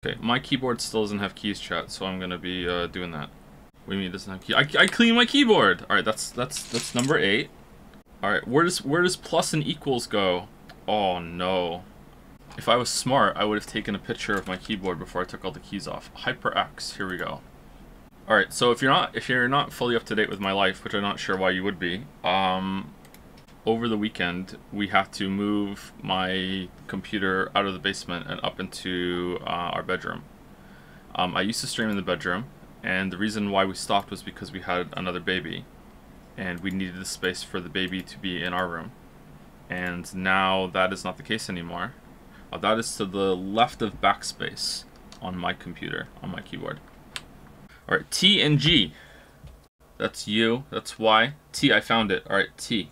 Okay, my keyboard still doesn't have keys, chat, so I'm gonna be doing that. What do you mean it doesn't have keys? I clean my keyboard. All right, that's number 8. All right, where does plus and equals go? Oh no. If I was smart, I would have taken a picture of my keyboard before I took all the keys off. HyperX, here we go. All right, so if you're not fully up to date with my life, which I'm not sure why you would be, over the weekend we have to move my computer out of the basement and up into our bedroom. I used to stream in the bedroom, and the reason why we stopped was because we had another baby, and we needed the space for the baby to be in our room. And now that is not the case anymore. That is to the left of backspace on my computer, on my keyboard. Alright, T and G. That's U, that's Y. T, I found it. Alright, T.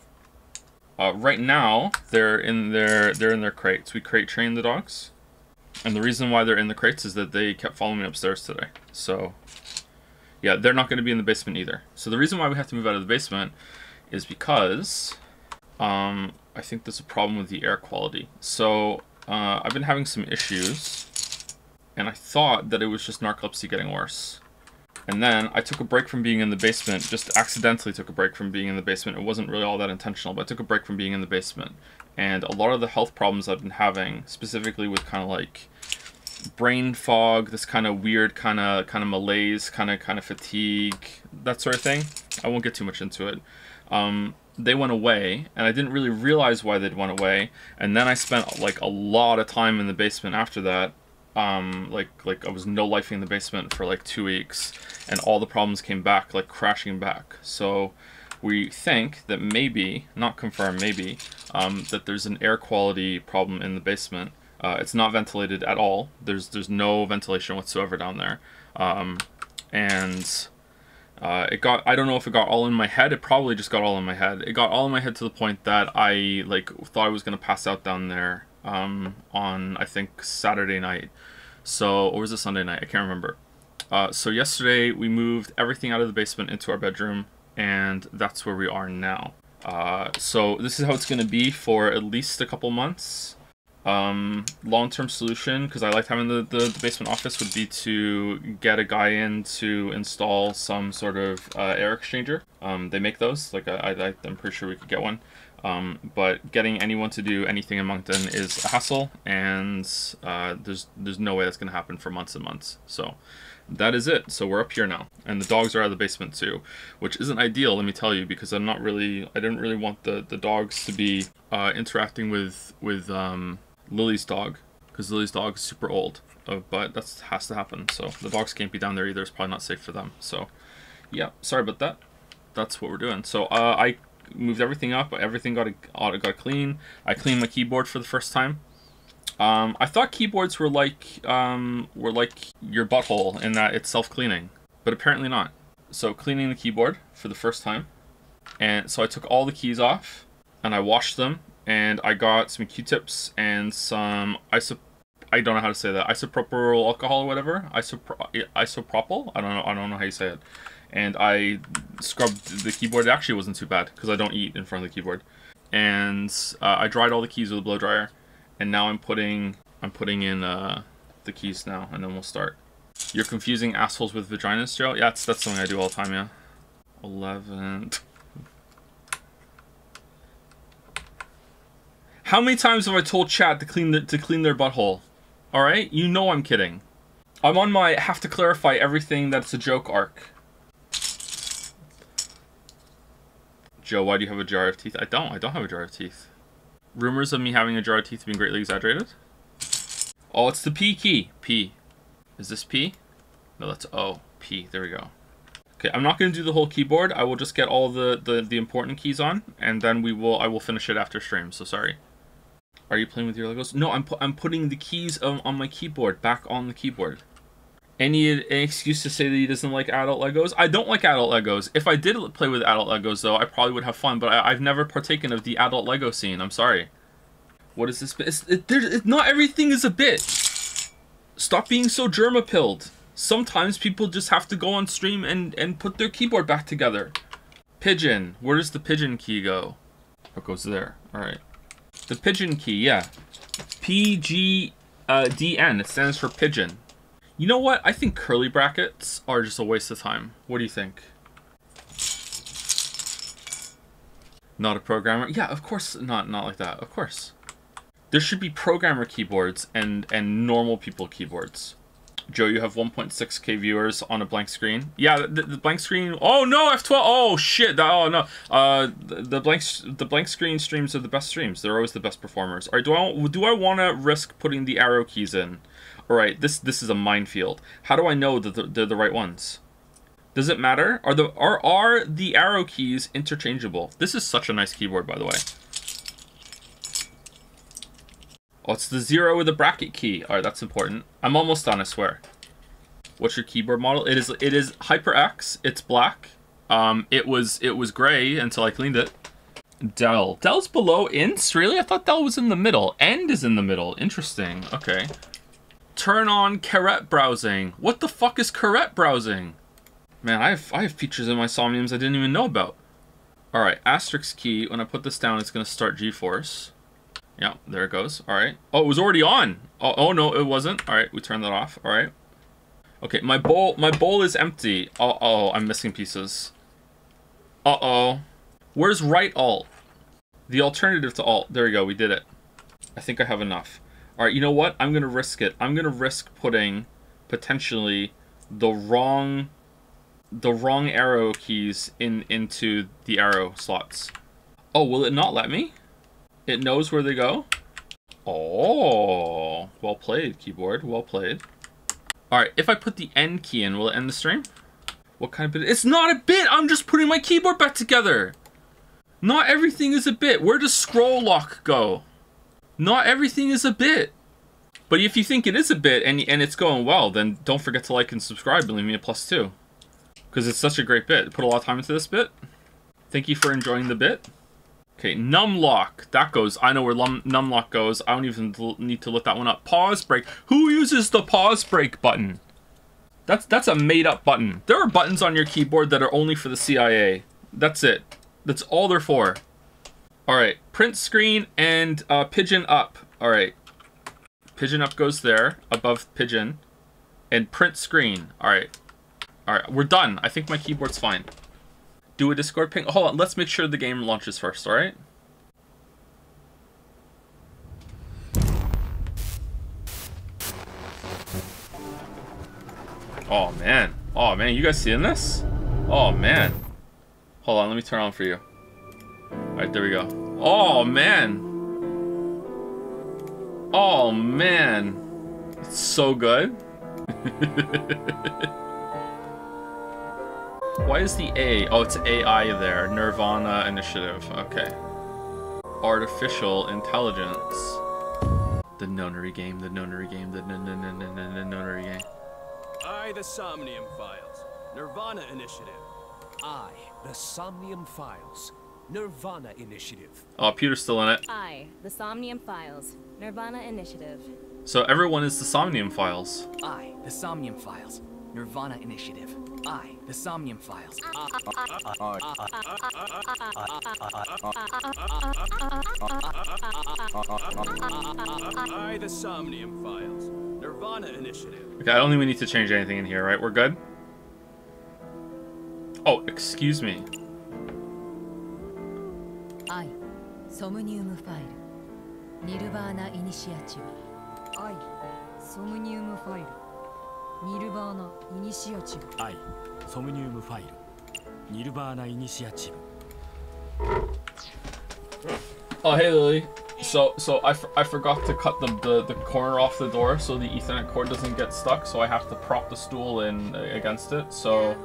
Right now, they're in their crates. We crate train the dogs. And the reason why they're in the crates is that they kept following me upstairs today. So, yeah, they're not going to be in the basement either. So the reason why we have to move out of the basement is because I think there's a problem with the air quality. So I've been having some issues, and I thought that it was just narcolepsy getting worse. And then I took a break from being in the basement, just accidentally took a break from being in the basement. It wasn't really all that intentional, but I took a break from being in the basement. And a lot of the health problems I've been having, specifically with kind of like brain fog, this kind of weird kind of malaise, kind of fatigue, that sort of thing. I won't get too much into it. They went away, and I didn't really realize why they'd went away. And then I spent like a lot of time in the basement after that. Like I was no-lifing in the basement for like 2 weeks, and all the problems came back, like crashing back. So we think that maybe, not confirmed, maybe, that there's an air quality problem in the basement. It's not ventilated at all. There's no ventilation whatsoever down there. It got, I don't know if it got all in my head. It probably just got all in my head. It got all in my head to the point that I like thought I was gonna pass out down there on I think Saturday night. So, or was it Sunday night? I can't remember. So yesterday we moved everything out of the basement into our bedroom, and that's where we are now. So this is how it's gonna be for at least a couple months. Long-term solution, because I liked having the basement office, would be to get a guy in to install some sort of air exchanger. They make those, like I'm pretty sure we could get one. But getting anyone to do anything in Moncton is a hassle, and there's no way that's going to happen for months and months. So that is it. So we're up here now, and the dogs are out of the basement too, which isn't ideal, let me tell you, because I didn't really want the dogs to be interacting with Lily's dog, because Lily's dog is super old, but that has to happen. So the dogs can't be down there either. It's probably not safe for them. So yeah, sorry about that. That's what we're doing. So I moved everything up. Everything got clean. I cleaned my keyboard for the first time. I thought keyboards were like your butthole in that it's self-cleaning, but apparently not. So cleaning the keyboard for the first time, and so I took all the keys off and I washed them, and I got some Q-tips and some I don't know how to say that, isopropyl alcohol or whatever, isopropyl. I don't know how you say it. And I scrubbed the keyboard. It actually wasn't too bad because I don't eat in front of the keyboard. And I dried all the keys with a blow dryer, and now I'm putting in the keys now, and then we'll start. You're confusing assholes with vaginas, Joe? Yeah, that's something I do all the time. Yeah. 11. How many times have I told chat to clean their butthole? All right, you know I'm kidding. I'm on my have to clarify everything that's a joke arc. Joe, why do you have a jar of teeth? I don't have a jar of teeth. Rumors of me having a jar of teeth being greatly exaggerated? Oh, it's the P key. P. Is this P? No, that's O. P. There we go. Okay, I'm not going to do the whole keyboard. I will just get all the important keys on, and then I will finish it after stream, so sorry. Are you playing with your Legos? No, I'm putting the keys on my keyboard, back on the keyboard. Any excuse to say that he doesn't like adult Legos? I don't like adult Legos. If I did play with adult Legos, though, I probably would have fun, but I've never partaken of the adult Lego scene. I'm sorry. What is this? Not everything is a bit. Stop being so germa-pilled. Sometimes people just have to go on stream and put their keyboard back together. Pigeon. Where does the pigeon key go? It goes there. Alright. The pigeon key, yeah. P-G-D-N. It stands for pigeon. You know what? I think curly brackets are just a waste of time. What do you think? Not a programmer? Yeah, of course not like that. Of course. There should be programmer keyboards and normal people keyboards. Joe, you have 1.6k viewers on a blank screen. Yeah, the blank screen. Oh no, F12. Oh shit. Oh no. The blank screen streams are the best streams. They're always the best performers. All right. Do I want to risk putting the arrow keys in? All right. This is a minefield. How do I know that they're the right ones? Does it matter? Are the arrow keys interchangeable? This is such a nice keyboard, by the way. Oh, it's the 0 with the bracket key. All right, that's important. I'm almost done, I swear. What's your keyboard model? It is HyperX. It's black. It was gray until I cleaned it. Dell. Dell's below ints? Really? I thought Dell was in the middle. End is in the middle. Interesting. Okay. Turn on caret browsing. What the fuck is caret browsing? Man, I have features in my Somniums I didn't even know about. All right, asterisk key. When I put this down, it's gonna start GeForce. Yeah, there it goes. All right. Oh, it was already on. Oh no, it wasn't. All right, we turned that off. All right. Okay, my bowl is empty. Oh, I'm missing pieces. Uh-oh. Where's right alt? The alternative to alt. There we go. We did it. I think I have enough. All right, you know what? I'm going to risk it. I'm going to risk putting potentially the wrong arrow keys into the arrow slots. Oh, will it not let me? It knows where they go? Oh, well played, keyboard. Well played. All right, if I put the end key in, will it end the stream? What kind of bit? It's not a bit! I'm just putting my keyboard back together! Not everything is a bit. Where does scroll lock go? Not everything is a bit. But if you think it is a bit and it's going well, then don't forget to like and subscribe and leave me a +2. Because it's such a great bit. Put a lot of time into this bit. Thank you for enjoying the bit. Okay, numlock. That goes. I know where numlock goes. I don't even need to look that one up. Pause break. Who uses the pause break button? That's a made-up button. There are buttons on your keyboard that are only for the CIA. That's it. That's all they're for. All right, print screen and pigeon up. All right, pigeon up goes there above pigeon, and print screen. All right, we're done. I think my keyboard's fine. Do a Discord ping. Hold on, let's make sure the game launches first, all right? Oh man, you guys seeing this? Oh man. Hold on, let me turn on for you. All right, there we go. Oh man. Oh man. It's so good. Why is the A? Oh, it's AI there. nirvanA initiative. Okay. Artificial intelligence. The nonary game, the nonary game, the nonary game. I, the Somnium Files. nirvanA initiative. I, the Somnium Files. nirvanA initiative. Oh, Pewter's still in it. I, the Somnium Files. nirvanA initiative. So everyone is the Somnium Files. I, the Somnium Files. nirvanA initiative. I, the Somnium Files. I, the Somnium Files. nirvanA initiative. Okay, I don't think we need to change anything in here, right? We're good? Oh, excuse me. I, Somnium File. nirvanA initiative. I, Somnium File. nirvanA initiative. I, Somnium File. nirvanA initiative. Oh, hey Lily. So I forgot to cut the corner off the door so the Ethernet cord doesn't get stuck. So I have to prop the stool in against it. So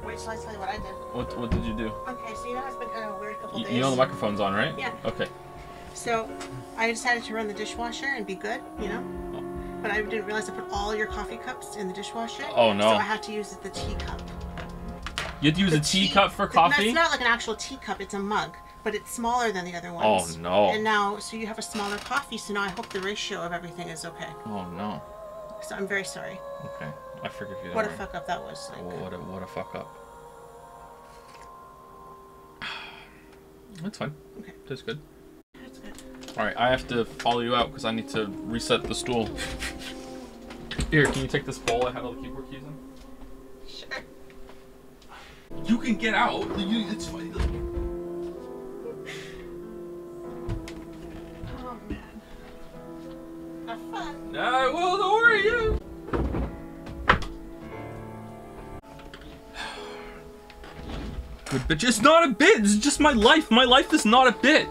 Wait, shall I tell you what I did? What did you do? Okay, so you know it's been kind of a weird couple days. You know the microphone's on, right? Yeah. Okay. So I decided to run the dishwasher and be good, you know. But I didn't realize I put all your coffee cups in the dishwasher. Oh no. So I had to use the teacup. You had to use a teacup for coffee? It's not like an actual teacup, it's a mug. But it's smaller than the other ones. Oh no. And now, so you have a smaller coffee, so now I hope the ratio of everything is okay. Oh no. So I'm very sorry. Okay. I forgive you. What a fuck up that was. Like. What a fuck up. That's fine. Okay. That's good. That's good. Alright, I have to follow you out because I need to reset the stool. Here, can you take this bowl I had all the keyboard keys in? Sure. You can get out. It's fine. Oh man. Have fun. Well, don't worry. You. Good bitch. It's not a bit. It's just my life. My life is not a bit.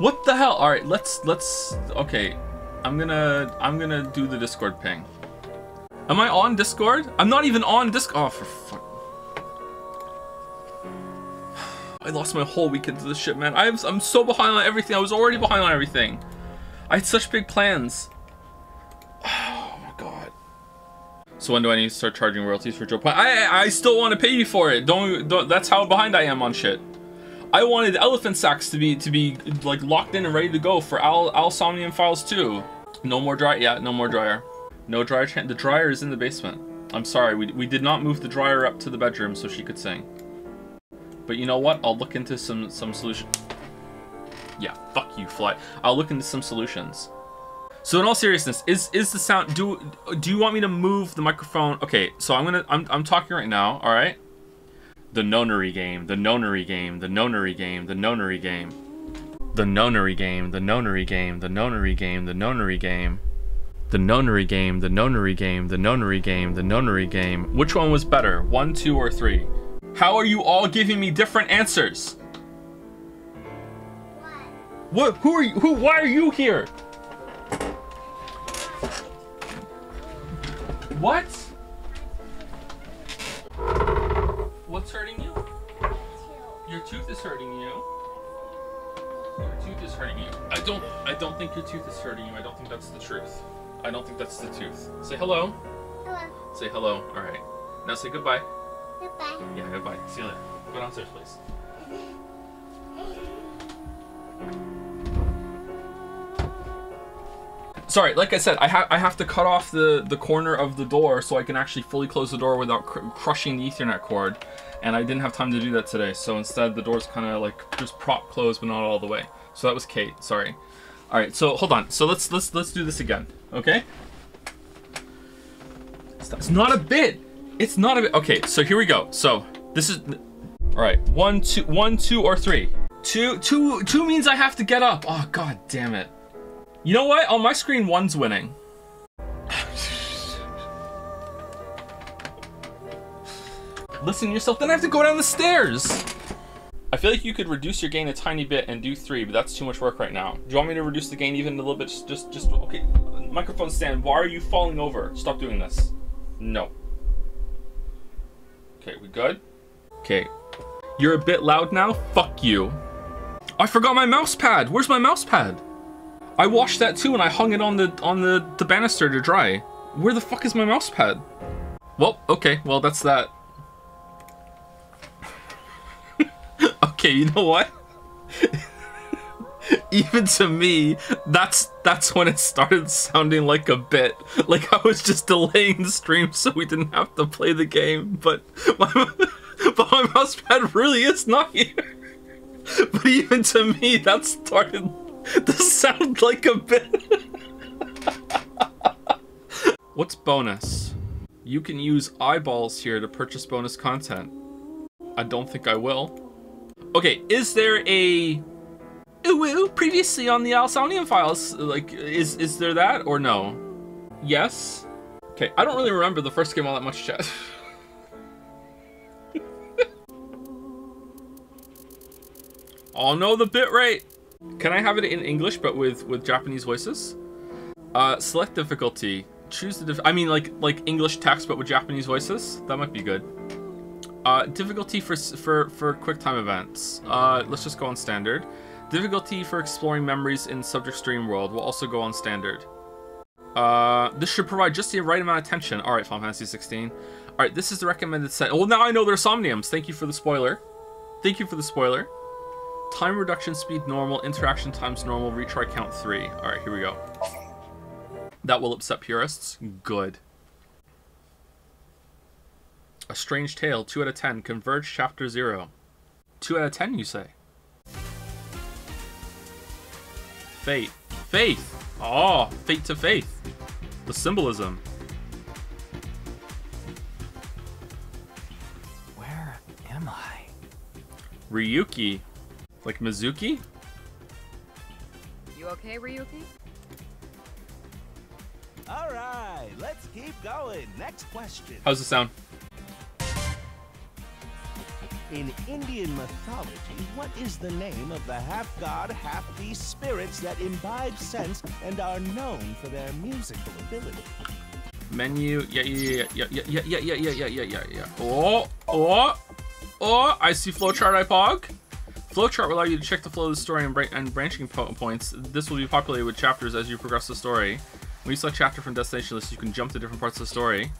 What the hell? All right, let's. Okay, I'm gonna do the Discord ping. Am I on Discord? I'm not even on Discord. Oh, for fuck. I lost my whole weekend to this shit, man. I'm so behind on everything. I was already behind on everything. I had such big plans. Oh my god. So when do I need to start charging royalties for Joe Point? I still want to pay you for it. Don't. That's how behind I am on shit. I wanted elephant sacks to be like locked in and ready to go for Al Somnium Files 2. No more dryer. Yeah, no more dryer. No dryer. The dryer is in the basement. I'm sorry. We did not move the dryer up to the bedroom so she could sing. But you know what? I'll look into some solution. Yeah, fuck you, fly. I'll look into some solutions. So in all seriousness, is the sound? Do you want me to move the microphone? Okay, so I'm talking right now. All right. The nonary game. The nonary game. The nonary game. The nonary game. The nonary game. The nonary game. The nonary game. The nonary game. The nonary game. The nonary game. The nonary game. The nonary game. Which one was better? 1, 2, or 3? How are you all giving me different answers? What? Who are you? Why are you here? What? What's hurting you? Your tooth is hurting you. Your tooth is hurting you. I don't think your tooth is hurting you. I don't think that's the truth. I don't think that's the tooth. Say hello. Hello. Say hello. All right. Now say goodbye. Goodbye. Yeah, goodbye. See you later. Go downstairs, please. Sorry, like I said, I have to cut off the corner of the door so I can actually fully close the door without crushing the Ethernet cord, and I didn't have time to do that today. So instead, the door's kind of like just prop closed, but not all the way. So that was Kate. Sorry. All right. So hold on. So let's do this again. Okay. It's not a bit. It's not a bit. Okay. So here we go. So this is. All right. 1, 2, or 3. Two means I have to get up. Oh god damn it. You know what? On my screen, 1's winning. Listen to yourself, then I have to go down the stairs. I feel like you could reduce your gain a tiny bit and do 3, but that's too much work right now. Do you want me to reduce the gain even a little bit? Just okay. Microphone stand, why are you falling over? Stop doing this. No. Okay, we good? Okay. You're a bit loud now? Fuck you. I forgot my mouse pad. Where's my mouse pad? I washed that too and I hung it on the banister to dry. Where the fuck is my mouse pad? Well, okay, well that's that. Okay, you know what? Even to me, that's when it started sounding like a bit. Like I was just delaying the stream so we didn't have to play the game, but my mouse pad really is not here. But even to me, that started to sound like a bit. What's bonus? You can use eyeballs here to purchase bonus content. I don't think I will. Okay, is there a ooh previously on the Alsonian Files? Like, is there that or no? Yes. Okay, I don't really remember the first game all that much, chat. Oh no, the bitrate. Can I have it in English but with Japanese voices? Select difficulty. Choose the I mean like English text but with Japanese voices. That might be good. Difficulty for QuickTime events. Let's just go on standard. Difficulty for exploring memories in subject stream world will also go on standard. This should provide just the right amount of tension. All right, Final Fantasy 16. All right, this is the recommended set. Well, now I know they're Somniums. Thank you for the spoiler. Thank you for the spoiler. Time reduction speed normal, interaction times normal, retry count 3. All right, here we go. That will upset purists. Good. A Strange Tale, 2 out of 10. Converge Chapter 0. 2 out of 10, you say? Fate. Faith! Oh, fate to faith. The symbolism. Ryuki. Like Mizuki? You okay, Ryuki? All right, let's keep going. Next question. How's it sound? In Indian mythology, what is the name of the half-god, half-beast spirits that imbibe sense and are known for their musical ability? Menu. Yeah. Oh, I see flowchart IPOG. Flowchart will allow you to check the flow of the story and branching points. This will be populated with chapters as you progress the story. When you select chapter from destination list, you can jump to different parts of the story.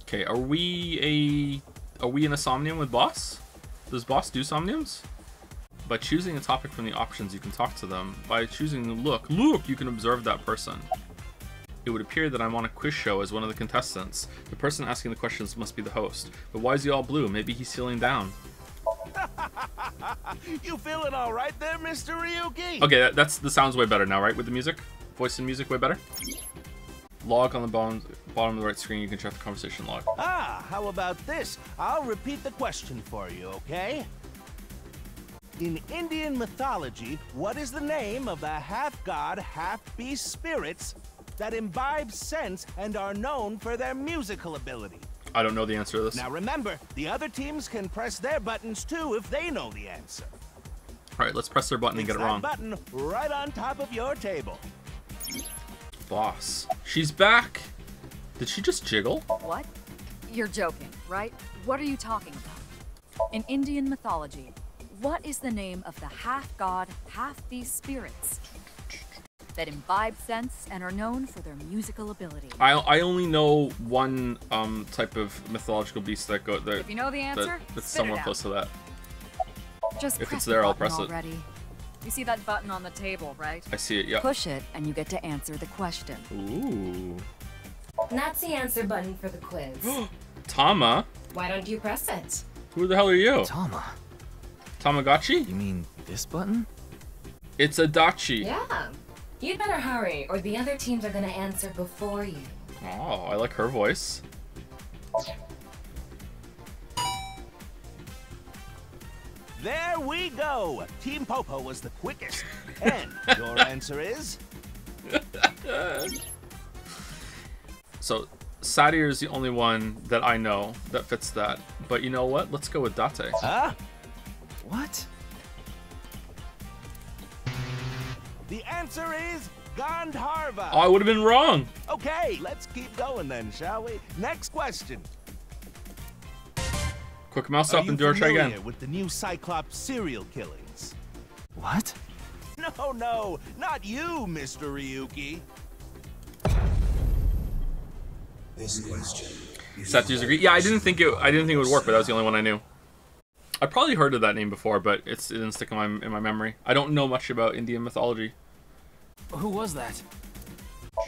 Okay, are we in a somnium with Boss? Does Boss do somniums? By choosing a topic from the options, you can talk to them. By choosing look, you can observe that person. It would appear that I'm on a quiz show as one of the contestants. The person asking the questions must be the host. But why is he all blue? Maybe he's feeling down. You feeling all right there, Mr. Ryuki? Okay, that sounds way better now, right? With the music? Voice and music way better? Log on the bottom of the right screen, you can check the conversation log. Ah, how about this? I'll repeat the question for you, okay? In Indian mythology, what is the name of the half-god, half-beast spirits that imbibe sense and are known for their musical ability? I don't know the answer to this. Now remember, the other teams can press their buttons too if they know the answer. Alright, let's press their button and get it wrong. That button right on top of your table. Boss. She's back! Did she just jiggle? What? You're joking, right? What are you talking about? In Indian mythology, what is the name of the half-god, half-beast spirits that imbibe sense and are known for their musical ability? I only know one type of mythological beast that If you know the answer, that's spit somewhere it out. close to that. Just If press it's the there, I'll button press it. already. You see that button on the table, right? I see it, yeah. Push it, and you get to answer the question. Ooh. That's the answer button for the quiz. Tama? Why don't you press it? Who the hell are you? Tama. Tamagotchi? You mean this button? It's a Dachi. Yeah. You'd better hurry, or the other teams are gonna answer before you. Oh, I like her voice. There we go! Team Popo was the quickest. And your answer is? So, Satyr is the only one that I know that fits that. But you know what? Let's go with Date. Huh? What? The answer is Gandharva. Oh, I would have been wrong. Okay, let's keep going then, shall we? Next question. Quick mouse up and do our try again. With the new Cyclops serial killings? What? No, not you, Mr. Ryuki. This question. Satyr's agree. Yeah, I didn't think it would work, but that was the only one I knew. I probably heard of that name before, but it didn't stick in my memory. I don't know much about Indian mythology. Who was that?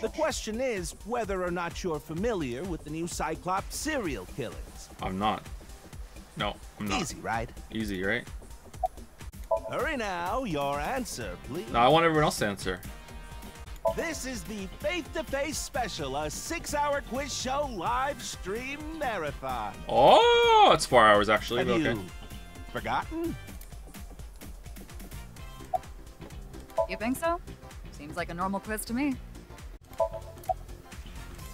The question is whether or not you're familiar with the new Cyclops serial killings. I'm not. No, I'm not. Easy, right? Easy, right? Hurry now, your answer, please. No, I want everyone else to answer. This is the Face-to-Face Special, a 6-hour quiz show live stream marathon. Oh, it's 4 hours actually. Have But okay. you forgotten? You think so? Seems like a normal quiz to me.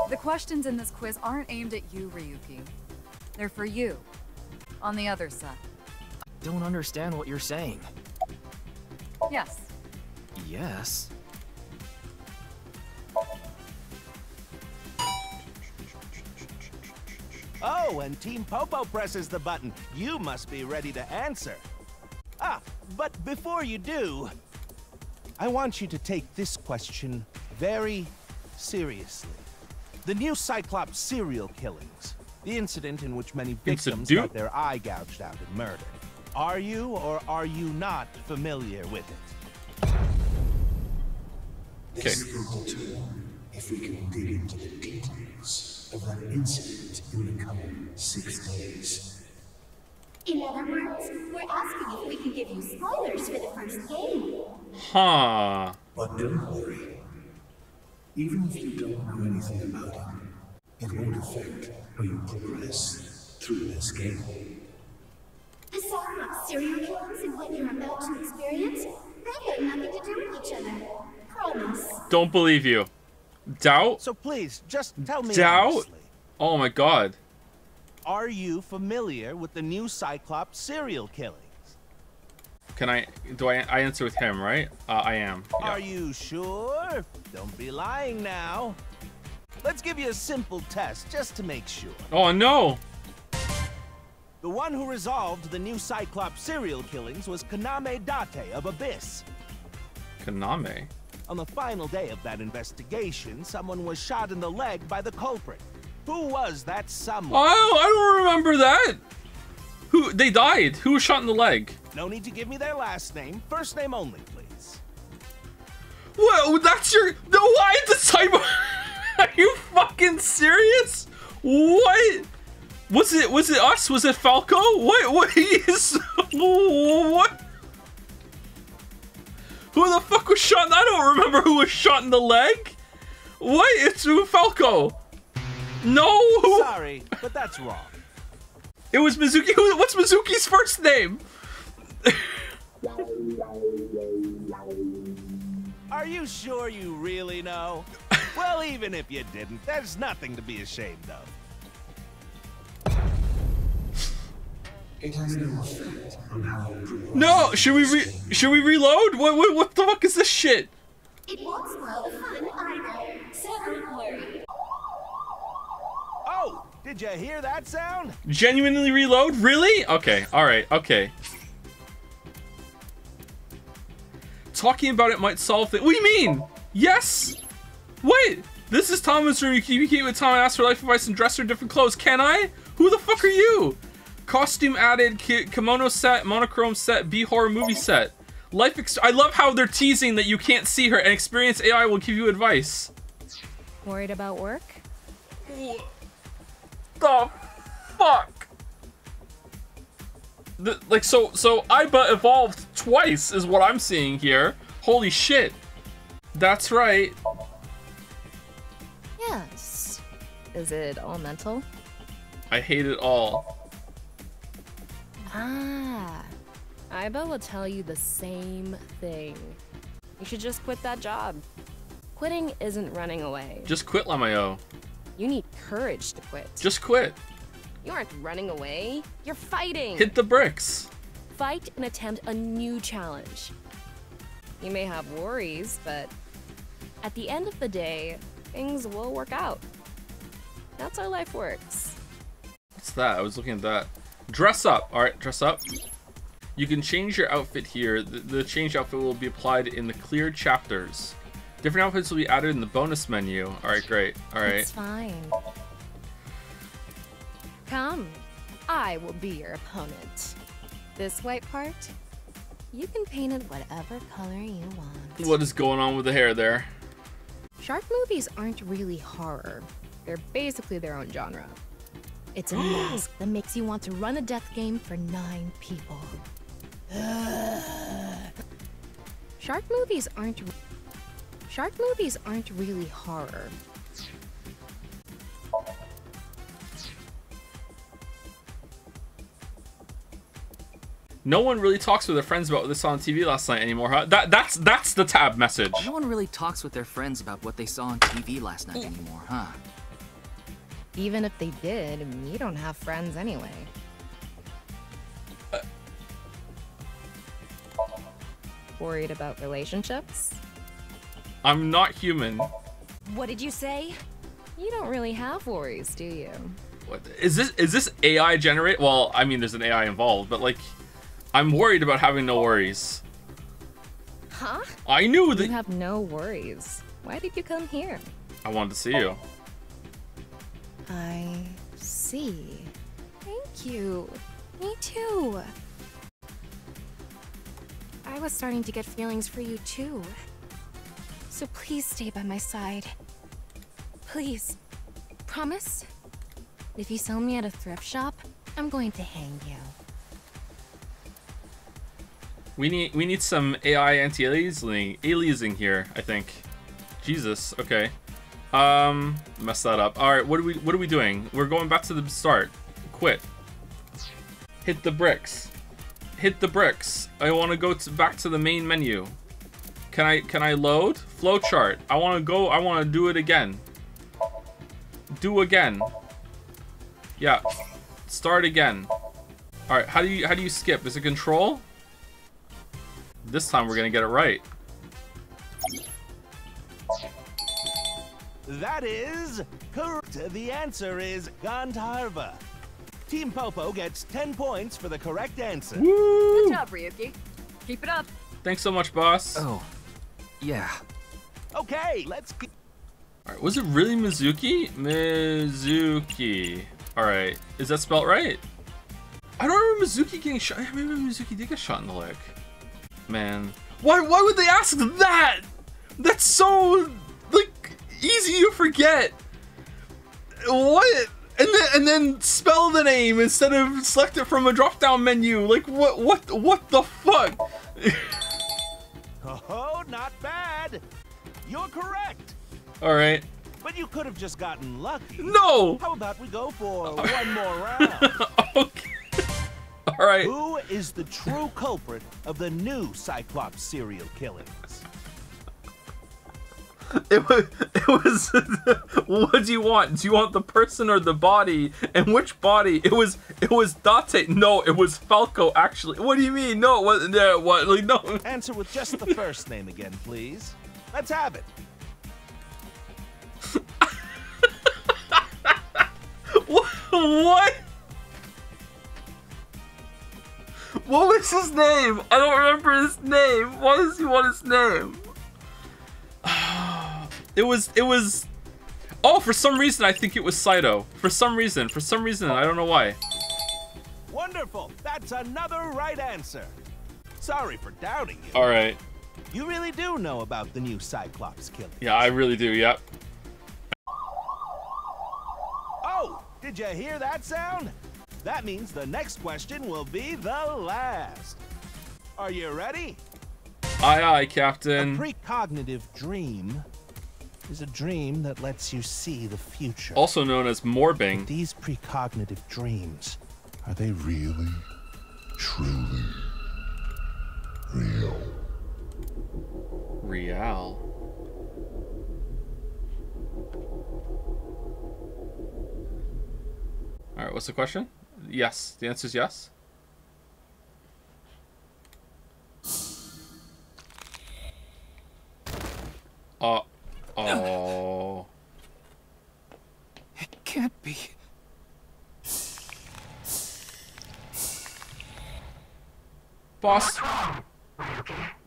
The questions in this quiz aren't aimed at you, Ryuki. They're for you, on the other side. Don't understand what you're saying. Yes. Yes. Oh, and Team Popo presses the button. You must be ready to answer. Ah, but before you do, I want you to take this question very seriously. The new Cyclops serial killings. The incident in which many victims got their eye gouged out and murdered. Are you or are you not familiar with it? Okay. This will determine if we can dig into the details of that incident in the coming 6 days. In other words, we're asking if we can give you spoilers for the first game. Huh. But don't worry. Even if you don't know anything about it, It won't affect how you progress through this game. The Cyclops serial killers and what you're about to experience, they've got nothing to do with each other. Promise. Don't believe you. Doubt? So please, just tell me Doubt? honestly. Oh my god. Are you familiar with the new Cyclops serial killings? Can I answer with him, right? I am. Yeah. Are you sure? Don't be lying now. Let's give you a simple test just to make sure. Oh no! The one who resolved the new Cyclops serial killings was Kaname Date of Abyss. Kaname? On the final day of that investigation, someone was shot in the leg by the culprit. Who was that someone? Oh, I don't remember that! Who? They died. Who was shot in the leg? No need to give me their last name. First name only, please. Whoa, that's your... No, why the type of... Are you fucking serious? What? Was it us? Was it Falco? What is... What? Who the fuck was shot? I don't remember who was shot in the leg. What? It's Falco. No. Sorry, but that's wrong. It was Mizuki. What's Mizuki's first name? Are you sure you really know? Well, even if you didn't, there's nothing to be ashamed of. It has no effect on how you No, should we reload? What the fuck is this shit? It won't spoil the fun either, so don't worry. Oh, did you hear that sound? Genuinely reload? Really? Okay, alright, okay. Talking about it might solve things. What do you mean? Yes? What? This is Thomas' room. You communicate with Tom and ask for life advice and dress her in different clothes. Can I? Who the fuck are you? Costume added, kimono set, monochrome set, B-horror movie set. I love how they're teasing that you can't see her and experienced AI will give you advice. Worried about work? The fuck? So Aiba evolved twice is what I'm seeing here. Holy shit. That's right. Yes. Is it all mental? I hate it all. Ah. Aiba will tell you the same thing. You should just quit that job. Quitting isn't running away. Just quit, Lamayo. You need courage to quit. Just quit. You aren't running away. You're fighting. Hit the bricks. Fight and attempt a new challenge. You may have worries, but at the end of the day, things will work out. That's how life works. What's that? I was looking at that. Dress up. Alright, dress up. You can change your outfit here. The changed outfit will be applied in the cleared chapters. Different outfits will be added in the bonus menu. Alright, great. Alright. It's fine. Come. I will be your opponent. This white part, you can paint it whatever color you want. What is going on with the hair there? Shark movies aren't really horror. They're basically their own genre. It's a mask that makes you want to run a death game for 9 people. Shark movies aren't really horror. No one really talks with their friends about what they saw on TV last night anymore, huh? That's the tab message. No one really talks with their friends about what they saw on TV last night anymore, huh? Even if they did, you don't have friends anyway. Worried about relationships? I'm not human. What did you say? You don't really have worries, do you? What is this AI generate? Well, I mean, there's an AI involved, but like, I'm worried about having no worries. Huh? I knew that you have no worries. Why did you come here? I wanted to see you. I see. Thank you. Me too. I was starting to get feelings for you too. So please stay by my side. Please. Promise? If you sell me at a thrift shop, I'm going to hang you. We need some AI anti-aliasing here, I think. Jesus, okay. Mess that up. All right, what are we doing? We're going back to the start. Quit. Hit the bricks. Hit the bricks. I want to go back to the main menu. Can I load? Flowchart. I want to do it again. Do again. Yeah. Start again. All right, how do you skip? Is it control? This time we're going to get it right. That is correct. The answer is Gandharva. Team Popo gets 10 points for the correct answer. Woo! Good job, Ryuki. Keep it up. Thanks so much, boss. Oh, yeah. Okay, let's keep... Alright, was it really Mizuki? Mizuki. Alright, is that spelled right? I don't remember Mizuki getting shot. I remember Mizuki did get shot in the leg. Man. Why would they ask that? That's so, like, easy to forget. What? And then spell the name instead of select it from a drop-down menu. Like, what the fuck? Oh, not bad. You're correct. All right. But you could have just gotten lucky. No. How about we go for one more round? Okay. All right. Who is the true culprit of the new Cyclops serial killings? It was what do you want? Do you want the person or the body? And which body? It was Date. No, it was Falco actually. What do you mean? No, what like no. Answer with just the first name again, please. Let's have it. What? What was his name? I don't remember his name. Why does he want his name? It was. Oh, for some reason I think it was Saito. For some reason, I don't know why. Wonderful. That's another right answer. Sorry for doubting you. All right. You really do know about the new Cyclops killing. Yeah, I really do. Yep. Oh, did you hear that sound? That means the next question will be the last. Are you ready? Aye, aye, Captain. A precognitive dream is a dream that lets you see the future. Also known as morbing. But these precognitive dreams, are they Really, truly, real? Real. All right, what's the question? Yes, the answer is yes. Oh. It can't be. Boss.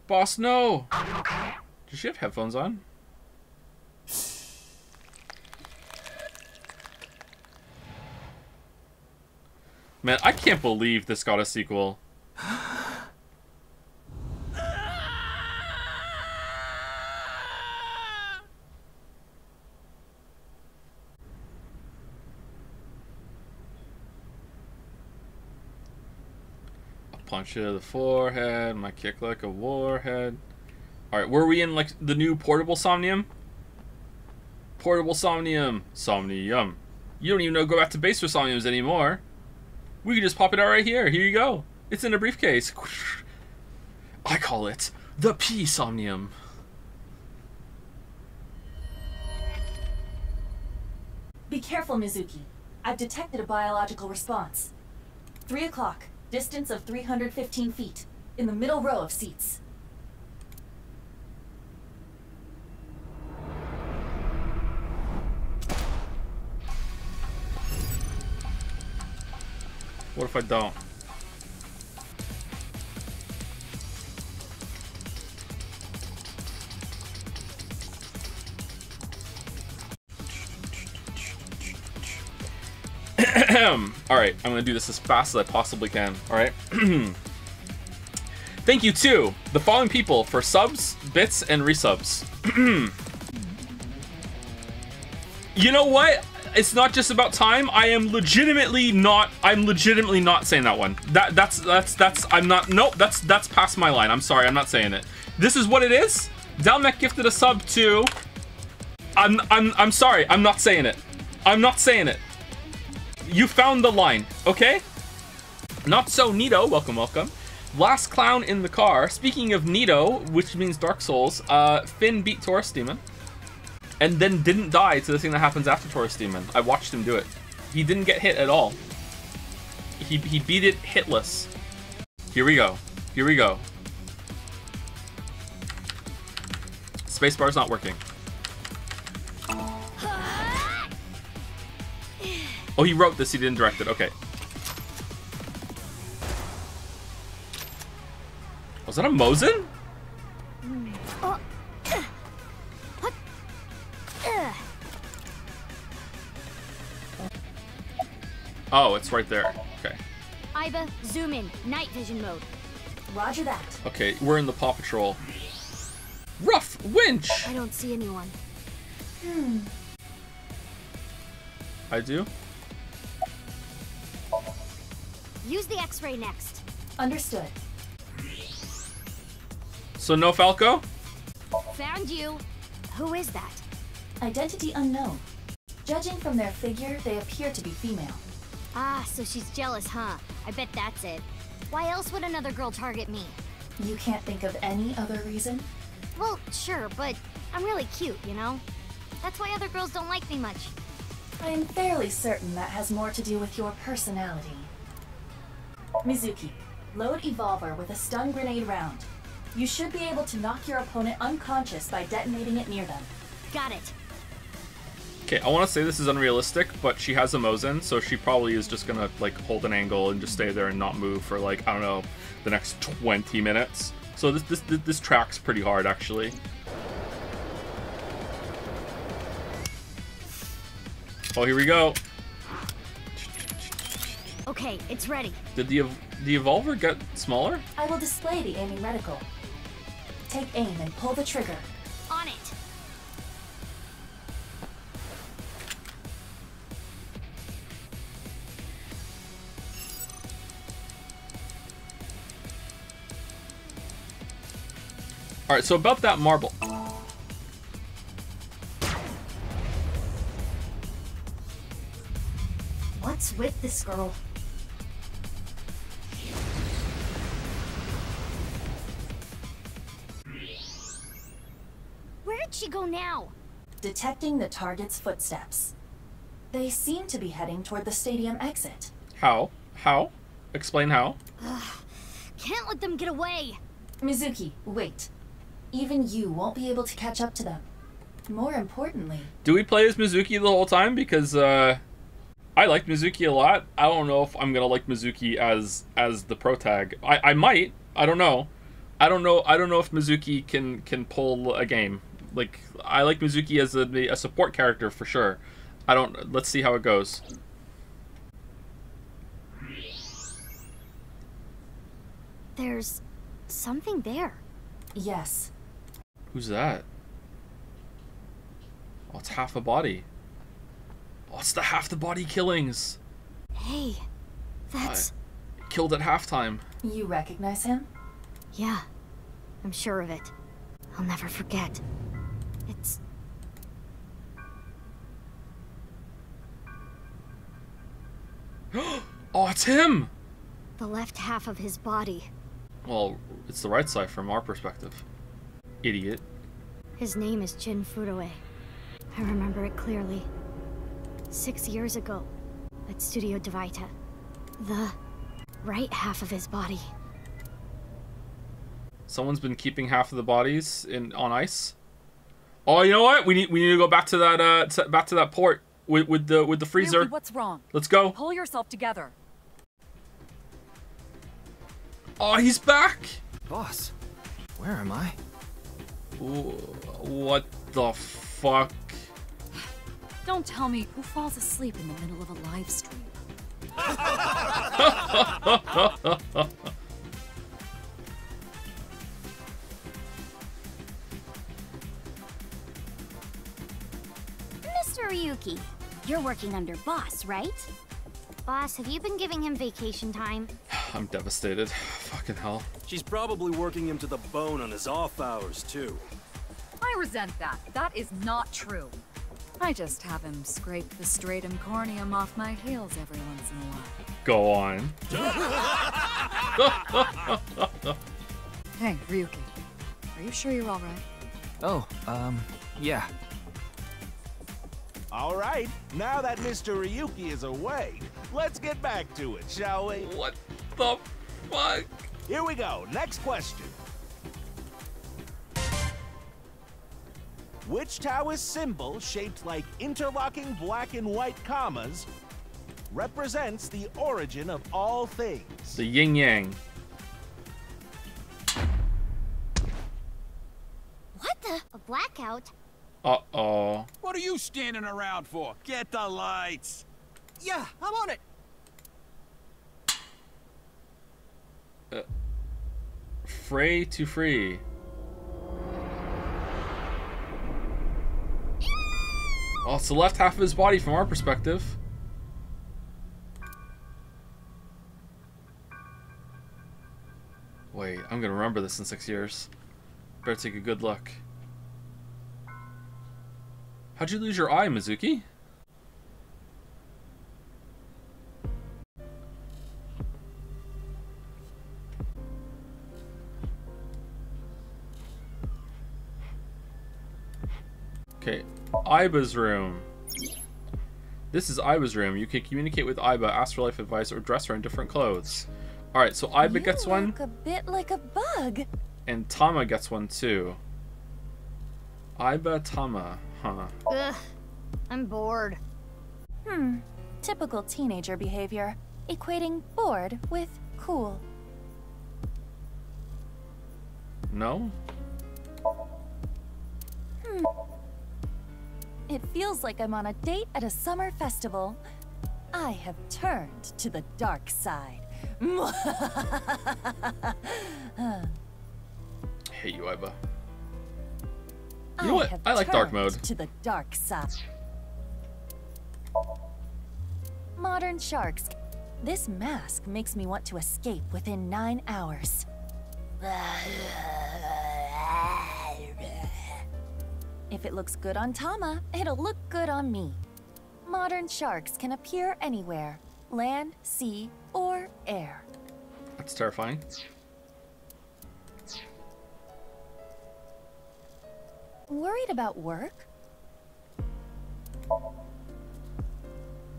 Boss, no. Does she have headphones on? Man, I can't believe this got a sequel. Punch you to the forehead, my kick like a warhead. Alright, were we in like the new portable Somnium? Portable Somnium. Somnium. You don't even know go back to base for Somniums anymore. We can just pop it out right here. Here you go. It's in a briefcase. I call it the P-Somnium. Be careful, Mizuki. I've detected a biological response. 3 o'clock. Distance of 315 feet. In the middle row of seats. What if I don't? Alright, I'm gonna do this as fast as I possibly can. Alright. Thank you to the following people for subs, bits, and resubs. You know what? It's not just about time. I'm legitimately not saying that one. I'm not, nope, that's past my line. I'm sorry, I'm not saying it. This is what it is. Dalmec gifted a sub to I'm sorry. I'm not saying it. I'm not saying it. You found the line, okay? Not so Nito. Welcome, welcome. Last clown in the car. Speaking of Nito, which means Dark Souls, Finn beat Taurus Demon. And then didn't die to the thing that happens after Taurus Demon. I watched him do it. He didn't get hit at all. He beat it hitless. Here we go. Here we go. Spacebar's not working. Oh, he wrote this, he didn't direct it. Okay. Was that a Mosin? Oh, it's right there. Okay. Iba, zoom in. Night vision mode. Roger that. Okay, we're in the Paw Patrol. Rough winch! I don't see anyone. I do? Use the X-ray next. Understood. So no Falco? Found you. Who is that? Identity unknown. Judging from their figure, they appear to be female. Ah, so she's jealous, huh? I bet that's it. Why else would another girl target me? You can't think of any other reason? Well, sure, but I'm really cute, you know? That's why other girls don't like me much. I'm fairly certain that has more to do with your personality. Mizuki, load Evolver with a stun grenade round. You should be able to knock your opponent unconscious by detonating it near them. Got it. Okay, I want to say this is unrealistic, but she has a Mosin, so she probably is just gonna like hold an angle and just stay there and not move for like, I don't know, the next 20 minutes. So this tracks pretty hard, actually. Oh, here we go. Okay, it's ready. Did the Evolver get smaller? I will display the aiming reticle. Take aim and pull the trigger. On it. Alright, so about that marble. What's with this girl? Where did she go now? Detecting the target's footsteps. They seem to be heading toward the stadium exit. How? How? Explain how. Ugh, can't let them get away. Mizuki, wait. Even you won't be able to catch up to them. More importantly... Do we play as Mizuki the whole time? Because, I like Mizuki a lot. I don't know if I'm gonna like Mizuki as the pro tag. I might. I don't know. I don't know if Mizuki can pull a game. Like, I like Mizuki as a support character for sure. Let's see how it goes. There's something there. Yes. Who's that? Oh, it's half a body. Oh, it's the half the body killings. Hey, that's... Killed at halftime. You recognize him? Yeah, I'm sure of it. I'll never forget. It's... Oh, it's him! the left half of his body. Well, it's the right side from our perspective. Idiot. His name is Jin Furue. I remember it clearly. 6 years ago, at Studio Devaita. The right half of his body. Someone's been keeping half of the bodies on ice. Oh, you know what? We need to go back to that port with the freezer. Really, what's wrong? Let's go. Pull yourself together. Oh, he's back. Boss, where am I? Ooh, what the fuck? Don't tell me who falls asleep in the middle of a live stream. Mr. Ryuki, you're working under Boss, right? Boss, have you been giving him vacation time? I'm devastated. Fucking hell. She's probably working him to the bone on his off hours, too. I resent that. That is not true. I just have him scrape the stratum corneum off my heels every once in a while. Go on. Hey, Ryuki. Are you sure you're alright? Oh, yeah. All right, now that Mr. Ryuki is away, let's get back to it, shall we? What the fuck? Here we go, next question. Which Taoist symbol, shaped like interlocking black and white commas, represents the origin of all things? The yin yang. What the? A blackout? Uh-oh. What are you standing around for? Get the lights. Yeah, I'm on it. Fray to free. Oh, it's the left half of his body from our perspective. Wait, I'm gonna remember this in 6 years. Better take a good look. How'd you lose your eye, Mizuki? Okay, Aiba's room. This is Aiba's room. You can communicate with Aiba, ask for life advice, or dress her in different clothes. Alright, so Aiba gets one. You look a bit like a bug. And Tama gets one too. Aiba, Tama, huh? Ugh, I'm bored. Typical teenager behavior, equating bored with cool. No? It feels like I'm on a date at a summer festival. I have turned to the dark side. Hate you, Aiba. You know what? I like dark mode. To the dark side. Modern sharks. This mask makes me want to escape within 9 hours. If it looks good on Tama, it'll look good on me. Modern sharks can appear anywhere. Land, sea, or air. That's terrifying. Worried about work?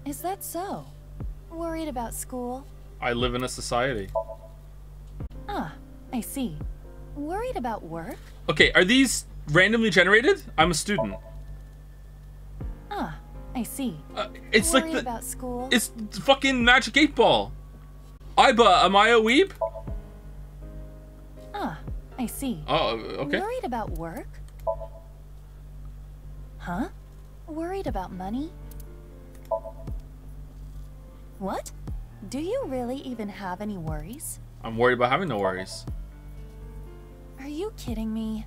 Is that so? Worried about school? I live in a society. Ah, I see. Worried about work? Okay, are these randomly generated? I'm a student. Ah, I see. It's Worried like the... about school? It's fucking Magic 8 Ball. Aiba, am I a weeb? Ah, I see. Oh, okay. Worried about work? Huh? Worried about money? What? Do you really even have any worries? I'm worried about having no worries. Are you kidding me?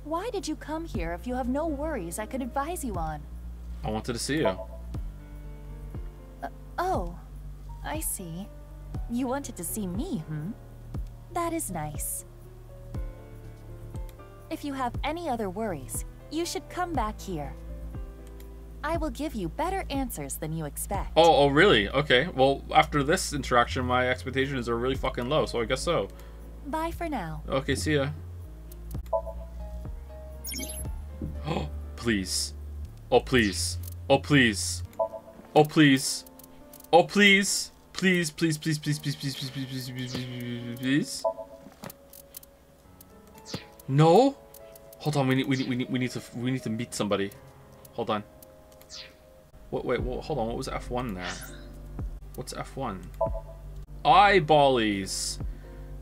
Why did you come here if you have no worries I could advise you on? I wanted to see you. Oh, I see. You wanted to see me, That is nice. If you have any other worries, you should come back here. I will give you better answers than you expect. Oh, really? Okay. Well, after this interaction, my expectations are really fucking low, so I guess so. Bye for now. Okay, see ya. Oh, please. Oh, please. Oh, please. Oh, please. Oh, please. Please, please, please, please, please, please, please, please, please, please, please, please. No? Hold on, we need to meet somebody. Hold on. Wait, hold on. What was F1 there? What's F1? Eyeballies.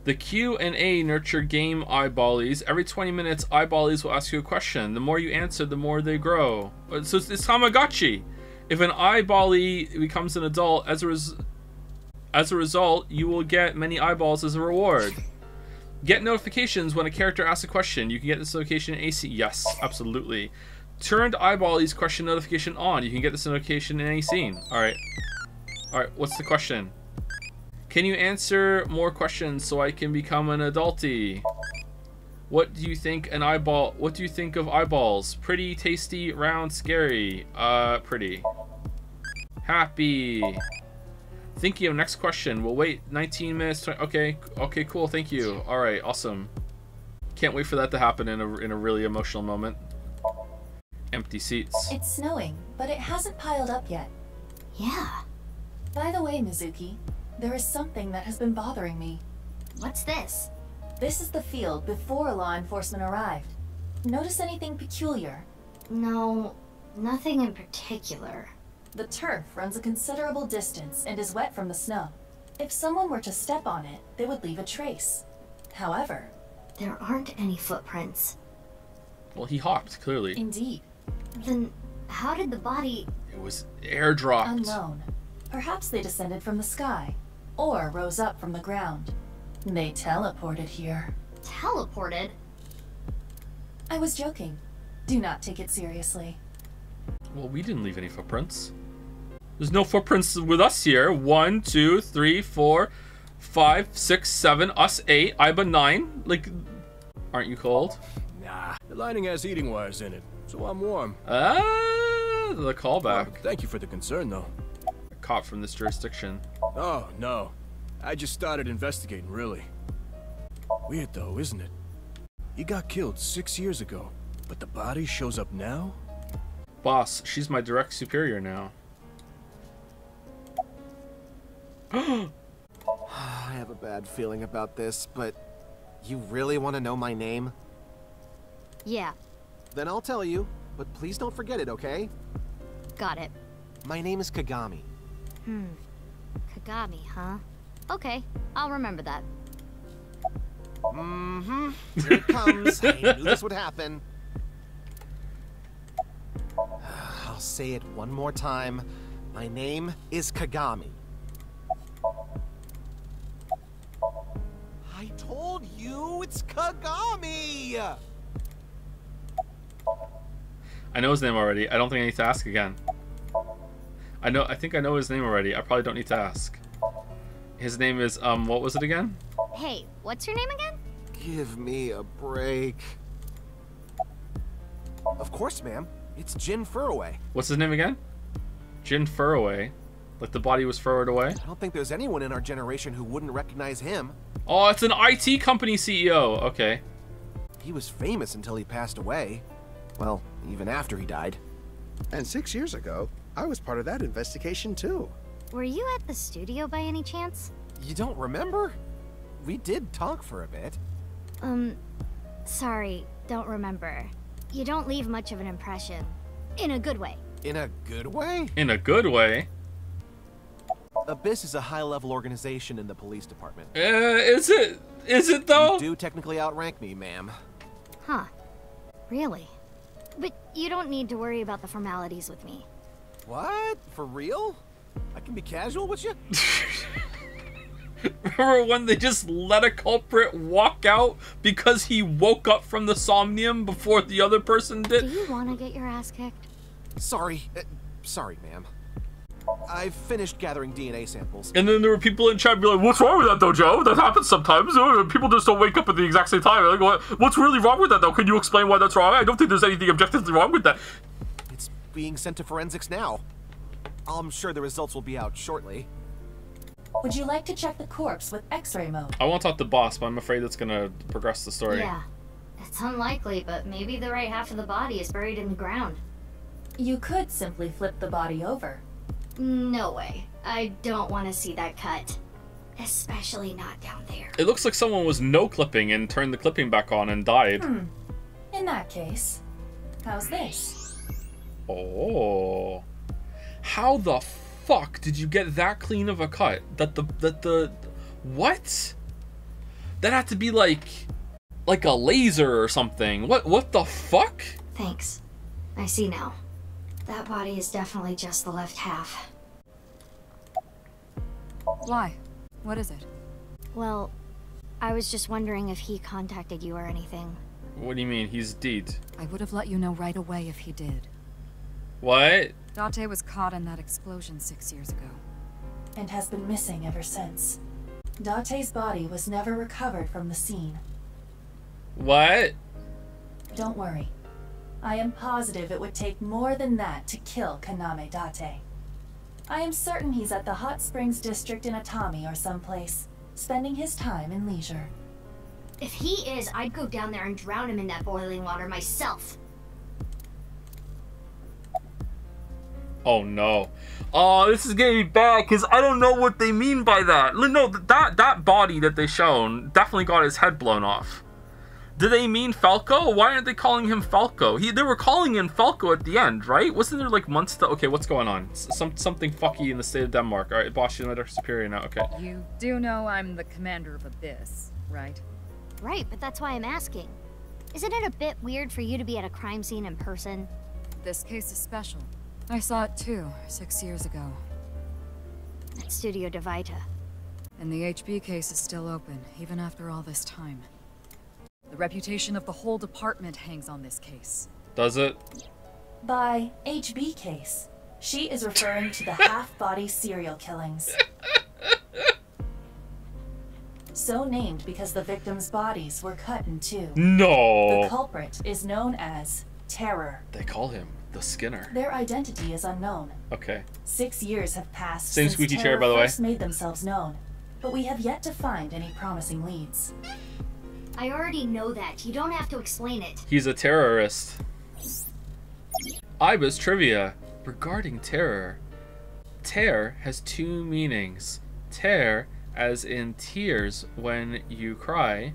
The Q and A nurture game eyeballies. Every 20 minutes, eyeballies will ask you a question. The more you answer, the more they grow. So it's Tamagotchi. If an eyeballie becomes an adult, as a result, you will get many eyeballs as a reward. Get notifications when a character asks a question. You can get this notification in AC. Yes, absolutely. Turned eyeballies question notification on. You can get this notification in any scene. Alright. Alright, what's the question? Can you answer more questions so I can become an adultie? What do you think an eyeball? What do you think of eyeballs? Pretty, tasty, round, scary. Pretty. Happy. Thinking of next question. We'll wait 19 minutes. Okay, cool. Thank you. All right, awesome. Can't wait for that to happen in a really emotional moment. Empty seats. It's snowing, but it hasn't piled up yet. Yeah. By the way, Mizuki, there is something that has been bothering me. What's this? This is the field before law enforcement arrived. Notice anything peculiar? No, nothing in particular. The turf runs a considerable distance and is wet from the snow. If someone were to step on it, they would leave a trace. However, there aren't any footprints. Well, he hopped, clearly. Indeed. Then how did the body... It was airdropped. Unknown. Perhaps they descended from the sky, or rose up from the ground. They teleported here. Teleported? I was joking. Do not take it seriously. Well, we didn't leave any footprints. There's no footprints with us here. 1, 2, 3, 4, 5, 6, 7, us 8, Iba 9. Like, aren't you cold? Nah, the lining has heating wires in it, so I'm warm. Ah, the callback. Well, thank you for the concern, though. A cop from this jurisdiction. Oh, no. I just started investigating, really. Weird, though, isn't it? He got killed 6 years ago, but the body shows up now? Boss, she's my direct superior now. I have a bad feeling about this, but you really want to know my name? Yeah. Then I'll tell you, but please don't forget it, okay? Got it. My name is Kagami. Kagami, huh? Okay, I'll remember that. Mm-hmm. Here it comes. I knew this would happen. I'll say it one more time. My name is Kagami. I told you it's Kagami! I know his name already. I don't think I need to ask again. I think I know his name already. I probably don't need to ask. His name is, what was it again? Hey, what's your name again? Give me a break. Of course, ma'am. It's Jin Furroway. What's his name again? Jin Furroway. Like the body was furrowed away? I don't think there's anyone in our generation who wouldn't recognize him. Oh, it's an IT company CEO. Okay. He was famous until he passed away. Well, even after he died. And 6 years ago, I was part of that investigation too. Were you at the studio by any chance? You don't remember? We did talk for a bit. Sorry, don't remember. You don't leave much of an impression. In a good way. In a good way? In a good way? Abyss is a high-level organization in the police department. Is it? Is it though? You do technically outrank me, ma'am. Huh. Really? But you don't need to worry about the formalities with me. What? For real? I can be casual with you? Remember when they just let a culprit walk out because he woke up from the somnium before the other person did? Do you want to get your ass kicked? Sorry. Sorry, ma'am. I've finished gathering DNA samples. And then there were people in chat be like, what's wrong with that though, Joe? That happens sometimes. People just don't wake up at the exact same time. Like, what's really wrong with that though? Can you explain why that's wrong? I don't think there's anything objectively wrong with that. It's being sent to forensics now. I'm sure the results will be out shortly. Would you like to check the corpse with X-ray mode? I want to talk to the boss, but I'm afraid that's gonna progress the story. Yeah. It's unlikely, but maybe the right half of the body is buried in the ground. You could simply flip the body over. No way. I don't want to see that cut. Especially not down there. It looks like someone was no-clipping and turned the clipping back on and died. In that case, how's this? Oh. How the fuck did you get that clean of a cut? What? That had to be like a laser or something. What the fuck? Thanks. I see now. That body is definitely just the left half. Why? What is it? Well, I was just wondering if he contacted you or anything. What do you mean? He's dead. I would have let you know right away if he did. What? Date was caught in that explosion 6 years ago. And has been missing ever since. Date's body was never recovered from the scene. What? Don't worry. I am positive it would take more than that to kill Kaname Date. I am certain he's at the Hot Springs District in Atami or someplace, spending his time in leisure. If he is, I'd go down there and drown him in that boiling water myself. Oh no. Oh, this is getting bad because I don't know what they mean by that. No, that body that they shown definitely got his head blown off. Do they mean Falco? Why aren't they calling him Falco? They were calling him Falco at the end, right? Wasn't there like months to... Okay, what's going on? Something fucky in the state of Denmark. All right, boss, you're our superior now. Okay. You do know I'm the commander of Abyss, right? Right, but that's why I'm asking. Isn't it a bit weird for you to be at a crime scene in person? This case is special. I saw it too, 6 years ago. At Studio Divita. And the HB case is still open, even after all this time. The reputation of the whole department hangs on this case. Does it? By HB case, she is referring to the half-body serial killings. So named because the victims' bodies were cut in two. No! The culprit is known as Terror. They call him the Skinner. Their identity is unknown. Okay. 6 years have passed Same since squeaky Terror chair, by the way. first made themselves known, but we have yet to find any promising leads. I already know that. You don't have to explain it. He's a terrorist. Iba's trivia regarding terror. Tear has two meanings. Tear as in tears when you cry.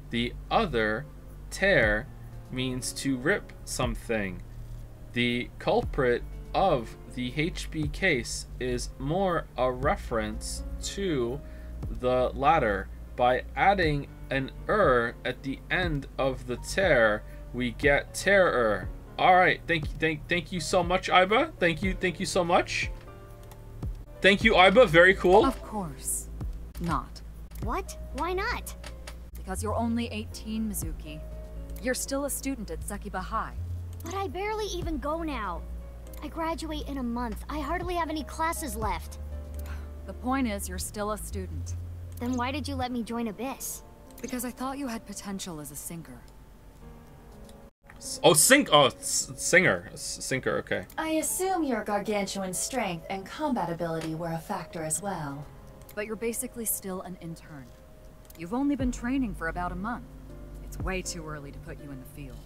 The other, tear, means to rip something. The culprit of the HB case is more a reference to the latter. By adding an at the end of the tear, we get terror. All right, thank you so much, Iba. Thank you so much. Thank you, Iba. Very cool. Of course, not. What? Why not? Because you're only 18, Mizuki. You're still a student at Sekiba High. But I barely even go now. I graduate in a month. I hardly have any classes left. The point is, you're still a student. Then why did you let me join Abyss? Because I thought you had potential as a sinker. Oh, singer. Sinker, okay. I assume your gargantuan strength and combat ability were a factor as well. But you're basically still an intern. You've only been training for about a month. It's way too early to put you in the field.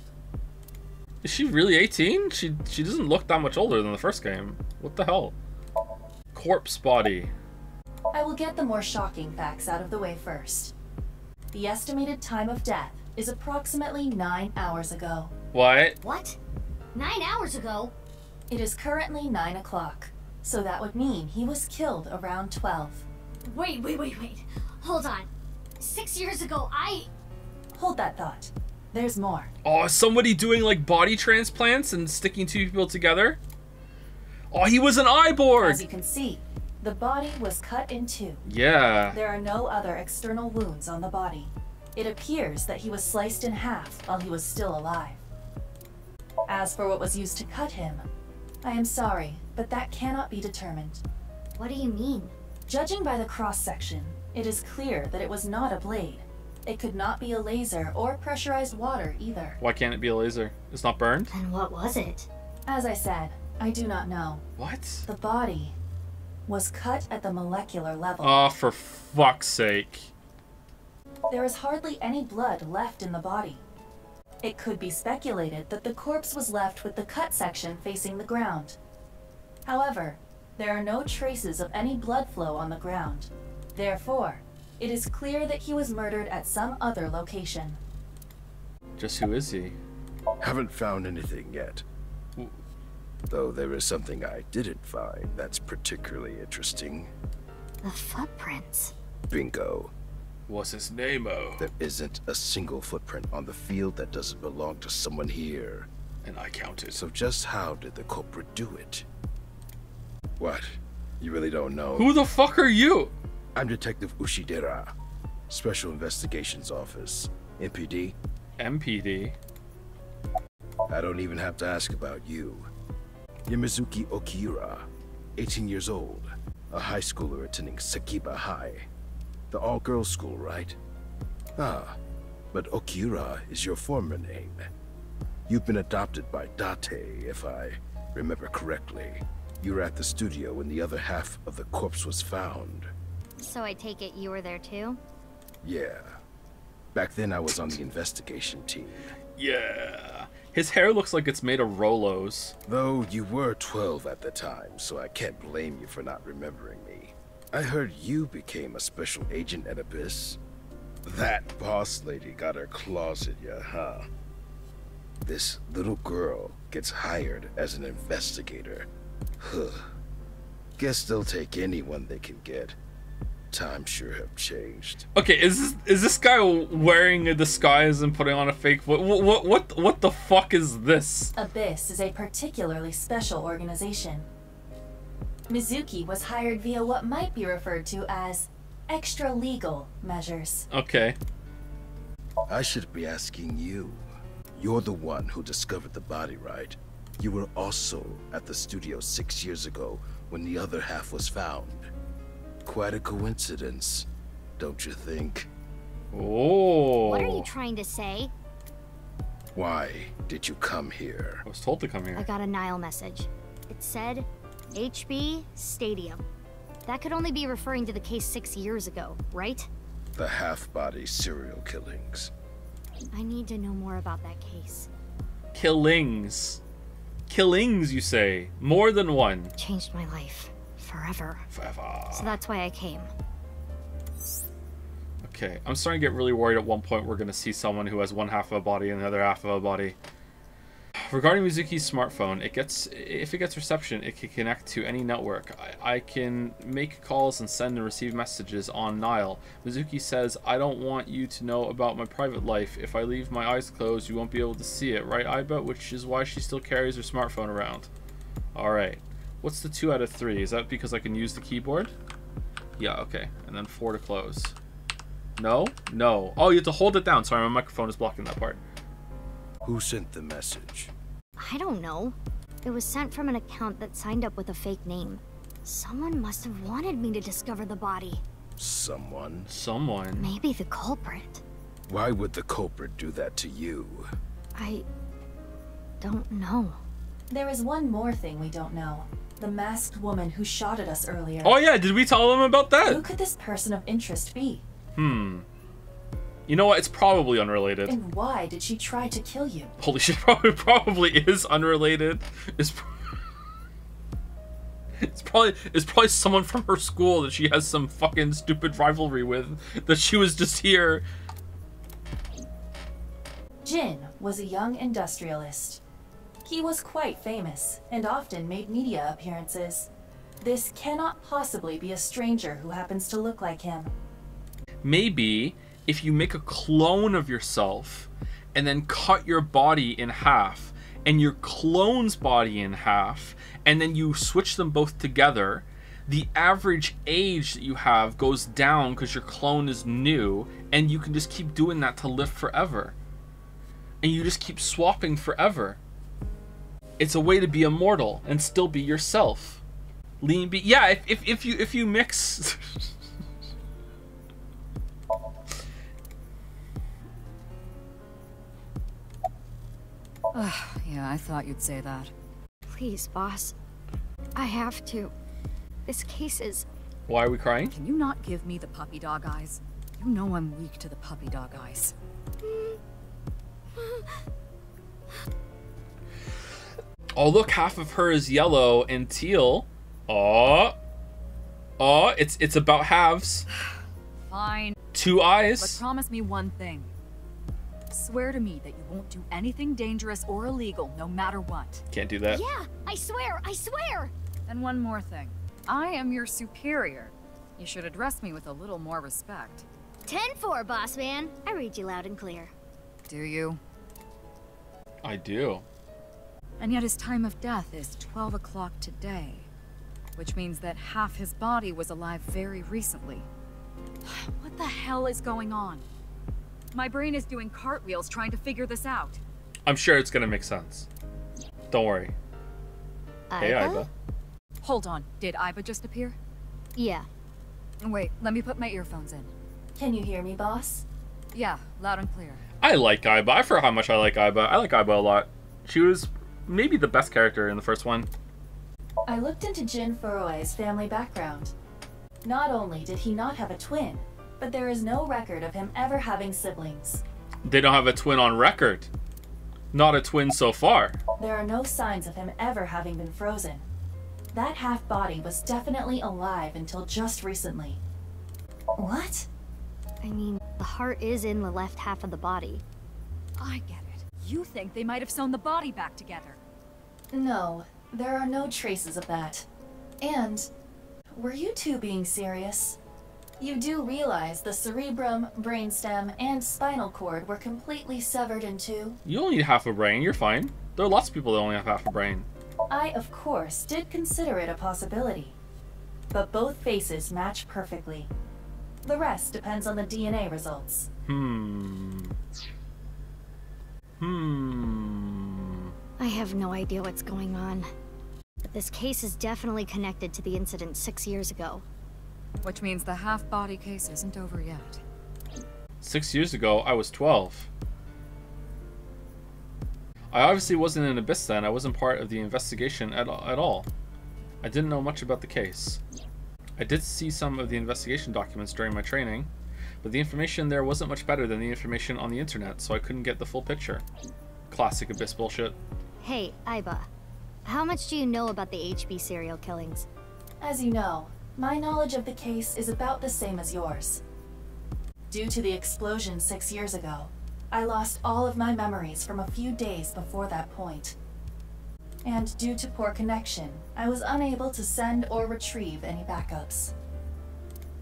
Is she really 18? She doesn't look that much older than the first game. What the hell? Corpse body. I will get the more shocking facts out of the way first. The estimated time of death is approximately 9 hours ago. What? What? 9 hours ago? It is currently 9 o'clock, so that would mean he was killed around 12. Wait. Hold on. 6 years ago, Hold that thought. There's more. Oh, is somebody doing like body transplants and sticking two people together? Oh, he was an Iborg! As you can see, the body was cut in two. Yeah. There are no other external wounds on the body. It appears that he was sliced in half while he was still alive. As for what was used to cut him, I am sorry, but that cannot be determined. What do you mean? Judging by the cross-section, it is clear that it was not a blade. It could not be a laser or pressurized water either. Why can't it be a laser? It's not burned? Then what was it? As I said, I do not know. What? The body was cut at the molecular level. Oh, for fuck's sake. There is hardly any blood left in the body. It could be speculated that the corpse was left with the cut section facing the ground. However, there are no traces of any blood flow on the ground. Therefore, it is clear that he was murdered at some other location. Just who is he? Haven't found anything yet. Though there is something I didn't find that's particularly interesting. The footprints. Bingo. What's his name-o? There isn't a single footprint on the field that doesn't belong to someone here. And I counted. So just how did the culprit do it? What? You really don't know? Who the fuck are you? I'm Detective Ushidera, Special Investigations Office, MPD. MPD? I don't even have to ask about you. Yamazuki Okiura, 18 years old, a high schooler attending Sekiba High. The all-girls school, right? Ah, but Okiura is your former name. You've been adopted by Date, if I remember correctly. You were at the studio when the other half of the corpse was found. So I take it you were there too? Yeah. Back then I was on the investigation team. Yeah. His hair looks like it's made of Rolos. Though you were 12 at the time, so I can't blame you for not remembering me. I heard you became a special agent at Abyss. That boss lady got her claws in you, huh? This little girl gets hired as an investigator. Huh. Guess they'll take anyone they can get. Times sure have changed. Okay, is this guy wearing a disguise and putting on a fake voice? What the fuck is this? Abyss is a particularly special organization. Mizuki was hired via what might be referred to as extra-legal measures. Okay. I should be asking you. You're the one who discovered the body, right? You were also at the studio 6 years ago when the other half was found. Quite a coincidence, don't you think? Oh. What are you trying to say? Why did you come here? I was told to come here. I got a Nile message. It said, HB Stadium. That could only be referring to the case 6 years ago, right? The half-body serial killings. I need to know more about that case. Killings. Killings, you say? More than one. Changed my life. Forever. Forever. So that's why I came. Okay, I'm starting to get really worried at one point we're going to see someone who has one half of a body and the other half of a body. Regarding Mizuki's smartphone, if it gets reception, it can connect to any network. I can make calls and send and receive messages on Nile. Mizuki says, I don't want you to know about my private life. If I leave my eyes closed, you won't be able to see it, right, Aiba? Which is why she still carries her smartphone around. Alright. What's the 2 out of 3? Is that because I can use the keyboard? Yeah, okay. And then 4 to close. No? No. Oh, you have to hold it down. Sorry, my microphone is blocking that part. Who sent the message? I don't know. It was sent from an account that signed up with a fake name. Someone must have wanted me to discover the body. Someone? Someone? Maybe the culprit. Why would the culprit do that to you? I don't know. There is one more thing we don't know. The masked woman who shot at us earlier. Oh yeah, did we tell them about that? Who could this person of interest be? You know what? It's probably unrelated. And why did she try to kill you? Holy shit, probably is unrelated. It's probably someone from her school that she has some fucking stupid rivalry with. That she was just here. Jin was a young industrialist. He was quite famous and often made media appearances. This cannot possibly be a stranger who happens to look like him. Maybe if you make a clone of yourself and then cut your body in half and your clone's body in half and then you switch them both together, the average age that you have goes down because your clone is new, and you can just keep doing that to live forever. And you just keep swapping forever. It's a way to be immortal and still be yourself. Lean be yeah, if you mix Yeah, I thought you'd say that. Please, boss. I have to. This case is... Why are we crying? Can you not give me the puppy dog eyes? You know I'm weak to the puppy dog eyes. Oh, look, half of her is yellow and teal. It's about halves. Fine. 2 eyes. But promise me one thing. Swear to me that you won't do anything dangerous or illegal, no matter what. Can't do that. Yeah, I swear, I swear! And one more thing. I am your superior. You should address me with a little more respect. 10-4, boss man. I read you loud and clear. Do you? I do. And yet his time of death is 12 o'clock today. Which means that half his body was alive very recently. What the hell is going on? My brain is doing cartwheels trying to figure this out. I'm sure it's gonna make sense. Don't worry. Hey, Aiba. Hold on, did Aiba just appear? Yeah. Wait, let me put my earphones in. Can you hear me, boss? Yeah, loud and clear. I like Aiba. I forgot how much I like Aiba. I like Aiba a lot. She was maybe the best character in the first one. I looked into Jin Furue's family background. Not only did he not have a twin, but there is no record of him ever having siblings. They don't have a twin on record. Not a twin so far. There are no signs of him ever having been frozen. That half-body was definitely alive until just recently. What? I mean, the heart is in the left half of the body. I get it. You think they might have sewn the body back together. No, there are no traces of that. And, were you two being serious? You do realize the cerebrum, brainstem, and spinal cord were completely severed in two? You only need half a brain. You're fine. There are lots of people that only have half a brain. I, of course, did consider it a possibility. But both faces match perfectly. The rest depends on the DNA results. I have no idea what's going on. But this case is definitely connected to the incident 6 years ago. Which means the half-body case isn't over yet. 6 years ago, I was 12. I obviously wasn't in Abyss then. I wasn't part of the investigation at all. I didn't know much about the case. I did see some of the investigation documents during my training, but the information there wasn't much better than the information on the internet, so I couldn't get the full picture. Classic Abyss bullshit. Hey, Aiba. How much do you know about the HB serial killings? As you know, my knowledge of the case is about the same as yours. Due to the explosion 6 years ago, I lost all of my memories from a few days before that point. And due to poor connection, I was unable to send or retrieve any backups.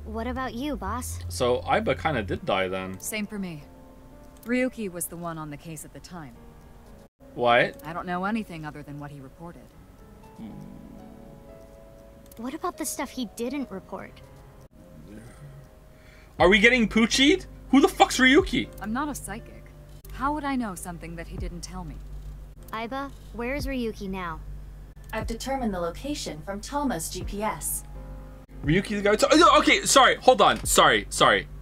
What about you, boss? So Aiba kinda did die then. Same for me. Ryuki was the one on the case at the time. What? I don't know anything other than what he reported. What about the stuff he didn't report? Are we getting poochied? Who the fuck's Ryuki? I'm not a psychic. How would I know something that he didn't tell me? Aiba, where's Ryuki now? I've determined the location from Tama's GPS. Ryuki the guy. Okay, sorry, hold on. Sorry.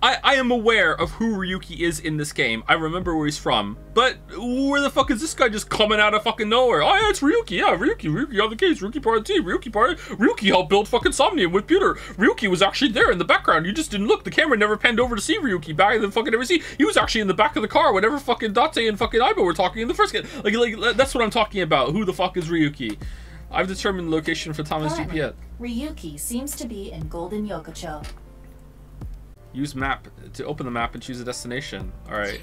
I am aware of who Ryuki is in this game. I remember where he's from. But where the fuck is this guy just coming out of fucking nowhere? Oh yeah, it's Ryuki. Yeah, Ryuki on the case. Ryuki part of the team. Ryuki helped build fucking Somnium with Pewter. Ryuki was actually there in the background. You just didn't look. The camera never panned over to see Ryuki back in the fucking ever see. He was actually in the back of the car whenever fucking Date and fucking Aiba were talking in the first game. Like that's what I'm talking about. Who the fuck is Ryuki? I've determined the location for Tama's GPS. Ryuki seems to be in Golden Yokocho. Use map to open the map and choose a destination. Alright.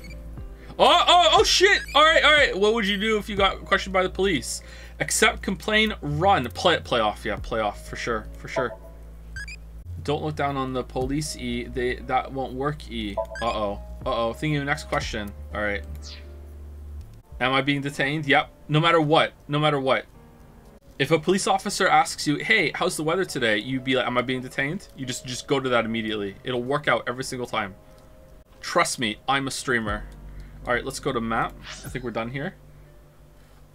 Oh shit! Alright. What would you do if you got questioned by the police? Accept, complain, run. Play off, yeah, play off, for sure. Don't look down on the police, E. That won't work, E. Uh-oh. Thinking of the next question. Alright. Am I being detained? Yep. No matter what. If a police officer asks you, hey, how's the weather today? You'd be like, am I being detained? You just go to that immediately. It'll work out every single time. Trust me, I'm a streamer. All right, let's go to map. I think we're done here.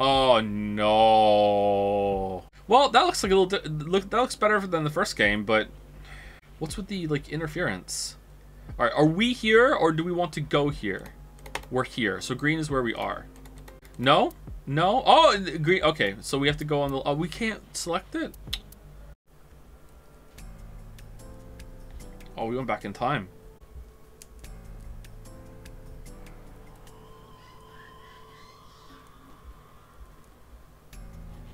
Oh, no. Well, that looks like a little... that looks better than the first game, but... What's with the, like, interference? All right, are we here, or do we want to go here? We're here, so green is where we are. No? Oh, green. Okay, so we have to go on the... Oh, we can't select it. Oh, we went back in time.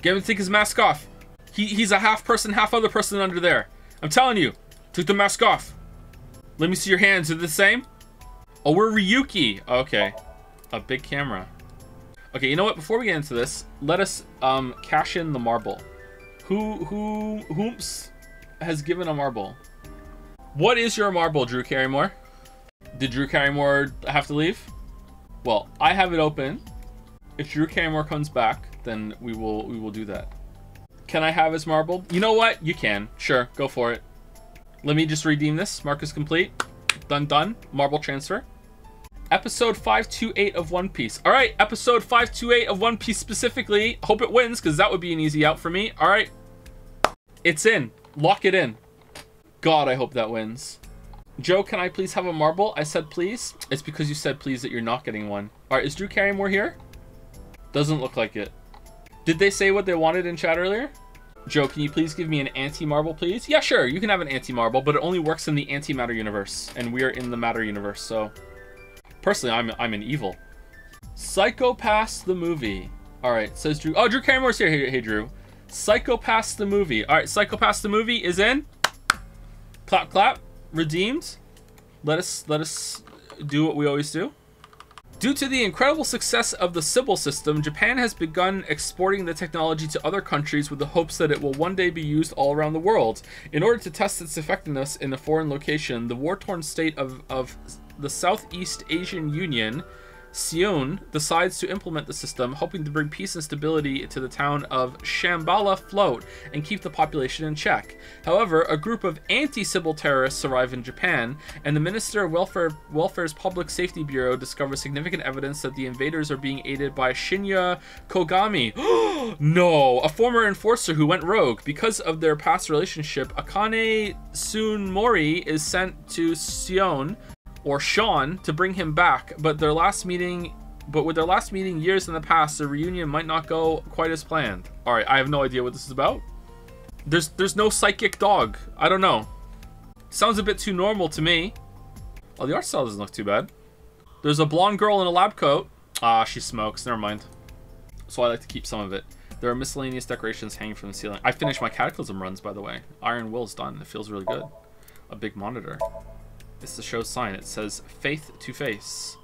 Get him to take his mask off. He's a half person, half other person under there. I'm telling you. Took the mask off. Let me see your hands. Are they the same? Oh, we're Ryuki. Okay. A big camera. Okay, you know what? Before we get into this, let us cash in the marble. Whomps has given a marble? What is your marble, Drew Carrymore? Did Drew Carrymore have to leave? Well, I have it open. If Drew Carrymore comes back, then we will do that. Can I have his marble? You know what? You can. Sure, go for it. Let me just redeem this. Mark is complete. Done. Marble transfer. Episode 528 of One Piece. All right, episode 528 of One Piece specifically. Hope it wins, because that would be an easy out for me. All right. It's in. Lock it in. God, I hope that wins. Joe, can I please have a marble? I said please. It's because you said please that you're not getting one. Alright, is Drew Carrymore here? Doesn't look like it. Did they say what they wanted in chat earlier? Joe, can you please give me an anti-marble, please? Yeah, sure, you can have an anti-marble, but it only works in the antimatter universe, and we are in the matter universe, so... Personally, I'm an evil. Psychopaths the movie. Alright, says Drew. Oh, Drew Carrymore's here. Hey, Drew. Psychopaths the movie. Alright, Psychopaths the movie is in. Clap, clap. Redeemed. Let us do what we always do. Due to the incredible success of the Sybil system, Japan has begun exporting the technology to other countries with the hopes that it will one day be used all around the world. In order to test its effectiveness in a foreign location, the war-torn state of the Southeast Asian Union, Seoul, decides to implement the system, hoping to bring peace and stability to the town of Shambhala Float and keep the population in check. However, a group of anti-Sybil terrorists arrive in Japan, and the Minister of Welfare's Public Safety Bureau discovers significant evidence that the invaders are being aided by Shinya Kogami. No! A former enforcer who went rogue. Because of their past relationship, Akane Tsunemori is sent to Seoul, or Sean, to bring him back, but with their last meeting years in the past, the reunion might not go quite as planned. Alright, I have no idea what this is about. There's no psychic dog. I don't know. Sounds a bit too normal to me. Oh, the art style doesn't look too bad. There's a blonde girl in a lab coat. Ah, she smokes. Never mind. So I like to keep some of it. There are miscellaneous decorations hanging from the ceiling. I finished my Cataclysm runs, by the way. Iron Will's done. It feels really good. A big monitor. It's the show's sign. It says faith to face.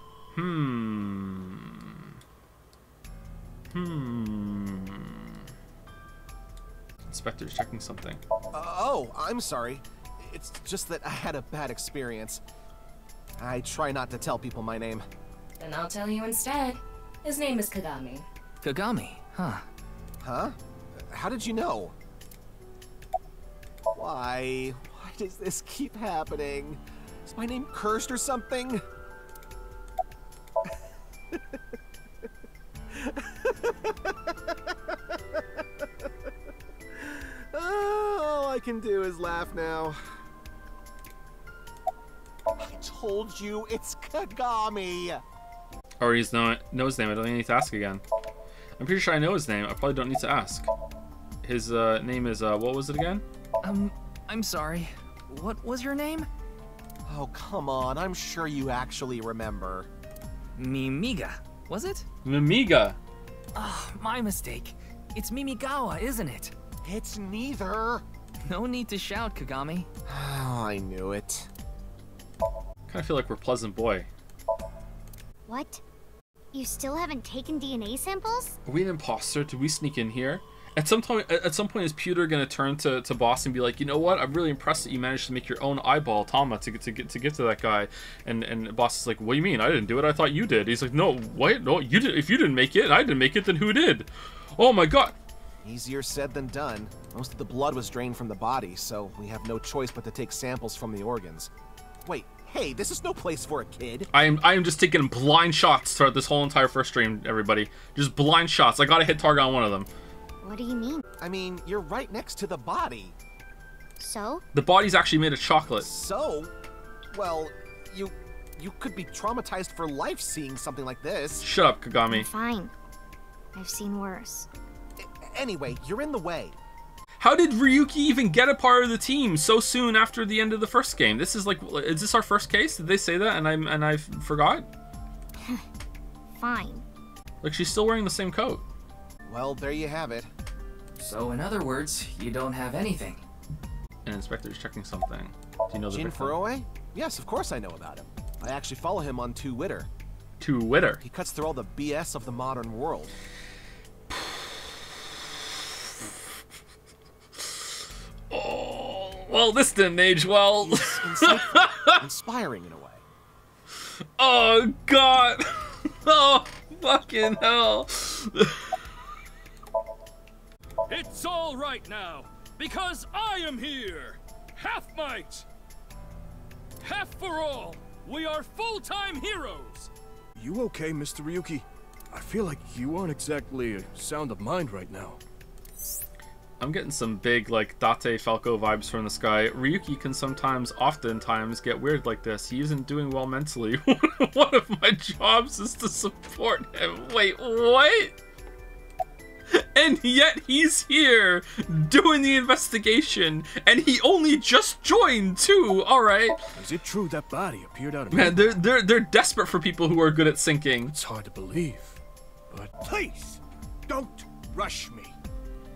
Inspector's checking something. Oh, I'm sorry. It's just that I had a bad experience. I try not to tell people my name. Then I'll tell you instead. His name is Kagami. Kagami, huh? Huh? How did you know? Why? Why does this keep happening? Is my name cursed or something? All I can do is laugh now. I told you, it's Kagami! Already know his name. I don't need to ask again. I'm pretty sure I know his name. I probably don't need to ask. His name is, what was it again? I'm sorry. What was your name? Oh, come on. I'm sure you actually remember. Mimiga, was it? Mimiga. Oh, my mistake. It's Mimigawa, isn't it? It's neither. No need to shout, Kagami. Oh, I knew it. Kind of feel like we're Pleasant Boy. What? You still haven't taken DNA samples? Are we an imposter? Did we sneak in here? At some point, is Pewter gonna turn to Boss and be like, you know what? I'm really impressed that you managed to make your own eyeball, Tama, to give to that guy. And Boss is like, what do you mean? I didn't do it. I thought you did. He's like, no, what? No, you did. If you didn't make it, and I didn't make it, then who did? Oh my God. Easier said than done. Most of the blood was drained from the body, so we have no choice but to take samples from the organs. Wait, hey, this is no place for a kid. I am just taking blind shots throughout this whole entire first stream, everybody. Just blind shots. I gotta hit target on one of them. What do you mean? I mean, you're right next to the body. So? The body's actually made of chocolate. So? Well, you could be traumatized for life seeing something like this. Shut up, Kagami. I'm fine. I've seen worse. Anyway, you're in the way. How did Ryuki even get a part of the team so soon after the end of the first game? This is like, is this our first case? Did they say that and I forgot? Fine. Like, she's still wearing the same coat. Well, there you have it. So in other words, you don't have anything. An inspector's checking something. Do you know the Jin Furue? Yes, of course I know about him. I actually follow him on Twitter. Twitter? He cuts through all the BS of the modern world. Oh, well, this didn't age well. Inspiring in a way. Oh, God. Oh, fucking hell. It's all right now, because I am here! Half might! Half for all! We are full-time heroes! You okay, Mr. Ryuki? I feel like you aren't exactly sound of mind right now. I'm getting some big, like, Date Falco vibes from this guy. Ryuki can oftentimes get weird like this. He isn't doing well mentally. One of my jobs is to support him. Wait, what? And yet he's here doing the investigation, and he only just joined too. All right. Is it true that body appeared out of Man, they're desperate for people who are good at sinking. It's hard to believe, but please don't rush me.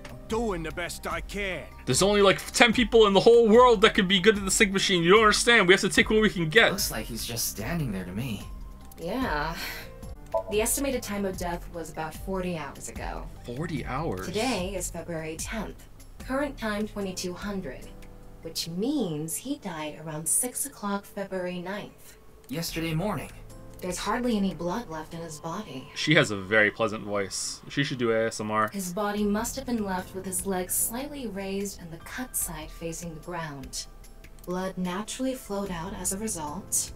I'm doing the best I can. There's only like 10 people in the whole world that could be good at the sync machine. You don't understand. We have to take what we can get. Looks like he's just standing there to me. Yeah. The estimated time of death was about 40 hours ago. 40 hours? Today is February 10th. Current time 2200, which means he died around 6 o'clock February 9th. Yesterday morning. There's hardly any blood left in his body. She has a very pleasant voice. She should do ASMR. His body must have been left with his legs slightly raised and the cut side facing the ground. Blood naturally flowed out as a result,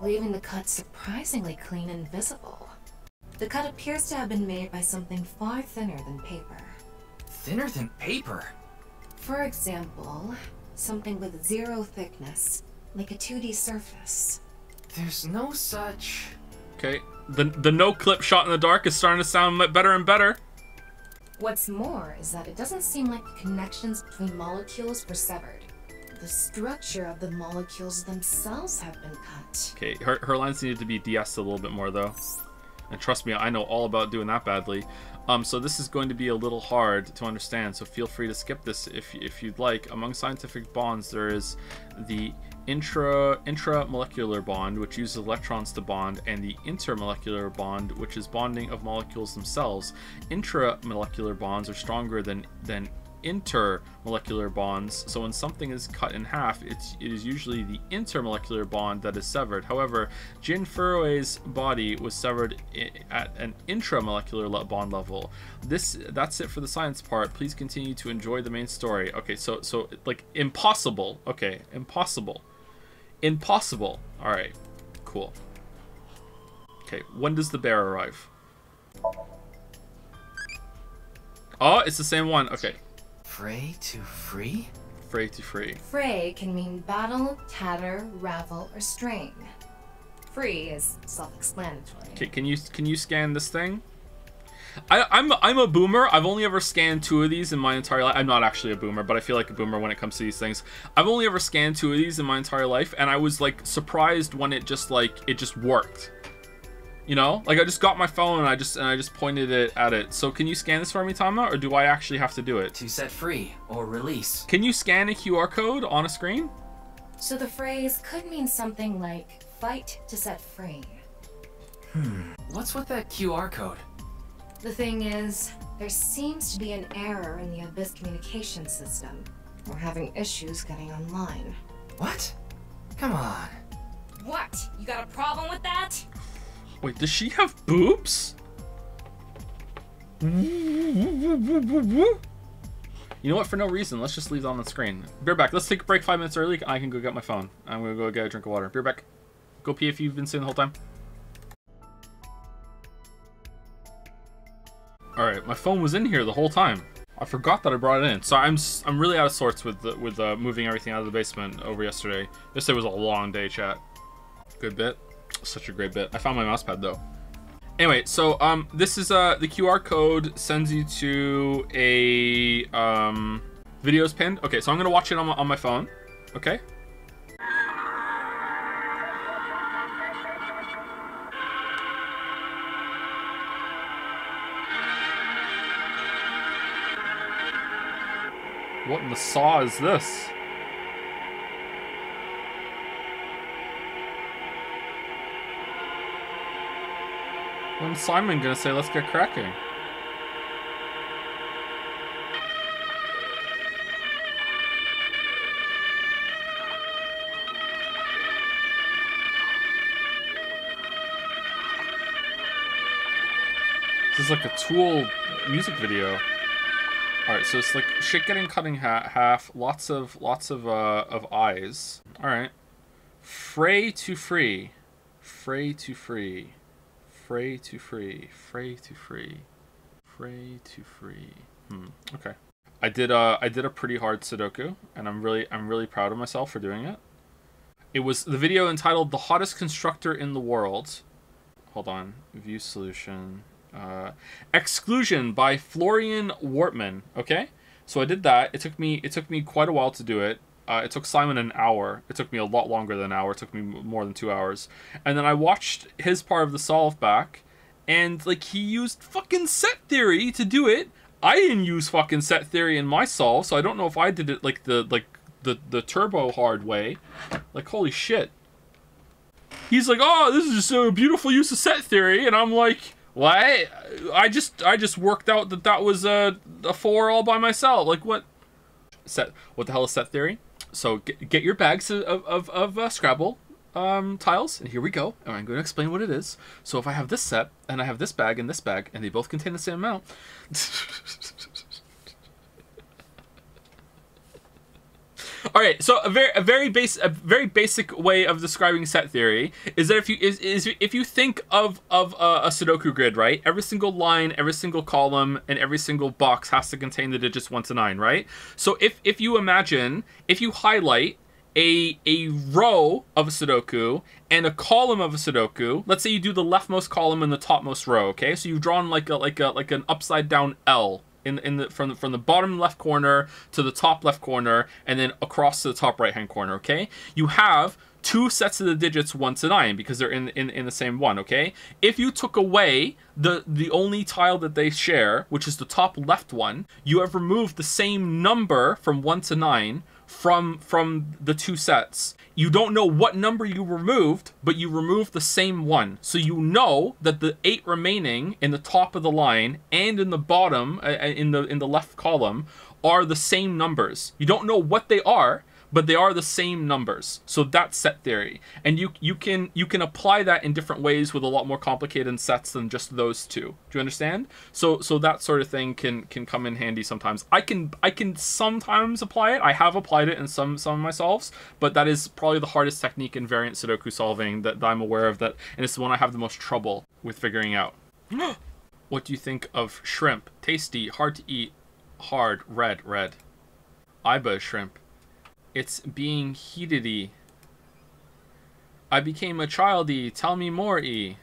leaving the cut surprisingly clean and visible. The cut appears to have been made by something far thinner than paper. Thinner than paper? For example, something with 0 thickness, like a 2D surface. There's no such... Okay, the no clip shot in the dark is starting to sound better and better. What's more is that it doesn't seem like the connections between molecules were severed. The structure of the molecules themselves have been cut. Okay, her lines needed to be de-essed a little bit more though. And trust me, I know all about doing that badly. So this is going to be a little hard to understand, so feel free to skip this if you'd like. Among scientific bonds, there is the intramolecular bond, which uses electrons to bond, and the intermolecular bond, which is bonding of molecules themselves. Intramolecular bonds are stronger than intermolecular bonds, so when something is cut in half, it is usually the intermolecular bond that is severed. However, Jin Furue's body was severed at an intramolecular bond level. That's it for the science part. Please continue to enjoy the main story. Okay, so like impossible. Okay, impossible. All right, cool. Okay, when does the bear arrive? Oh, it's the same one. Okay. Fray to free? Fray to free. Fray can mean battle, tatter, ravel, or strain. Free is self-explanatory. Okay, can you scan this thing? I'm a boomer. I've only ever scanned 2 of these in my entire life. I'm not actually a boomer, but I feel like a boomer when it comes to these things. I've only ever scanned 2 of these in my entire life, and I was like surprised when it just worked. You know, like I just got my phone and I just pointed it at it. So can you scan this for me, Tama, or do I actually have to do it? To set free or release. Can you scan a QR code on a screen? So the phrase could mean something like fight to set free. What's with that QR code? The thing is, there seems to be an error in the Abyss communication system. We're having issues getting online. What? Come on. What? You got a problem with that? Wait, does she have boobs? You know what? For no reason, let's just leave it on the screen. Be back. Let's take a break 5 minutes early. I can go get my phone. I'm gonna go get a drink of water. Be back. Go pee if you've been sitting the whole time. All right, my phone was in here the whole time. I forgot that I brought it in. So I'm really out of sorts with moving everything out of the basement over yesterday. Yesterday was a long day, chat. Good bit. Such a great bit. I found my mouse pad though. Anyway, so this is the QR code sends you to a videos pinned. Okay, so I'm gonna watch it on my phone. Okay. What in the saw is this? When's Simon gonna say, let's get cracking? This is like a Tool music video. All right, so it's like shit getting cut in half. Lots of eyes. All right. Fray to free. Fray to free. Fray to free. Fray to free. Pray to free. Okay. I did a pretty hard Sudoku, and I'm really proud of myself for doing it. It was the video entitled "The Hottest Constructor in the World." Hold on. View solution. Exclusion by Florian Wortman. Okay? So I did that. It took me quite a while to do it. It took Simon an hour. It took me a lot longer than an hour. It took me more than 2 hours. And then I watched his part of the solve back, and like he used fucking set theory to do it. I didn't use fucking set theory in my solve, so I don't know if I did it like the turbo hard way. Like, holy shit. He's like, "Oh, this is just a beautiful use of set theory," and I'm like, "What? I just worked out that was a 4 all by myself. Like, what? What the hell is set theory?" So get your bags of Scrabble tiles, and here we go. And I'm going to explain what it is. So if I have this set, and I have this bag, and they both contain the same amount. All right, so a very basic way of describing set theory is that if you think of a Sudoku grid, right? Every single line, every single column, and every single box has to contain the digits 1 to 9, right? So if you imagine, if you highlight a row of a Sudoku and a column of a Sudoku, let's say you do the leftmost column and the topmost row, okay? So you've drawn like an upside down L. From the bottom left corner to the top left corner, and then across to the top right hand corner, okay? You have 2 sets of the digits 1 to 9 because they're in the same one, okay? If you took away the only tile that they share, which is the top left one, you have removed the same number from 1 to 9 from the 2 sets. You don't know what number you removed, but you removed the same one. So you know that the 8 remaining in the top of the line and in the bottom, in the left column, are the same numbers. You don't know what they are, but they are the same numbers. So that's set theory. And you can apply that in different ways with a lot more complicated sets than just those two. Do you understand? So that sort of thing can come in handy sometimes. I can sometimes apply it. I have applied it in some of my solves, but that is probably the hardest technique in variant Sudoku solving that I'm aware of, and it's the one I have the most trouble with figuring out. What do you think of shrimp? Tasty, hard to eat, hard, red. Iba shrimp. It's being heated-y. I became a child-y. Tell me more-y.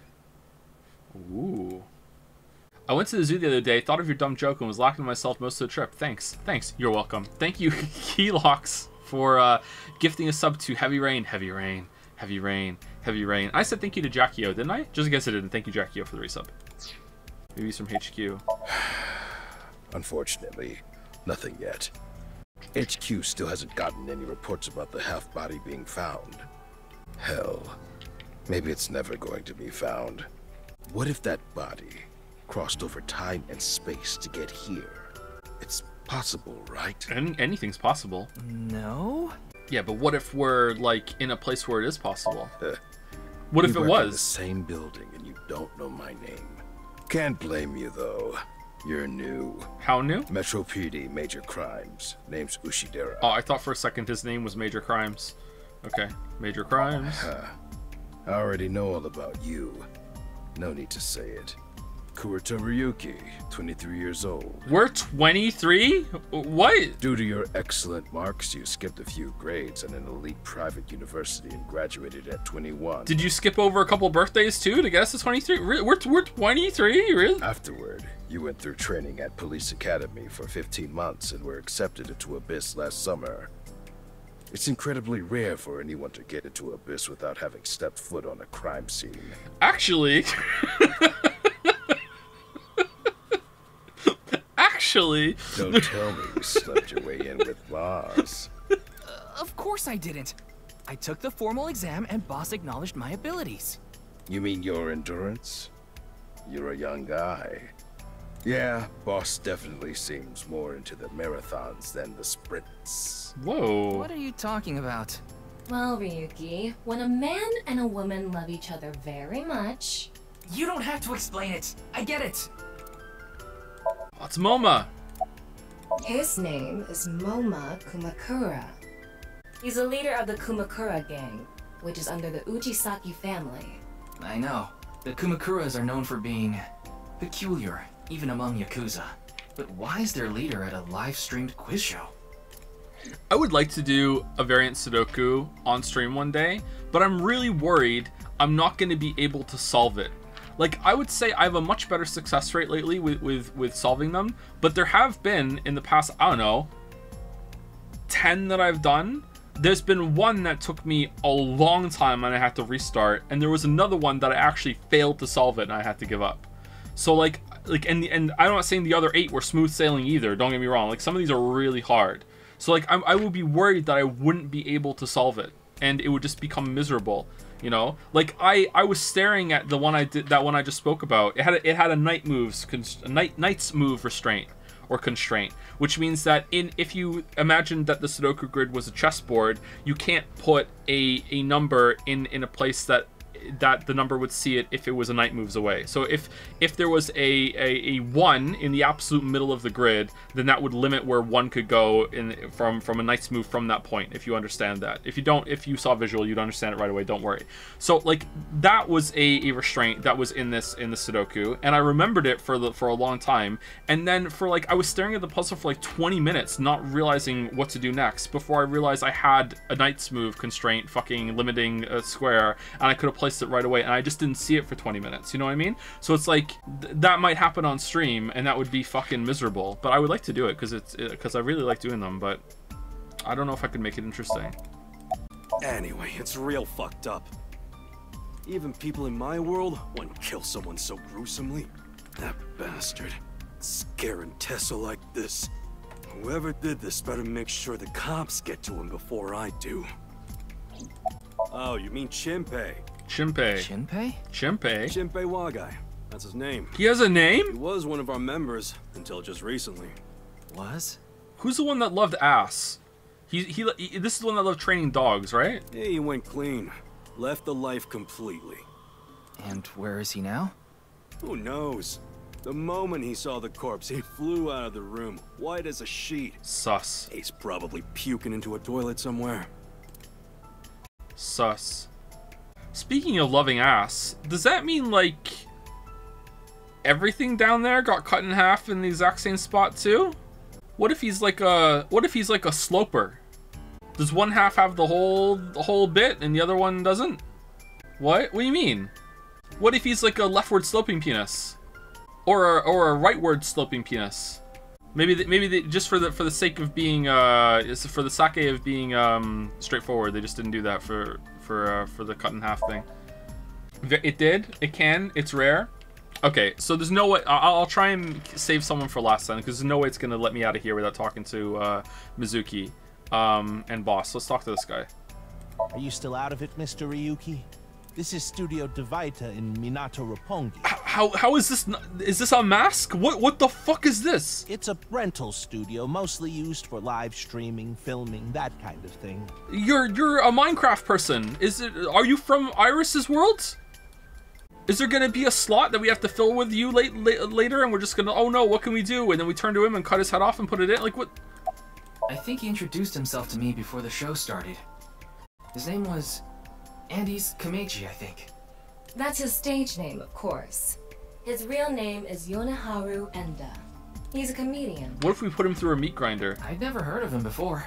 Ooh. I went to the zoo the other day, thought of your dumb joke, and was laughing to myself most of the trip. Thanks. You're welcome. Thank you, Keylocks, for gifting a sub to Heavy Rain. I said thank you to Jackio, didn't I? Just in case I didn't. Thank you, Jackio, for the resub. Maybe he's from HQ. Unfortunately, nothing yet. HQ still hasn't gotten any reports about the half-body being found. Hell, maybe it's never going to be found. What if that body crossed over time and space to get here? It's possible, right? Anything's possible. No? Yeah, but what if we're, like, in a place where it is possible? What if it work was? in the same building and you don't know my name. Can't blame you, though. You're new. How new? Metro PD, Major Crimes. Name's Ushidera. Oh, I thought for a second his name was Major Crimes. Okay, Major Crimes. I already know all about you. No need to say it. Kurito Ryuki, 23 years old. We're 23? What? Due to your excellent marks, you skipped a few grades at an elite private university and graduated at 21. Did you skip over a couple birthdays too to get us to 23? We're 23? Really? Afterward, you went through training at Police Academy for 15 months and were accepted into Abyss last summer. It's incredibly rare for anyone to get into Abyss without having stepped foot on a crime scene. Actually... Don't tell me you slept your way in with Boss. Of course I didn't. I took the formal exam and Boss acknowledged my abilities. You mean your endurance? You're a young guy. Yeah, Boss definitely seems more into the marathons than the sprints. Whoa. What are you talking about? Well, Ryuki, when a man and a woman love each other very much... You don't have to explain it. I get it. What's MoMA? His name is MoMA Kumakura. He's a leader of the Kumakura gang, which is under the Uchisaki family. I know. The Kumakuras are known for being peculiar. even among Yakuza. But why is their leader at a live-streamed quiz show? I would like to do a variant Sudoku on stream one day, but I'm really worried I'm not going to be able to solve it. Like, I would say I have a much better success rate lately with solving them, but there have been, in the past, I don't know, 10 that I've done. There's been one that took me a long time and I had to restart, and there was another one that I actually failed to solve it and I had to give up. So like and I'm not saying the other 8 were smooth sailing either, don't get me wrong. Like, some of these are really hard. So like I would be worried that I wouldn't be able to solve it and it would just become miserable, you know? Like I was staring at the one I just spoke about. It had a knight's move restraint or constraint, which means that if you imagine that the Sudoku grid was a chessboard, you can't put a number in a place that the number would see it if it was a knight moves away. So if there was a 1 in the absolute middle of the grid, then that would limit where 1 could go from a knight's move from that point, if you understand that. If you saw visual, you'd understand it right away, don't worry. So like that was a restraint that was in the Sudoku, and I remembered it for a long time, and then I was staring at the puzzle for like 20 minutes not realizing what to do next before I realized I had a knight's move constraint fucking limiting a square, and I could have placed it right away, and I just didn't see it for 20 minutes, you know what I mean? So it's like that might happen on stream and that would be fucking miserable, but I would like to do it because I really like doing them, but I don't know if I could make it interesting. Anyway, it's real fucked up. Even people in my world wouldn't kill someone so gruesomely. That bastard. Scaring Tessa like this. Whoever did this better make sure the cops get to him before I do. Oh, you mean Shinpei? Shinpei? Shinpei Wagai. That's his name. He has a name? He was one of our members until just recently. Was? Who's the one that loved ass? This is the one that loved training dogs, right? Yeah, he went clean. Left the life completely. And where is he now? Who knows? The moment he saw the corpse, he flew out of the room, white as a sheet. Sus. He's probably puking into a toilet somewhere. Sus. Speaking of loving ass, does that mean like everything down there got cut in half in the exact same spot too? What if he's like a sloper? Does one half have the whole bit and the other one doesn't? What do you mean? What if he's like a leftward sloping penis? Or a rightward sloping penis? Maybe just for the sake of being for the sake of being straightforward, they just didn't do that for the cut in half thing. It did. It can. It's rare. Okay, so there's no way. I'll try and save someone for last time because there's no way it's gonna let me out of here without talking to Mizuki and Boss. Let's talk to this guy. Are you still out of it, Mr. Ryuki? This is Studio Divaita in Minato Roppongi. How is this? Is this a mask? What the fuck is this? It's a rental studio, mostly used for live streaming, filming, that kind of thing. You're a Minecraft person. Are you from Iris's world? Is there gonna be a slot that we have to fill with you later, and we're just gonna, oh no, what can we do? And then we turn to him and cut his head off and put it in. Like what? I think he introduced himself to me before the show started. His name was Andy's Kameji, I think. That's his stage name, of course. His real name is Yoneharu Enda. He's a comedian. What if we put him through a meat grinder? I'd never heard of him before.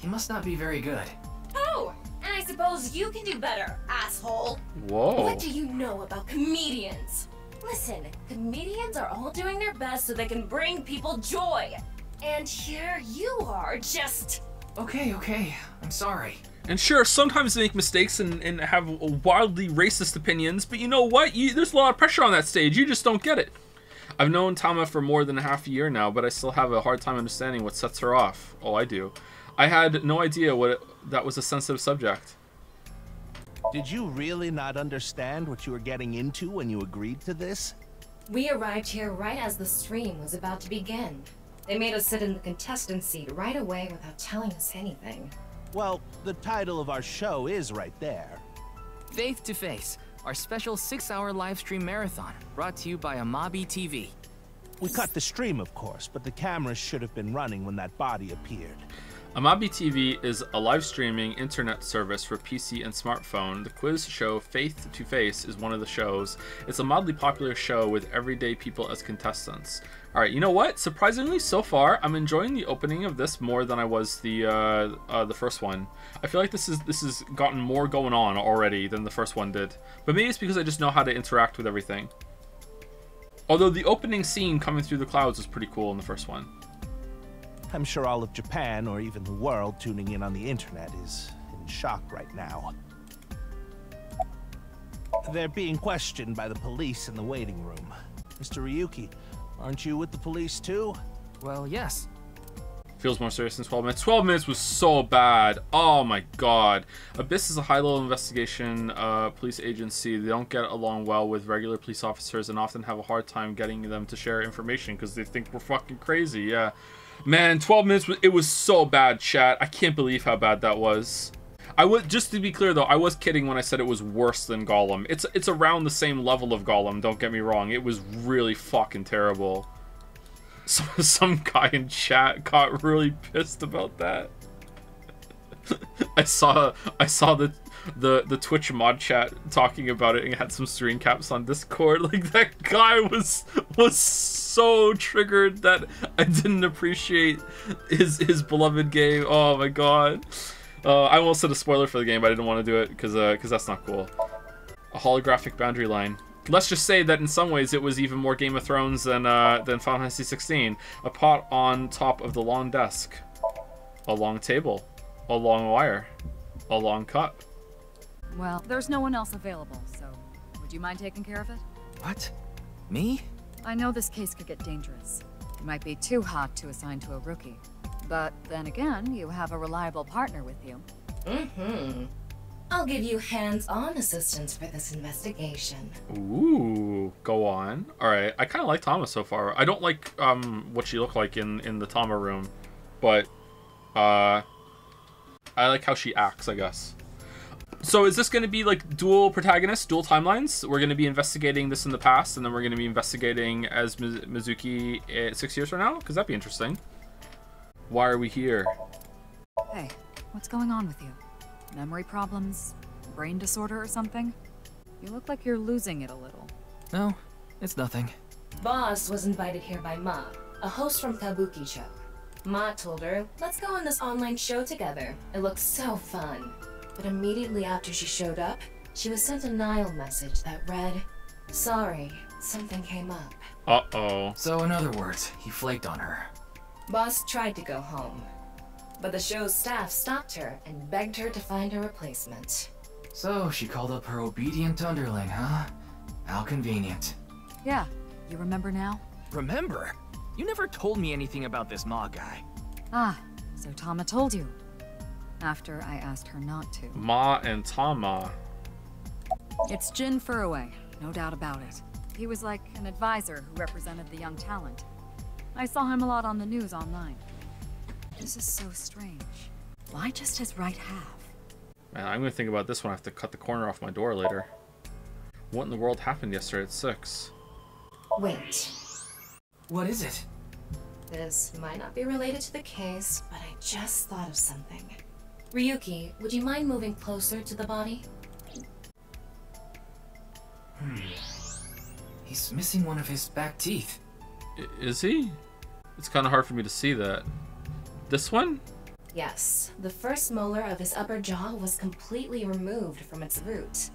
He must not be very good. Oh, and I suppose you can do better, asshole. Whoa. What do you know about comedians? Listen, comedians are all doing their best so they can bring people joy. And here you are, just... Okay, I'm sorry. And sure, sometimes they make mistakes and have wildly racist opinions, but you know what? There's a lot of pressure on that stage. You just don't get it. I've known Tama for more than half a year now, but I still have a hard time understanding what sets her off. Oh, I do. I had no idea that was a sensitive subject. Did you really not understand what you were getting into when you agreed to this? We arrived here right as the stream was about to begin. They made us sit in the contestant seat right away without telling us anything. Well, the title of our show is right there. Faith to Face, our special 6-hour live stream marathon, brought to you by Amabi TV. We cut the stream, of course, but the cameras should have been running when that body appeared. Amabi TV is a live streaming internet service for PC and smartphone. The quiz show Faith to Face is one of the shows. It's a mildly popular show with everyday people as contestants. Alright, you know what? Surprisingly, so far, I'm enjoying the opening of this more than I was the first one. I feel like this has gotten more going on already than the first one did. But maybe it's because I just know how to interact with everything. Although the opening scene coming through the clouds was pretty cool in the first one. I'm sure all of Japan, or even the world, tuning in on the internet is in shock right now. They're being questioned by the police in the waiting room. Mr. Ryuki, aren't you with the police too? Well, yes. Feels more serious than 12 minutes. 12 minutes was so bad. Oh my god. Abyss is a high-level investigation police agency. They don't get along well with regular police officers and often have a hard time getting them to share information because they think we're fucking crazy. Yeah. Man, 12 minutes, it was so bad, chat. I can't believe how bad that was. I would, just to be clear though, I was kidding when I said it was worse than Gollum. It's around the same level of Gollum, don't get me wrong. It was really fucking terrible. Some guy in chat got really pissed about that. I saw the Twitch mod chat talking about it and had some screen caps on Discord. Like, that guy was so triggered that I didn't appreciate his beloved game. Oh my god. I almost said a spoiler for the game, but I didn't want to do it because that's not cool. A holographic boundary line. Let's just say that in some ways it was even more Game of Thrones than Final Fantasy 16. A pot on top of the long desk. A long table. A long wire. A long cup. Well, there's no one else available, so would you mind taking care of it? What? Me? I know this case could get dangerous. It might be too hot to assign to a rookie. But then again, you have a reliable partner with you. Mm-hmm. I'll give you hands-on assistance for this investigation. Ooh, go on. Alright, I kind of like Tama so far. I don't like what she looked like in the Tama room, but I like how she acts, I guess. So is this going to be like dual protagonists, dual timelines? We're going to be investigating this in the past, and then we're going to be investigating as Mizuki 6 years from now? Because that'd be interesting. Why are we here? Hey, what's going on with you? Memory problems? Brain disorder or something? You look like you're losing it a little. No, it's nothing. Boss was invited here by Ma, a host from Kabuki show. Ma told her, let's go on this online show together. It looks so fun. But immediately after she showed up, she was sent a Nile message that read, sorry, something came up. Uh-oh. So in other words, he flaked on her. Boss tried to go home, but the show's staff stopped her and begged her to find a replacement. So she called up her obedient underling, huh? How convenient. Yeah, you remember now? Remember? You never told me anything about this Ma guy. Ah, so Tama told you. After I asked her not to. Ma and Tama. It's Jin Furue, no doubt about it. He was like an advisor who represented the young talent. I saw him a lot on the news online. This is so strange. Why just his right half? Man, I'm gonna think about this when I have to cut the corner off my door later. What in the world happened yesterday at 6? Wait. What is it? This might not be related to the case, but I just thought of something. Ryuki, would you mind moving closer to the body? He's missing one of his back teeth. Is he? It's kind of hard for me to see that. This one? Yes, the first molar of his upper jaw was completely removed from its root.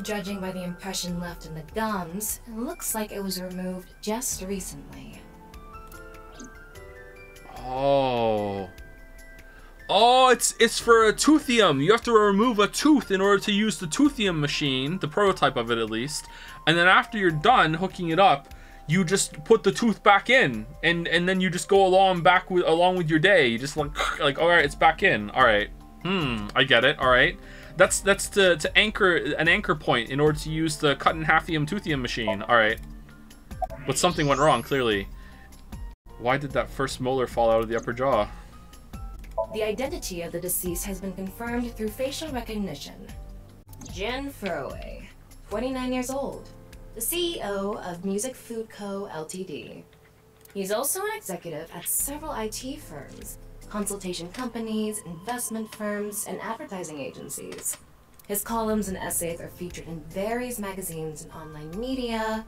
Judging by the impression left in the gums, it looks like it was removed just recently. Oh. Oh, it's for a toothium. You have to remove a tooth in order to use the toothium machine, the prototype of it at least. And then after you're done hooking it up, you just put the tooth back in, and then you just go along with your day. You just like all right, it's back in. All right. I get it. All right. That's to anchor an anchor point in order to use the cut in halfium toothium machine. All right. But something went wrong clearly. Why did that first molar fall out of the upper jaw? The identity of the deceased has been confirmed through facial recognition. Jin Furue, 29 years old, the CEO of Music Food Co. Ltd. He's also an executive at several IT firms, consultation companies, investment firms, and advertising agencies. His columns and essays are featured in various magazines and online media.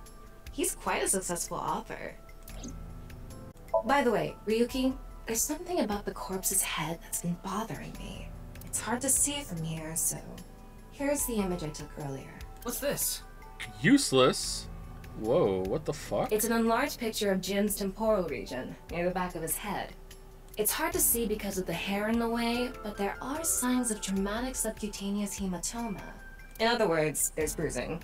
He's quite a successful author. By the way, Ryuki, there's something about the corpse's head that's been bothering me. It's hard to see from here, so here's the image I took earlier. What's this? Useless? Whoa, what the fuck? It's an enlarged picture of Jin's temporal region, near the back of his head. It's hard to see because of the hair in the way, but there are signs of traumatic subcutaneous hematoma. In other words, there's bruising.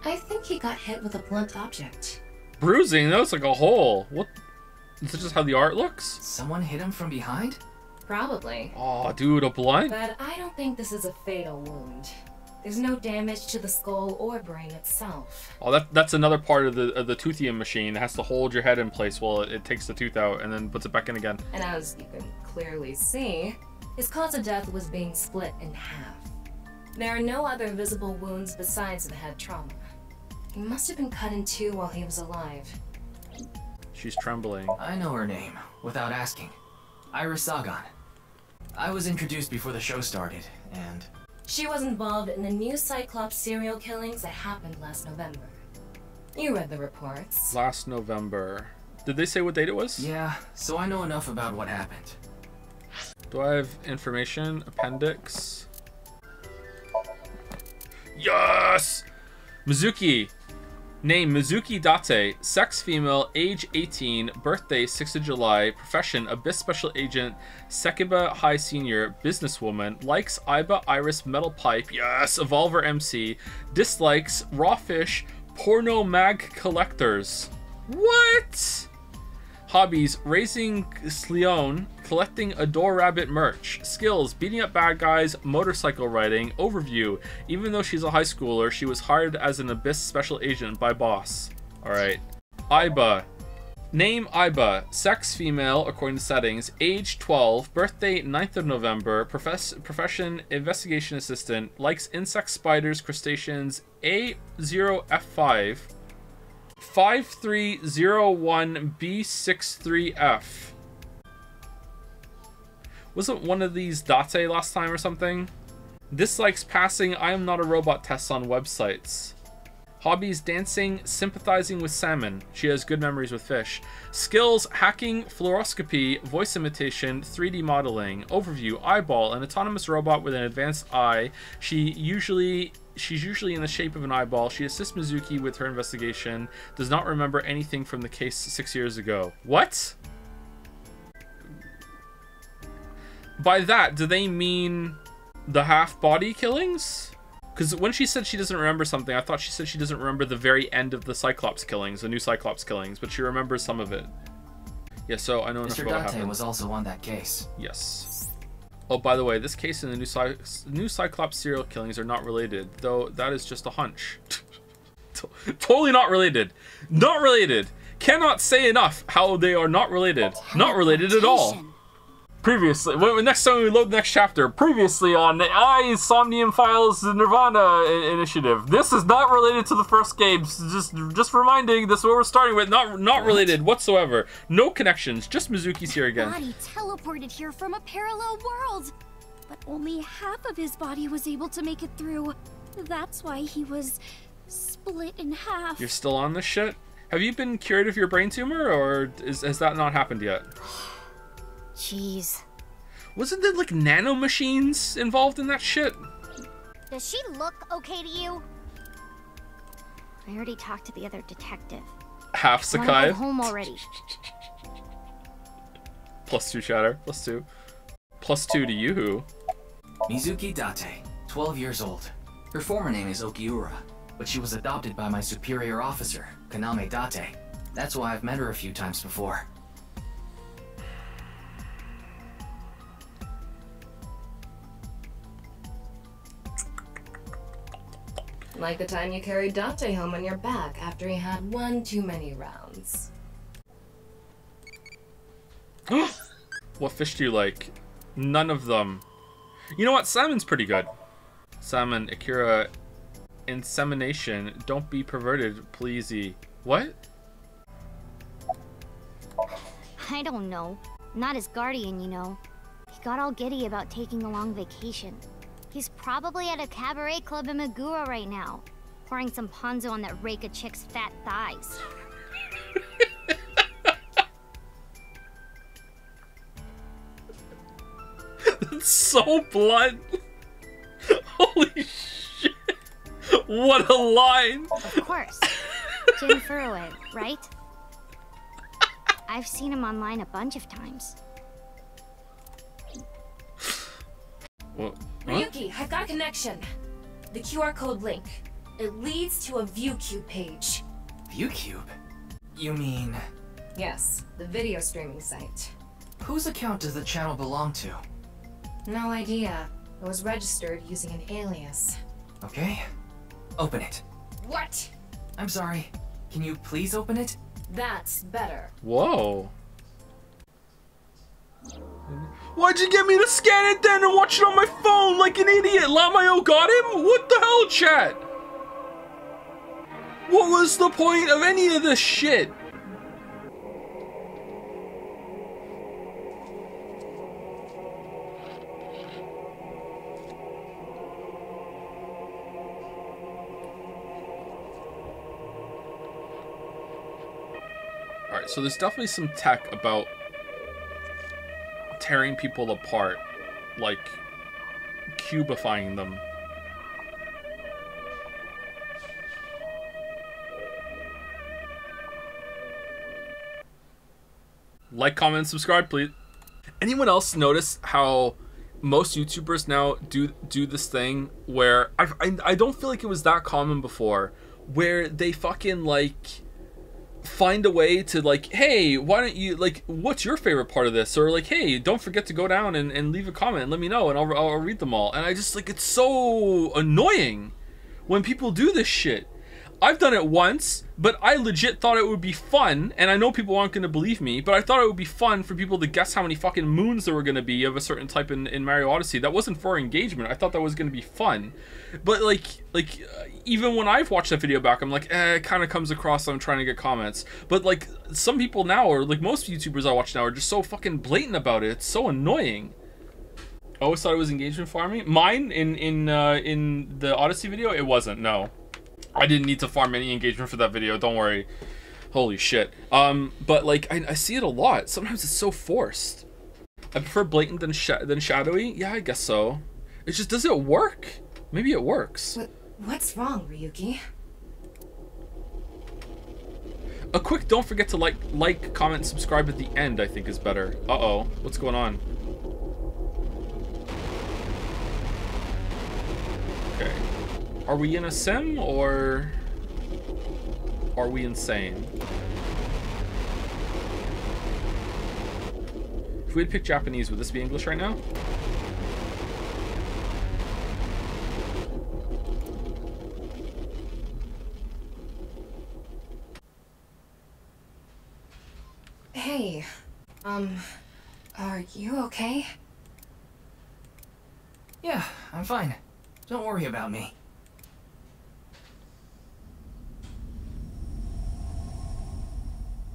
I think he got hit with a blunt object. Bruising? That was like a hole. What? Is that just how the art looks? Someone hit him from behind? Probably. Oh, dude, a blunt? But I don't think this is a fatal wound. There's no damage to the skull or brain itself. Oh, that's another part of the toothium machine. It has to hold your head in place while it takes the tooth out and then puts it back in again. And as you can clearly see, his cause of death was being split in half. There are no other visible wounds besides the head trauma. He must have been cut in two while he was alive. She's trembling. I know her name, without asking. Iris Sagan. I was introduced before the show started, and... She was involved in the new Cyclops serial killings that happened last November. You read the reports. Last November. Did they say what date it was? Yeah, so I know enough about what happened. Do I have information? Appendix? Yes! Mizuki. Name Mizuki Date. Sex female. Age 18. Birthday 6th of July. Profession Abyss Special Agent. Sekiba High Senior. Businesswoman. Likes Iba Iris Metal Pipe. Yes! Evolver MC. Dislikes Raw Fish. Porno Mag Collectors. What? Hobbies: raising Sleone, collecting Adore Rabbit merch. Skills: beating up bad guys, motorcycle riding. Overview: even though she's a high schooler, she was hired as an Abyss special agent by boss. Alright. Iba. Name Iba. Sex female, according to settings. Age 12. Birthday 9th of November. Profession investigation assistant. Likes insects, spiders, crustaceans. A0F5. 5301B63F. Wasn't one of these Date last time or something? Dislikes passing I am not a robot tests on websites. Hobbies: dancing, sympathizing with salmon. She has good memories with fish. Skills: hacking, fluoroscopy, voice imitation, 3D modeling. Overview: eyeball, an autonomous robot with an advanced eye. She's usually in the shape of an eyeball. She assists Mizuki with her investigation. Does not remember anything from the case 6 years ago. What? By that, do they mean the half-body killings? Because when she said she doesn't remember something, I thought she said she doesn't remember the very end of the Cyclops killings, the new Cyclops killings, but she remembers some of it. Yeah, so I know enough about what happened. Mr. Date was also on that case. Yes. Oh, by the way, this case and the new Cyclops serial killings are not related, though that is just a hunch. Totally not related. Not related. Cannot say enough how they are not related. Not related at all. Previously, next time we load the next chapter, previously on the Somnium Files nirvanA initiative. This is not related to the first game. Just reminding, this is what we're starting with. Not related whatsoever. No connections. Just Mizuki's here again. Body teleported here from a parallel world, but only half of his body was able to make it through. That's why he was split in half. You're still on this shit? Have you been cured of your brain tumor, or has that not happened yet? Jeez. Wasn't there like nanomachines involved in that shit? Does she look okay to you? I already talked to the other detective. Half Sakai. Wanna go home already. +2 shatter. +2. +2 to you. Mizuki Date, 12 years old. Her former name is Okiura, but she was adopted by my superior officer, Kaname Date. That's why I've met her a few times before. Like the time you carried Date home on your back after he had one too many rounds. What fish do you like? None of them. You know what? Salmon's pretty good. Salmon, Akira, insemination. Don't be perverted, pleasey. What? I don't know. Not his guardian, you know. He got all giddy about taking a long vacation. He's probably at a cabaret club in Meguro right now, pouring some ponzu on that Reika chick's fat thighs. That's so blunt. Holy shit. What a line. Of course. Jin Furue, right? I've seen him online a bunch of times. What? Ryuki, I've got a connection. The QR code link. It leads to a ViewCube page. ViewCube? You mean... Yes, the video streaming site. Whose account does the channel belong to? No idea. It was registered using an alias. Okay. Open it. What? I'm sorry. Can you please open it? That's better. Whoa. Why'd you get me to scan it then and watch it on my phone like an idiot? Lamayo got him? What the hell, chat? What was the point of any of this shit? Alright, so there's definitely some tech about tearing people apart, like cubifying them. Like, comment, subscribe, please. Anyone else notice how most YouTubers now do this thing where I don't feel like it was that common before, where they fucking like find a way to like, hey, why don't you, like, what's your favorite part of this? Or like, hey, don't forget to go down and leave a comment and let me know and I'll read them all. And I just like, it's so annoying when people do this shit. I've done it once, but I legit thought it would be fun, and I know people aren't going to believe me, but I thought it would be fun for people to guess how many fucking moons there were going to be of a certain type in Mario Odyssey. That wasn't for engagement. I thought that was going to be fun. But even when I've watched that video back, I'm like, it kind of comes across I'm trying to get comments. But like, some people now, or like most YouTubers I watch now, are just so fucking blatant about it. It's so annoying. I always thought it was engagement farming. Mine, in the Odyssey video, it wasn't, no. I didn't need to farm any engagement for that video, don't worry. Holy shit. But like, I see it a lot. Sometimes it's so forced. I prefer blatant than shadowy? Yeah, I guess so. It's just, does it work? Maybe it works. What's wrong, Ryuki? A quick don't forget to like, comment, subscribe at the end, I think is better. Uh-oh, what's going on? Okay. Are we in a sim, or are we insane? If we had picked Japanese, would this be English right now? Hey, are you okay? Yeah, I'm fine. Don't worry about me.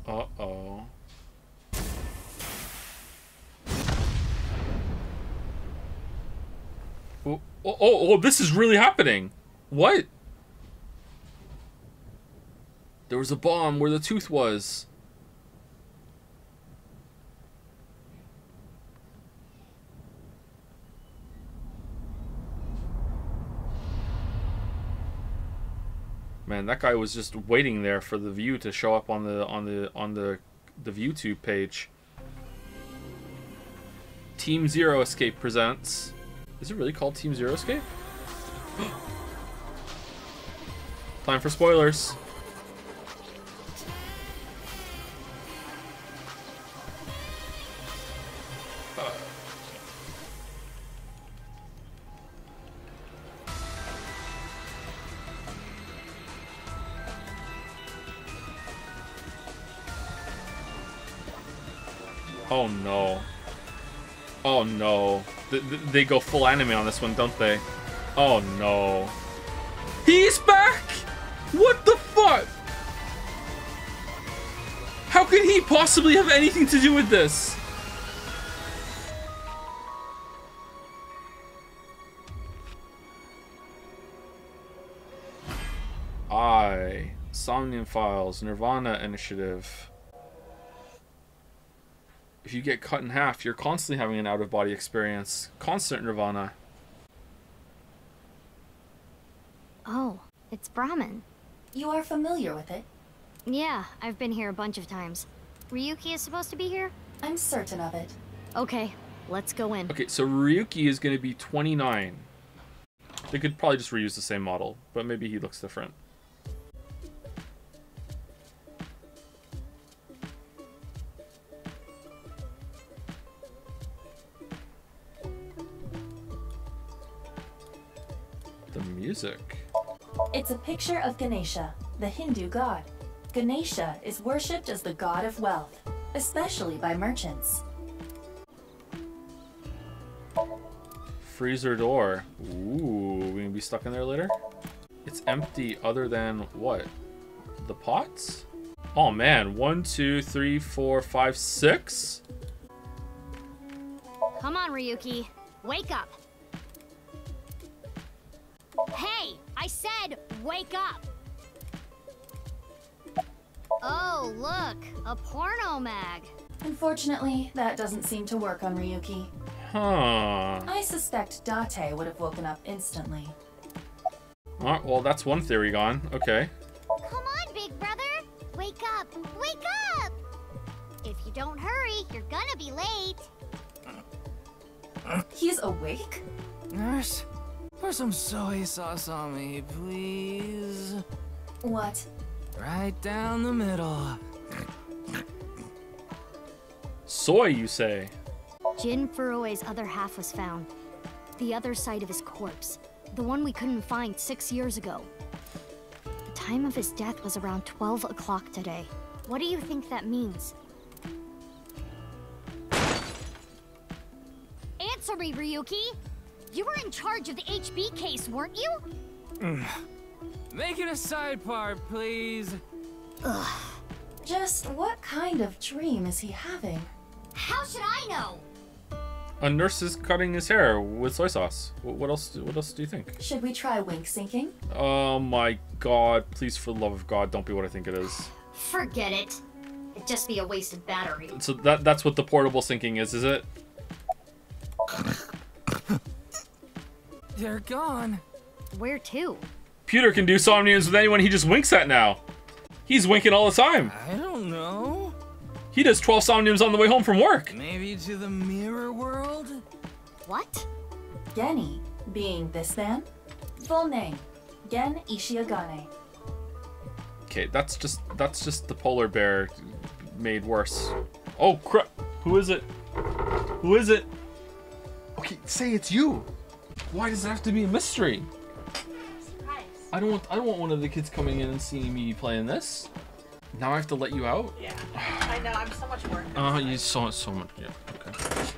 Uh-oh. Oh, this is really happening. What? There was a bomb where the tooth was. Man, that guy was just waiting there for the view to show up on the ViewTube page. Team Zero Escape presents. Is it really called Team Zero Escape? Time for spoilers. Oh no. Oh no. They go full anime on this one, don't they? Oh no. He's back! What the fuck? How could he possibly have anything to do with this? Somnium Files, nirvanA Initiative. If you get cut in half, you're constantly having an out-of-body experience. Constant nirvanA. Oh, it's Brahmin. You are familiar with it? Yeah, I've been here a bunch of times. Ryuki is supposed to be here? I'm certain of it. Okay, let's go in. Okay, so Ryuki is going to be 29. They could probably just reuse the same model, but maybe he looks different. The music. It's a picture of Ganesha, the Hindu god. Ganesha is worshipped as the god of wealth, especially by merchants. Freezer door. Ooh, we gonna be stuck in there later? It's empty other than what? The pots? Oh man, 1, 2, 3, 4, 5, 6? Come on, Ryuki. Wake up. Hey, I said wake up. Oh, look, a porno mag. Unfortunately, that doesn't seem to work on Ryuki. Huh. I suspect Date would have woken up instantly. Oh, well, that's one theory gone. Okay. Come on, big brother. Wake up. Wake up. If you don't hurry, you're gonna be late. He's awake? Nurse, pour some soy sauce on me, please. What? Right down the middle. Soy, you say? Jin Furue's other half was found. The other side of his corpse. The one we couldn't find 6 years ago. The time of his death was around 12 o'clock today. What do you think that means? Answer me, Ryuki! You were in charge of the HB case, weren't you? Make it a sidebar, please. Ugh. Just what kind of dream is he having? How should I know? A nurse is cutting his hair with soy sauce. What else do you think? Should we try wink syncing? Oh my god, please for the love of God, don't be what I think it is. Forget it. It'd just be a wasted battery. So that's what the portable syncing is it? They're gone. Where to? Pewter can do somniums with anyone he just winks at now. He's winking all the time. I don't know. He does 12 somniums on the way home from work. Maybe to the mirror world? What? Geni, being this man. Full name, Gen Ishiagane. Okay, that's just the polar bear made worse. Oh crap! Who is it? Who is it? Okay, say it's you. Why does it have to be a mystery? Surprise. I don't want one of the kids coming in and seeing me playing this. Now I have to let you out? Yeah. I know, I'm so much work. You so much. Yeah. Okay.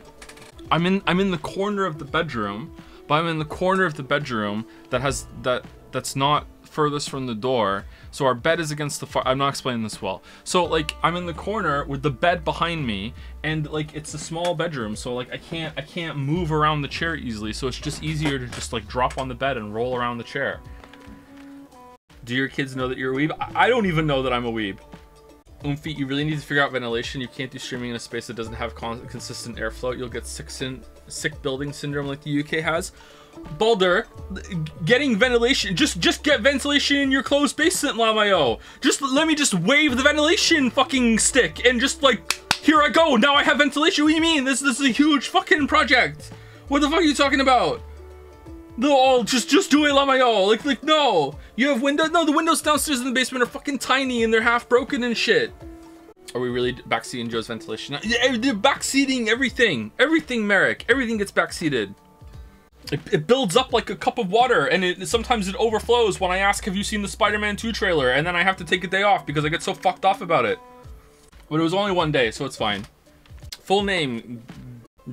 I'm in the corner of the bedroom, but I'm in the corner of the bedroom that's not furthest from the door. So our bed is against the far. I'm not explaining this well. So like I'm in the corner with the bed behind me, and like it's a small bedroom, so like I can't move around the chair easily. So it's just easier to just like drop on the bed and roll around the chair. Do your kids know that you're a weeb? I don't even know that I'm a weeb. Umfi, you really need to figure out ventilation. You can't do streaming in a space that doesn't have consistent airflow. You'll get sick building syndrome like the UK has. Baldur, getting ventilation, just get ventilation in your closed basement, Lamayo. Just let me just wave the ventilation fucking stick and just like, here I go, now I have ventilation. What do you mean? This is a huge fucking project. What the fuck are you talking about? No, just do it, Lamayo. Like no. You have windows? No, the windows downstairs in the basement are fucking tiny and they're half broken and shit. Are we really backseating Joe's ventilation? They're backseating everything. Everything, Merrick. Everything gets backseated. It builds up like a cup of water, and sometimes it overflows when I ask, have you seen the Spider-Man 2 trailer? And then I have to take a day off because I get so fucked off about it. But it was only one day, so it's fine. Full name,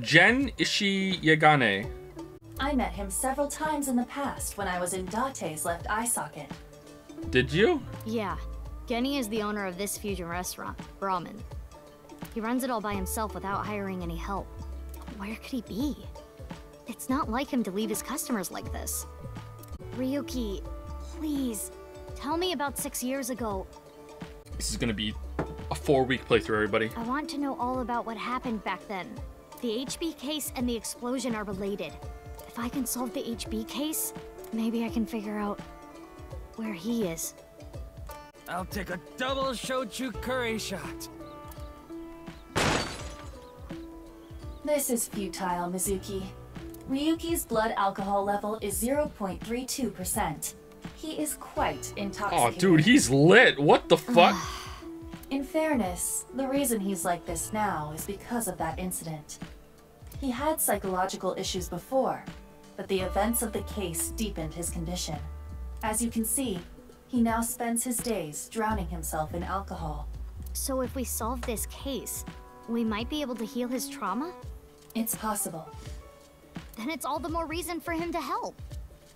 Gen Ishiagane. I met him several times in the past when I was in Date's left eye socket. Did you? Yeah. Geni is the owner of this fusion restaurant, Brahmin. He runs it all by himself without hiring any help. Where could he be? It's not like him to leave his customers like this. Ryuki, please, Tell me about 6 years ago. This is gonna be a 4-week playthrough, everybody. I want to know all about what happened back then. The HB case and the explosion are related. If I can solve the HB case, maybe I can figure out where he is. I'll take a double shochu curry shot. This is futile, Mizuki. Ryuki's blood alcohol level is 0.32%. He is quite intoxicated. Oh, dude, he's lit. What the fuck? In fairness, the reason he's like this now is because of that incident. He had psychological issues before, but the events of the case deepened his condition. As you can see, he now spends his days drowning himself in alcohol. So if we solve this case, we might be able to heal his trauma? It's possible. Then it's all the more reason for him to help.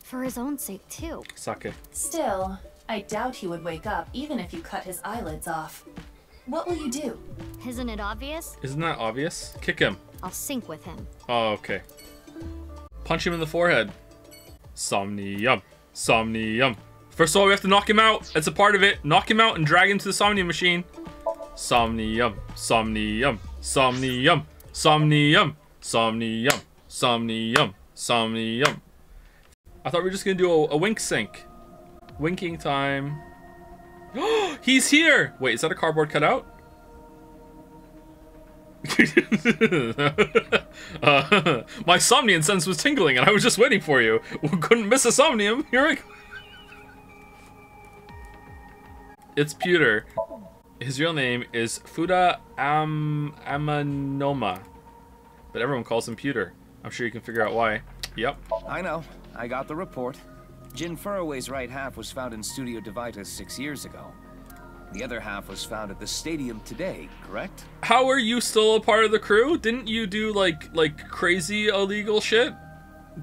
For his own sake, too. Sake. Still, I doubt he would wake up even if you cut his eyelids off. What will you do? Isn't it obvious? Isn't that obvious? Kick him. I'll sync with him. Oh, okay. Punch him in the forehead. Somnium. Somnium. First of all, we have to knock him out. That's a part of it. Knock him out and drag him to the Somnium machine. Somnium. Somnium. Somnium. Somnium. Somnium. Somnium. Somnium. I thought we were just gonna do a wink sync. Winking time. He's here! Wait, is that a cardboard cutout? My Somnium sense was tingling and I was just waiting for you. Couldn't miss a Somnium. Here I go. It's Pewter. His real name is Fuda Amanoma, but everyone calls him Pewter. I'm sure you can figure out why. Yep. I know. I got the report. Jin Furroway's right half was found in Studio Devitas 6 years ago. The other half was found at the stadium today, correct? How are you still a part of the crew? Didn't you do like crazy illegal shit?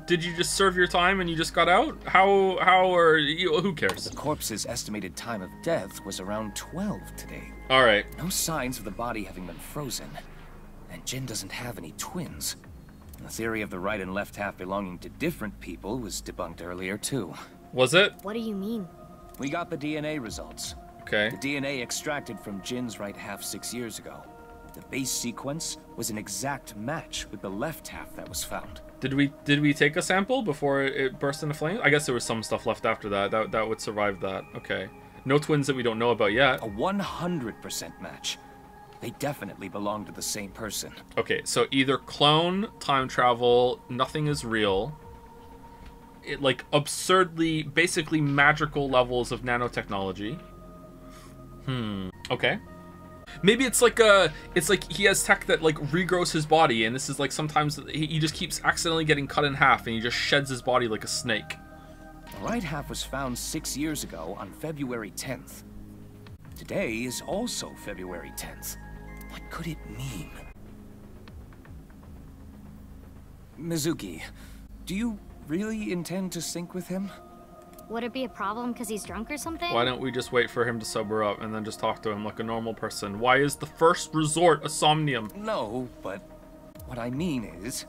Did you just serve your time and you just got out? How are you? Who cares? The corpse's estimated time of death was around 12 today. All right. No signs of the body having been frozen. And Jin doesn't have any twins. The theory of the right and left half belonging to different people was debunked earlier, too. Was it? What do you mean? We got the DNA results. Okay. The DNA extracted from Jin's right half 6 years ago. The base sequence was an exact match with the left half that was found. Did we take a sample before it burst into flames? I guess there was some stuff left after that. That would survive that. Okay. No twins that we don't know about yet. A 100% match. They definitely belong to the same person. Okay, so either clone, time travel, nothing is real. It like absurdly, basically magical levels of nanotechnology. Okay. Maybe it's like he has tech that like regrows his body, and this is like sometimes he just keeps accidentally getting cut in half, and he just sheds his body like a snake. The right half was found 6 years ago on February 10th. Today is also February 10th. What could it mean? Mizuki, do you really intend to sync with him? Would it be a problem because he's drunk or something? Why don't we just wait for him to sober up and then just talk to him like a normal person? Why is the first resort a Somnium? No, but what I mean is,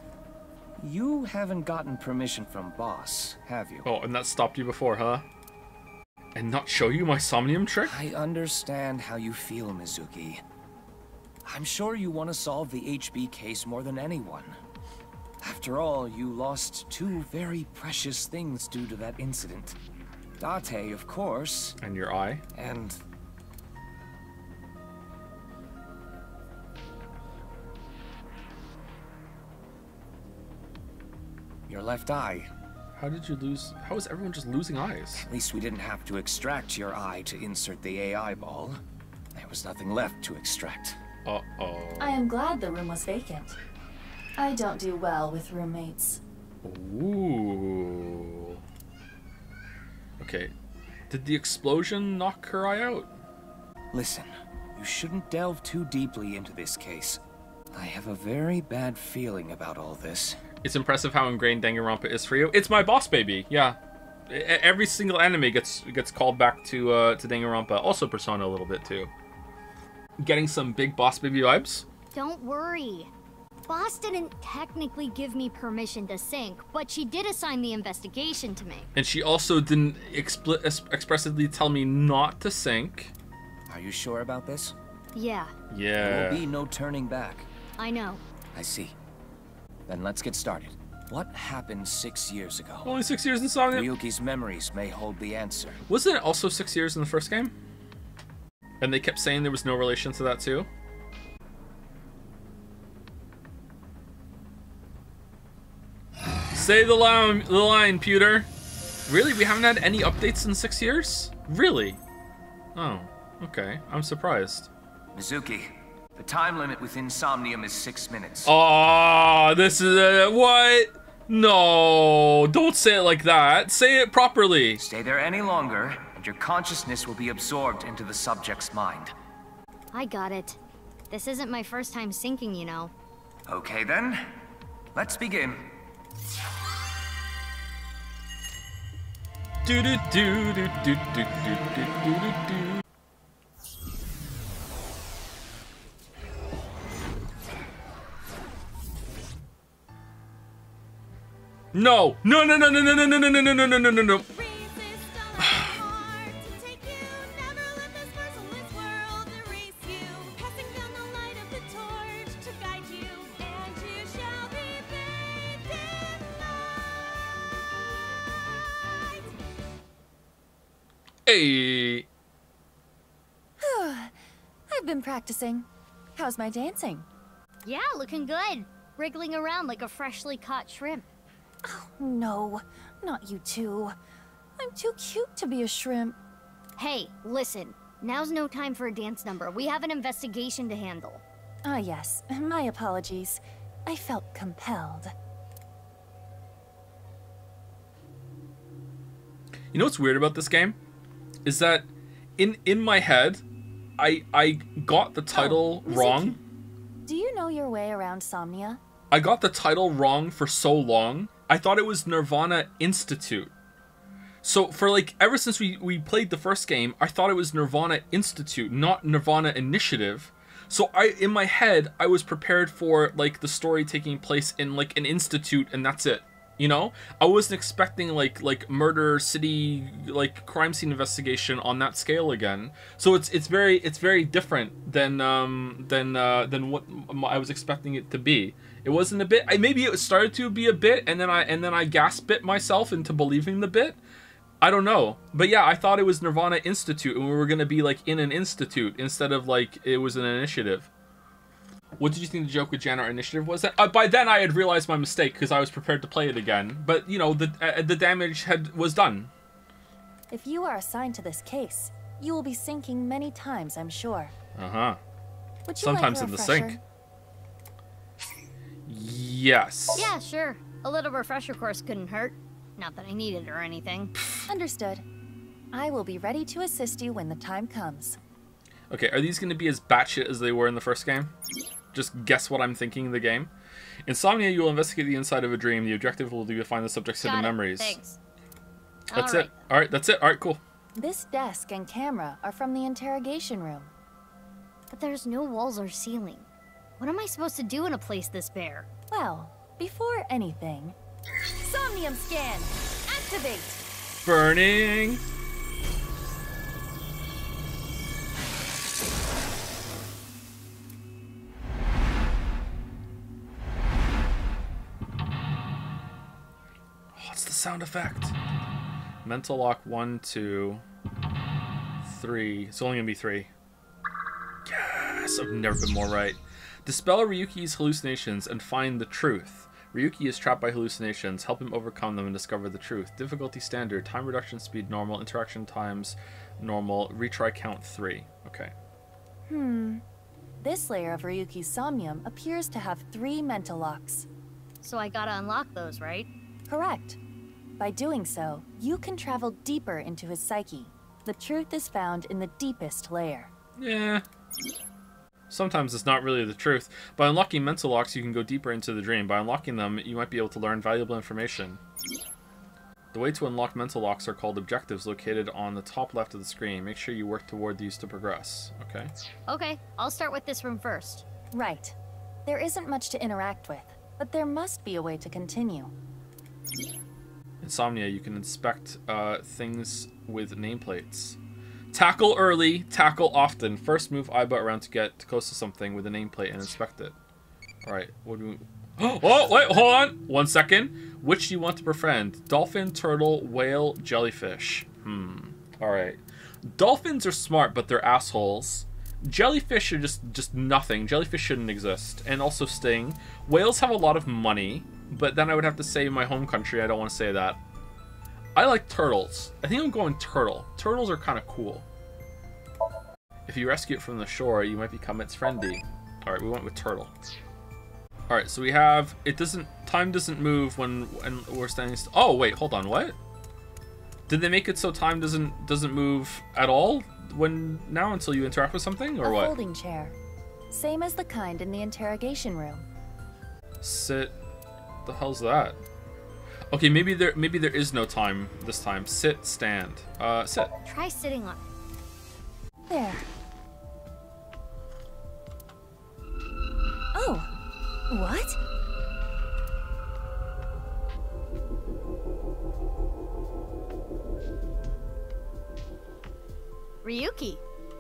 you haven't gotten permission from Boss, have you? Oh, and that stopped you before, huh? And not show you my Somnium trick? I understand how you feel, Mizuki. I'm sure you want to solve the HB case more than anyone. After all, you lost two very precious things due to that incident. Date, of course. And your eye. And... your left eye. How did you lose? How is everyone just losing eyes? At least we didn't have to extract your eye to insert the AI ball. There was nothing left to extract. Uh-oh. I am glad the room was vacant. I don't do well with roommates. Ooh. Okay. Did the explosion knock her eye out? Listen, you shouldn't delve too deeply into this case. I have a very bad feeling about all this. It's impressive how ingrained Danganronpa is for you. It's my boss baby, yeah. Every single anime gets called back to Danganronpa. Also Persona a little bit too. Getting some big boss baby vibes? Don't worry. Boss didn't technically give me permission to sink, but she did assign the investigation to me. And she also didn't expressly tell me not to sink. Are you sure about this? Yeah. Yeah. There will be no turning back. I know. I see. Then let's get started. What happened 6 years ago? Only 6 years in Insomnia? Ryuki's memories may hold the answer. Wasn't it also 6 years in the first game? And they kept saying there was no relation to that too? Say the line, Pewter. Really? We haven't had any updates in 6 years? Really? Oh, okay. I'm surprised. Mizuki, the time limit with Insomnium is 6 minutes. Oh, this is what? No, don't say it like that. Say it properly. Stay there any longer, and your consciousness will be absorbed into the subject's mind. I got it. This isn't my first time sinking, you know. Okay then, let's begin. Do do do do do do do do do do. No! No! No! No! No! No! No! No! No! No! No! No! No! No! No! Hey! I've been practicing. How's my dancing? Yeah, looking good. Wriggling around like a freshly caught shrimp. Oh, no. Not you two. I'm too cute to be a shrimp. Hey, listen. Now's no time for a dance number. We have an investigation to handle. Ah, yes. My apologies. I felt compelled. You know what's weird about this game? Is that in my head, I got the title wrong. Do you know your way around Somnia? I got the title wrong for so long. I thought it was nirvanA Institute. So for like ever since we played the first game, I thought it was nirvanA Institute, not nirvanA Initiative. So in my head, I was prepared for like the story taking place in like an institute and that's it. You know, I wasn't expecting like murder city, like crime scene investigation on that scale again. So it's very different than what I was expecting it to be. It wasn't a bit. Maybe it started to be a bit, and then I gasp bit myself into believing the bit. I don't know, but yeah, I thought it was nirvanA Institute, and we were gonna be like in an institute instead of like it was an initiative. What did you think the joke with Janet Initiative was? That by then I had realized my mistake because I was prepared to play it again. But you know, the damage was done. If you are assigned to this case, you will be sinking many times, I'm sure. Uh-huh. Would you Sometimes like a in the refresher? sink. Yes. Yeah, sure. A little refresher course couldn't hurt. Not that I need it or anything. Understood. I will be ready to assist you when the time comes. Okay, are these going to be as batshit as they were in the first game? Just guess what I'm thinking in the game. Insomnia, you will investigate the inside of a dream. The objective will be to find the subject's hidden memories. Thanks. That's it. Alright, that's it. Alright, cool. This desk and camera are from the interrogation room. But there's no walls or ceiling. What am I supposed to do in a place this bare? Well, before anything, Somnium scan! Activate! Burning! What's the sound effect? Mental lock 1, 2, 3. It's only gonna be 3. Yes, I've never been more right. Dispel Ryuki's hallucinations and find the truth. Ryuki is trapped by hallucinations. Help him overcome them and discover the truth. Difficulty standard. Time reduction speed normal. Interaction times normal. Retry count 3. Okay. This layer of Ryuki's Somnium appears to have 3 mental locks. So I gotta unlock those, right? Correct. By doing so, you can travel deeper into his psyche. The truth is found in the deepest layer. Yeah. Sometimes it's not really the truth. By unlocking mental locks, you can go deeper into the dream. By unlocking them, you might be able to learn valuable information. The way to unlock mental locks are called objectives located on the top left of the screen. Make sure you work toward these to progress. Okay. Okay, I'll start with this room first. Right. There isn't much to interact with, but there must be a way to continue. Insomnia, you can inspect things with nameplates. Tackle early, tackle often. First move Aiba around to get close to something with a nameplate and inspect it. Alright, what do we... Oh, wait, hold on! 1 second. Which do you want to befriend? Dolphin, turtle, whale, jellyfish. Alright. Dolphins are smart, but they're assholes. Jellyfish are just nothing. Jellyfish shouldn't exist. And also sting. Whales have a lot of money, but then I would have to say my home country. I don't want to say that. I like turtles. I think I'm going turtle. Turtles are kind of cool. If you rescue it from the shore, you might become its friendly. Alright, we went with turtle. Alright, so we have... Time doesn't move when we're standing still. Oh, wait, hold on, what? Did they make it so time doesn't move at all now until you interact with something, or what? A folding chair. Same as the kind in the interrogation room. Sit. The hell's that? Okay, maybe there is no time this time. Sit, stand. Sit. Try sitting on it. There. Oh. What? Ryuki.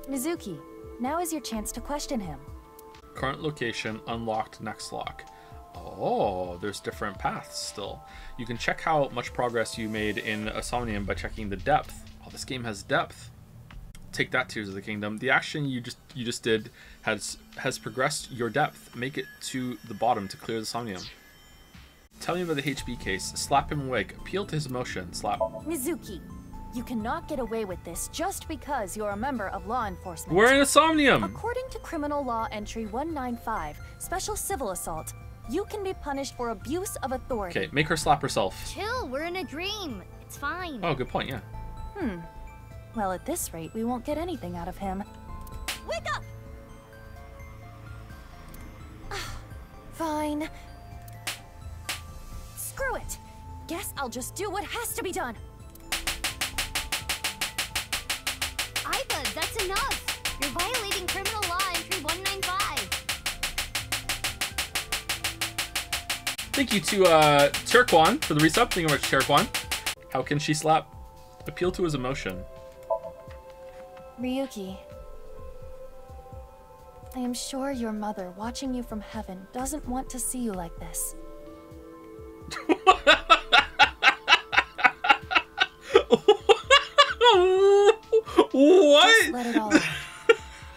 Mizuki, now is your chance to question him. Current location unlocked, next lock. Oh, there's different paths still. You can check how much progress you made in Somnium by checking the depth. Oh, this game has depth. Take that, Tears of the Kingdom. The action you just did has progressed your depth. Make it to the bottom to clear the Somnium. Tell me about the HB case. Slap him awake. Appeal to his emotion. Slap. Mizuki, you cannot get away with this just because you're a member of law enforcement. We're in a Somnium! According to Criminal Law Entry 195, Special Civil Assault, you can be punished for abuse of authority. Okay, make her slap herself. Chill, we're in a dream. It's fine. Oh, good point, yeah. Well, at this rate, we won't get anything out of him. Wake up! Fine. Screw it! Guess I'll just do what has to be done. Aiba, that's enough. You're violating Criminal Law Entry 195. Thank you to Turquan for the resub. Thank you very much, Turquan. How can she slap? Appeal to his emotion. Ryuki, I am sure your mother, watching you from heaven, doesn't want to see you like this. What? Just let it all out.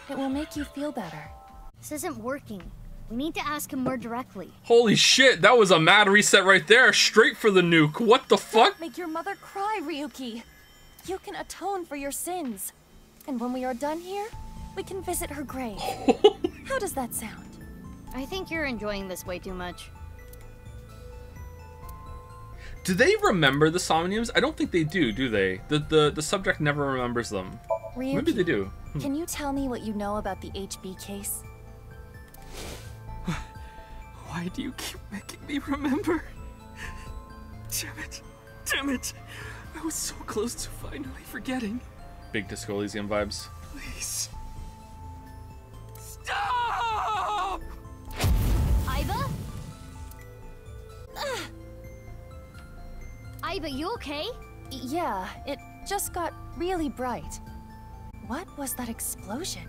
It will make you feel better. This isn't working. We need to ask him more directly. Holy shit, that was a mad reset right there. Straight for the nuke. What the fuck? Don't make your mother cry, Ryuki. You can atone for your sins. And when we are done here, we can visit her grave. How does that sound? I think you're enjoying this way too much. Do they remember the Somniums? I don't think they do they? The subject never remembers them. Ryuki, maybe they do. Can you tell me what you know about the HB case? Why do you keep making me remember? Damn it. Damn it. I was so close to finally forgetting. Big Disco Elysium vibes. Please. Stop! Aiba? Aiba, you okay? Yeah, it just got really bright. What was that explosion?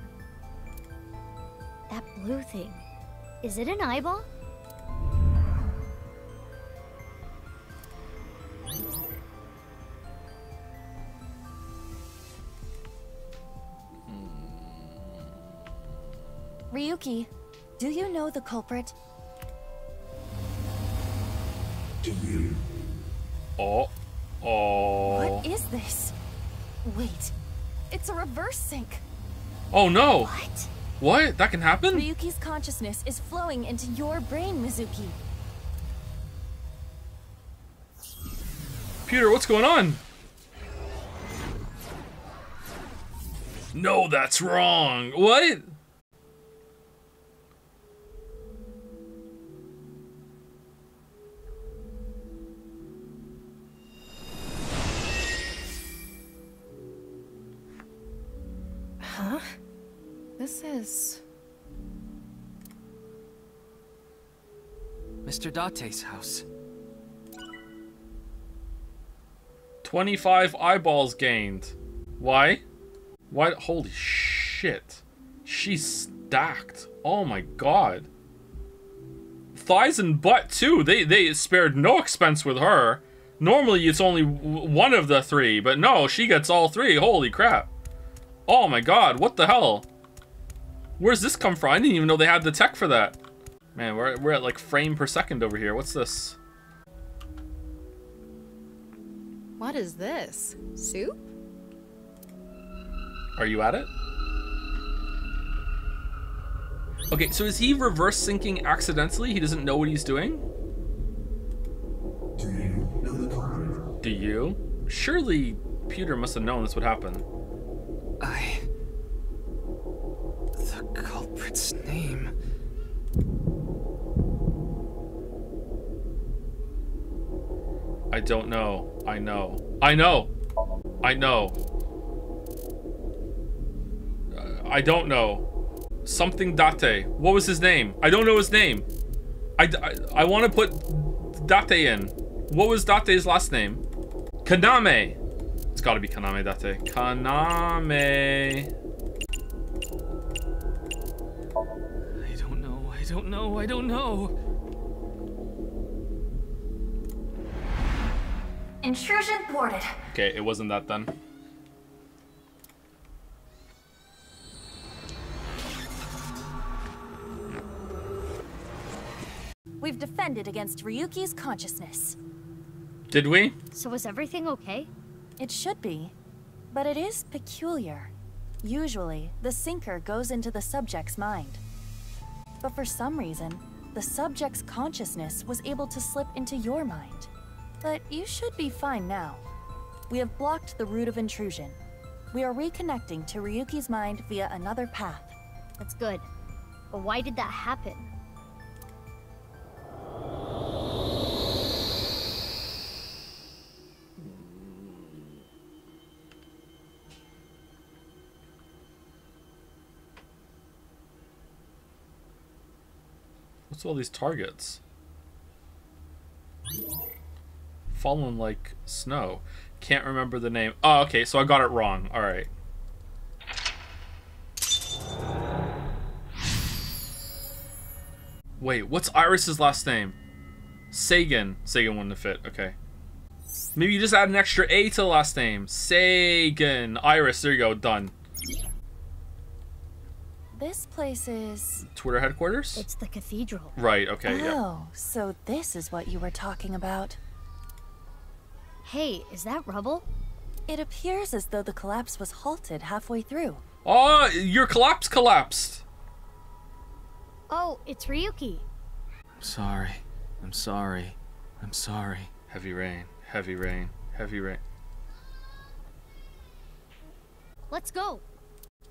That blue thing. Is it an eyeball? Ryuki, do you know the culprit? Do you? Oh. What is this? Wait, it's a reverse sync. Oh no! What? What? That can happen? Ryuki's consciousness is flowing into your brain, Mizuki. Peter, what's going on? No, that's wrong. What? Huh? This is... Mr. Date's house. 25 eyeballs gained. Why? Why? Holy shit. She's stacked. Oh my god. Thighs and butt too. They spared no expense with her. Normally it's only one of the three, but no, she gets all three. Holy crap. Oh my god, what the hell? Where's this come from? I didn't even know they had the tech for that. Man, we're at like frame per second over here. What's this? What is this? Soup? Are you at it? Okay, so is he reverse syncing accidentally? He doesn't know what he's doing? Do you know the culprit? Do you? Surely Peter must have known this would happen. The culprit's name. I don't know. I know. I know! I know. I don't know. Something Date. What was his name? I don't know his name. I want to put Date in. What was Date's last name? Kaname. It's got to be Kaname Date. Kaname. I don't know. I don't know. I don't know. Intrusion thwarted. Okay, it wasn't that then. We've defended against Ryuki's consciousness. Did we? So is everything okay? It should be, but it is peculiar. Usually, the sinker goes into the subject's mind. But for some reason, the subject's consciousness was able to slip into your mind. But you should be fine now. We have blocked the route of intrusion. We are reconnecting to Ryuki's mind via another path. That's good. But why did that happen? What's all these targets? Fallen like snow. Can't remember the name. Oh, okay, so I got it wrong. Alright. Wait, what's Iris's last name? Sagan. Sagan wouldn't have fit. Okay. Maybe you just add an extra A to the last name. Sagan. Iris. There you go. Done. This place is... Twitter headquarters? It's the cathedral. Right, okay, yeah. Oh, so this is what you were talking about. Hey, is that rubble? It appears as though the collapse was halted halfway through. Oh, your collapse collapsed. Oh, it's Ryuki. I'm sorry. I'm sorry. I'm sorry. Heavy rain. Heavy rain. Heavy rain. Let's go.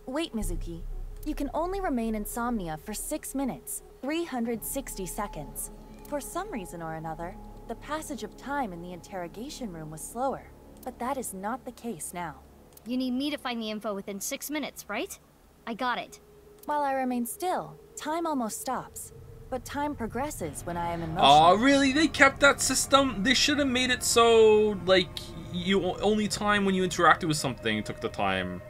Wait, Mizuki. You can only remain insomnia for 6 minutes, 360 seconds. For some reason or another, the passage of time in the interrogation room was slower, but that is not the case now. You need me to find the info within 6 minutes, right? I got it. While I remain still, time almost stops, but time progresses when I am in motion. Oh, really? They kept that system? They should have made it so, like, you only time when you interacted with something took the time.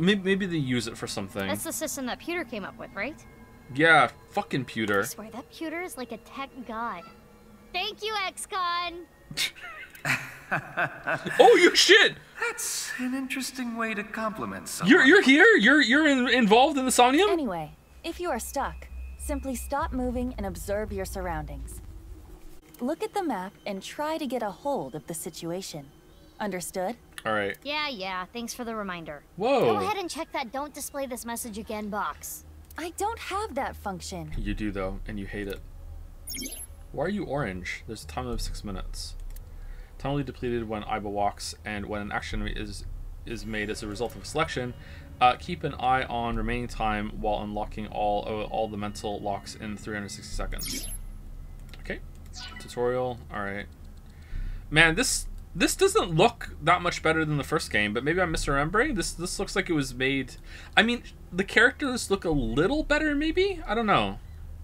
Maybe they use it for something. That's the system that Pewter came up with, right? Yeah, fucking Pewter. I swear that Pewter is like a tech god. Thank you, XCon! Oh, you shit! That's an interesting way to compliment someone. You're here? You're involved in the Somnium? Anyway, if you are stuck, simply stop moving and observe your surroundings. Look at the map and try to get a hold of the situation. Understood? Alright. Yeah, thanks for the reminder. Whoa. Go ahead and check that don't display this message again box. I don't have that function. You do though, and you hate it. Why are you orange? There's a time of 6 minutes. Time will be depleted when Aiba walks, and when an action is made as a result of a selection, keep an eye on remaining time while unlocking all the mental locks in 360 seconds. Okay. Tutorial. Alright. Man, this doesn't look that much better than the first game, but maybe I'm misremembering. This looks like it was made... I mean, the characters look a little better, maybe? I don't know.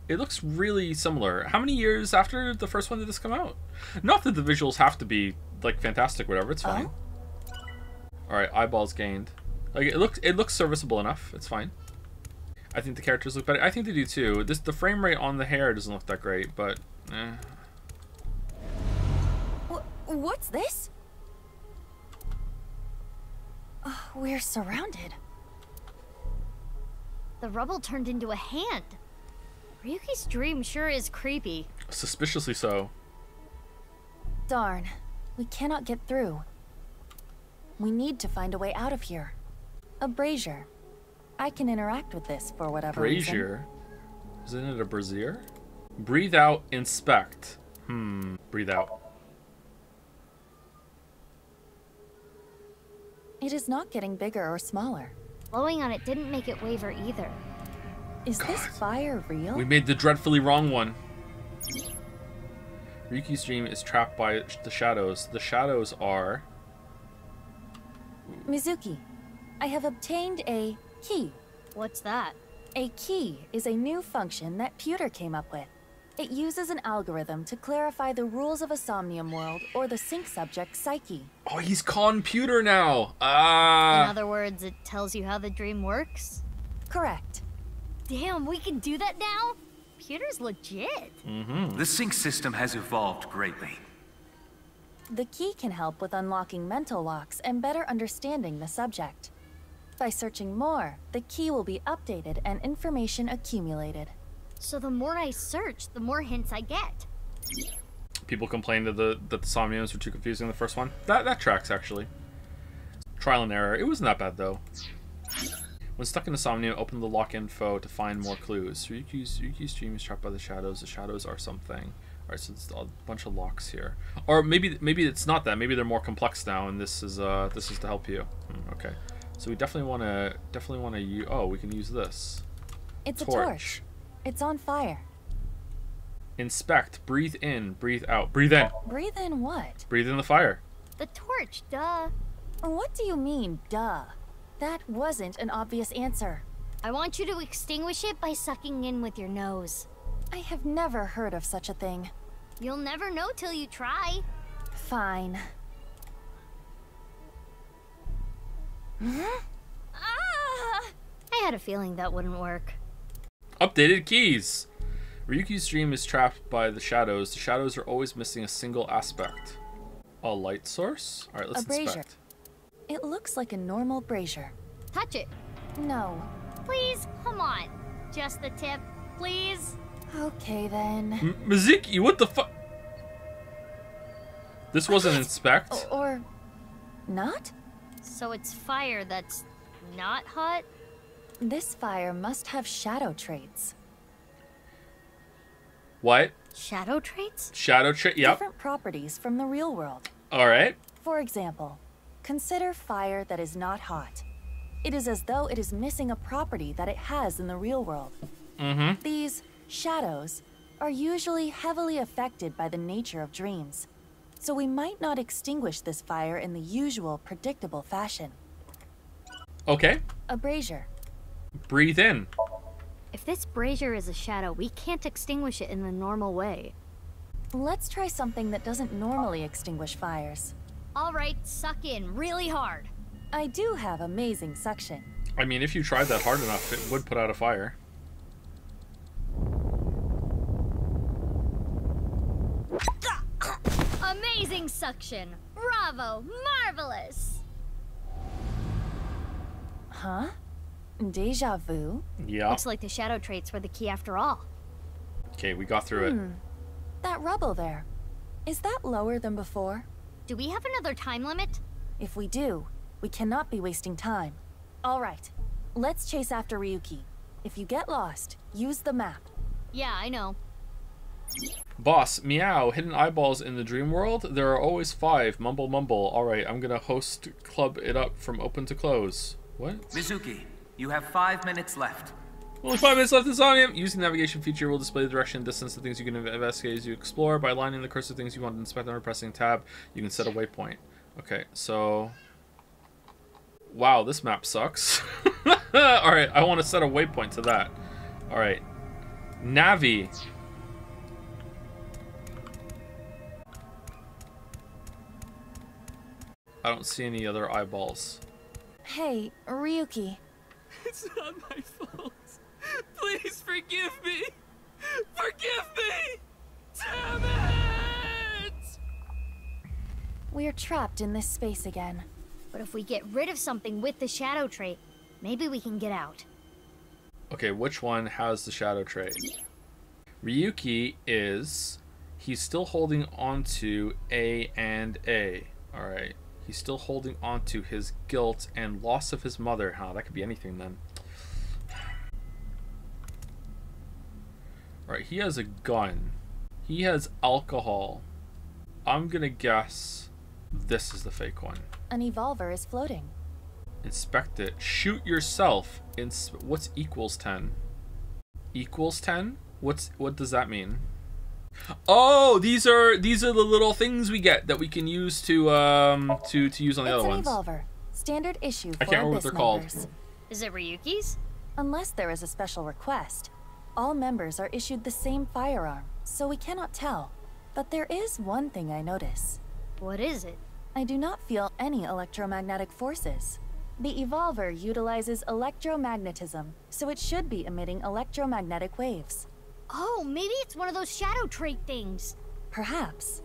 It looks really similar. How many years after the first one did this come out? Not that the visuals have to be like fantastic, whatever. It's fine. All right, eyeballs gained. Like it looks serviceable enough. It's fine. I think the characters look better. I think they do too. The frame rate on the hair doesn't look that great, but. What's this? We're surrounded. The rubble turned into a hand. Ryuki's dream sure is creepy. Suspiciously so. Darn. We cannot get through. We need to find a way out of here. A brazier. I can interact with this for whatever brazier? Reason. Isn't it a brazier? Breathe out, inspect. Breathe out. It is not getting bigger or smaller. Blowing on it didn't make it waver either. Is this fire real? We made the dreadfully wrong one. Ryuki's dream is trapped by the shadows. The shadows are... Mizuki, I have obtained a key. What's that? A key is a new function that Pewter came up with. It uses an algorithm to clarify the rules of a Somnium world or the sync subject's psyche. Oh, he's con Pewter now. In other words, it tells you how the dream works? Correct. Damn, we can do that now? Pewter's legit. The sync system has evolved greatly. The key can help with unlocking mental locks and better understanding the subject. By searching more, the key will be updated and information accumulated. So the more I search, the more hints I get. People complained that the Somniums were too confusing in the first one. That tracks, actually. Trial and error. It wasn't that bad, though. When stuck in a Somnium, open the lock info to find more clues. Ryuki's dream is trapped by the shadows. The shadows are something. Alright, so it's a bunch of locks here. Or maybe it's not that. Maybe they're more complex now, and this is to help you. Okay. So we definitely wanna use. Oh, we can use this. It's a torch. It's on fire. Inspect. Breathe in. Breathe out. Breathe in. Breathe in what? Breathe in the fire. The torch, duh. What do you mean, duh? That wasn't an obvious answer. I want you to extinguish it by sucking in with your nose. I have never heard of such a thing. You'll never know till you try. Fine. I had a feeling that wouldn't work. Updated keys. Ryuki's dream is trapped by the shadows. The shadows are always missing a single aspect. A light source? Alright, let's inspect. It looks like a normal brazier. Touch it. No. Please, come on. Just the tip, please. Okay, then. Mizuki, what the fuck? This wasn't inspect. Or not? So it's fire that's not hot? This fire must have shadow traits. What? Shadow traits? Shadow trait, yep. Different properties from the real world. Alright. For example, consider fire that is not hot. It is as though it is missing a property that it has in the real world. These shadows are usually heavily affected by the nature of dreams, so we might not extinguish this fire in the usual predictable fashion. Okay. A brazier. Breathe in. If this brazier is a shadow, we can't extinguish it in the normal way. Let's try something that doesn't normally extinguish fires. All right, suck in really hard. I do have amazing suction. I mean, if you tried that hard enough, it would put out a fire. Amazing suction! Bravo! Marvelous! Huh? Deja vu? Yeah. Looks like the shadow traits were the key after all. Okay, we got through it. That rubble there. Is that lower than before? Do we have another time limit? If we do, we cannot be wasting time. All right, let's chase after Ryuki. If you get lost, use the map. Yeah, I know. Boss, meow, hidden eyeballs in the dream world? There are always 5. Mumble mumble. Alright, I'm gonna host club it up from open to close. What? Mizuki, you have 5 minutes left. Only 5 minutes left in Somnium. Using the navigation feature will display the direction and distance of things you can investigate as you explore. By aligning the cursor things you want to inspect and pressing tab, you can set a waypoint. Okay, so... Wow, this map sucks. Alright, I want to set a waypoint to that. Alright. Navi. I don't see any other eyeballs. Hey, Ryuki. It's not my fault. Please forgive me. Forgive me! Damn it! We're trapped in this space again. But if we get rid of something with the shadow trait, maybe we can get out. Okay, which one has the shadow trait? Ryuki is... He's still holding on to A and A. Alright. He's still holding on to his guilt and loss of his mother. Huh, that could be anything then. Alright, he has a gun. He has alcohol. I'm gonna guess this is the fake one. An evolver is floating. Inspect it. Shoot yourself. What's equals 10? Equals 10? What does that mean? Oh, these are the little things we get that we can use to use on the other ones. It's an evolver. Standard issue for I can't remember what they're called. Is it Ryuki's? Unless there is a special request. All members are issued the same firearm, so we cannot tell. But there is one thing I notice. What is it? I do not feel any electromagnetic forces. The evolver utilizes electromagnetism, so it should be emitting electromagnetic waves. Oh, maybe it's one of those shadow trait things. Perhaps.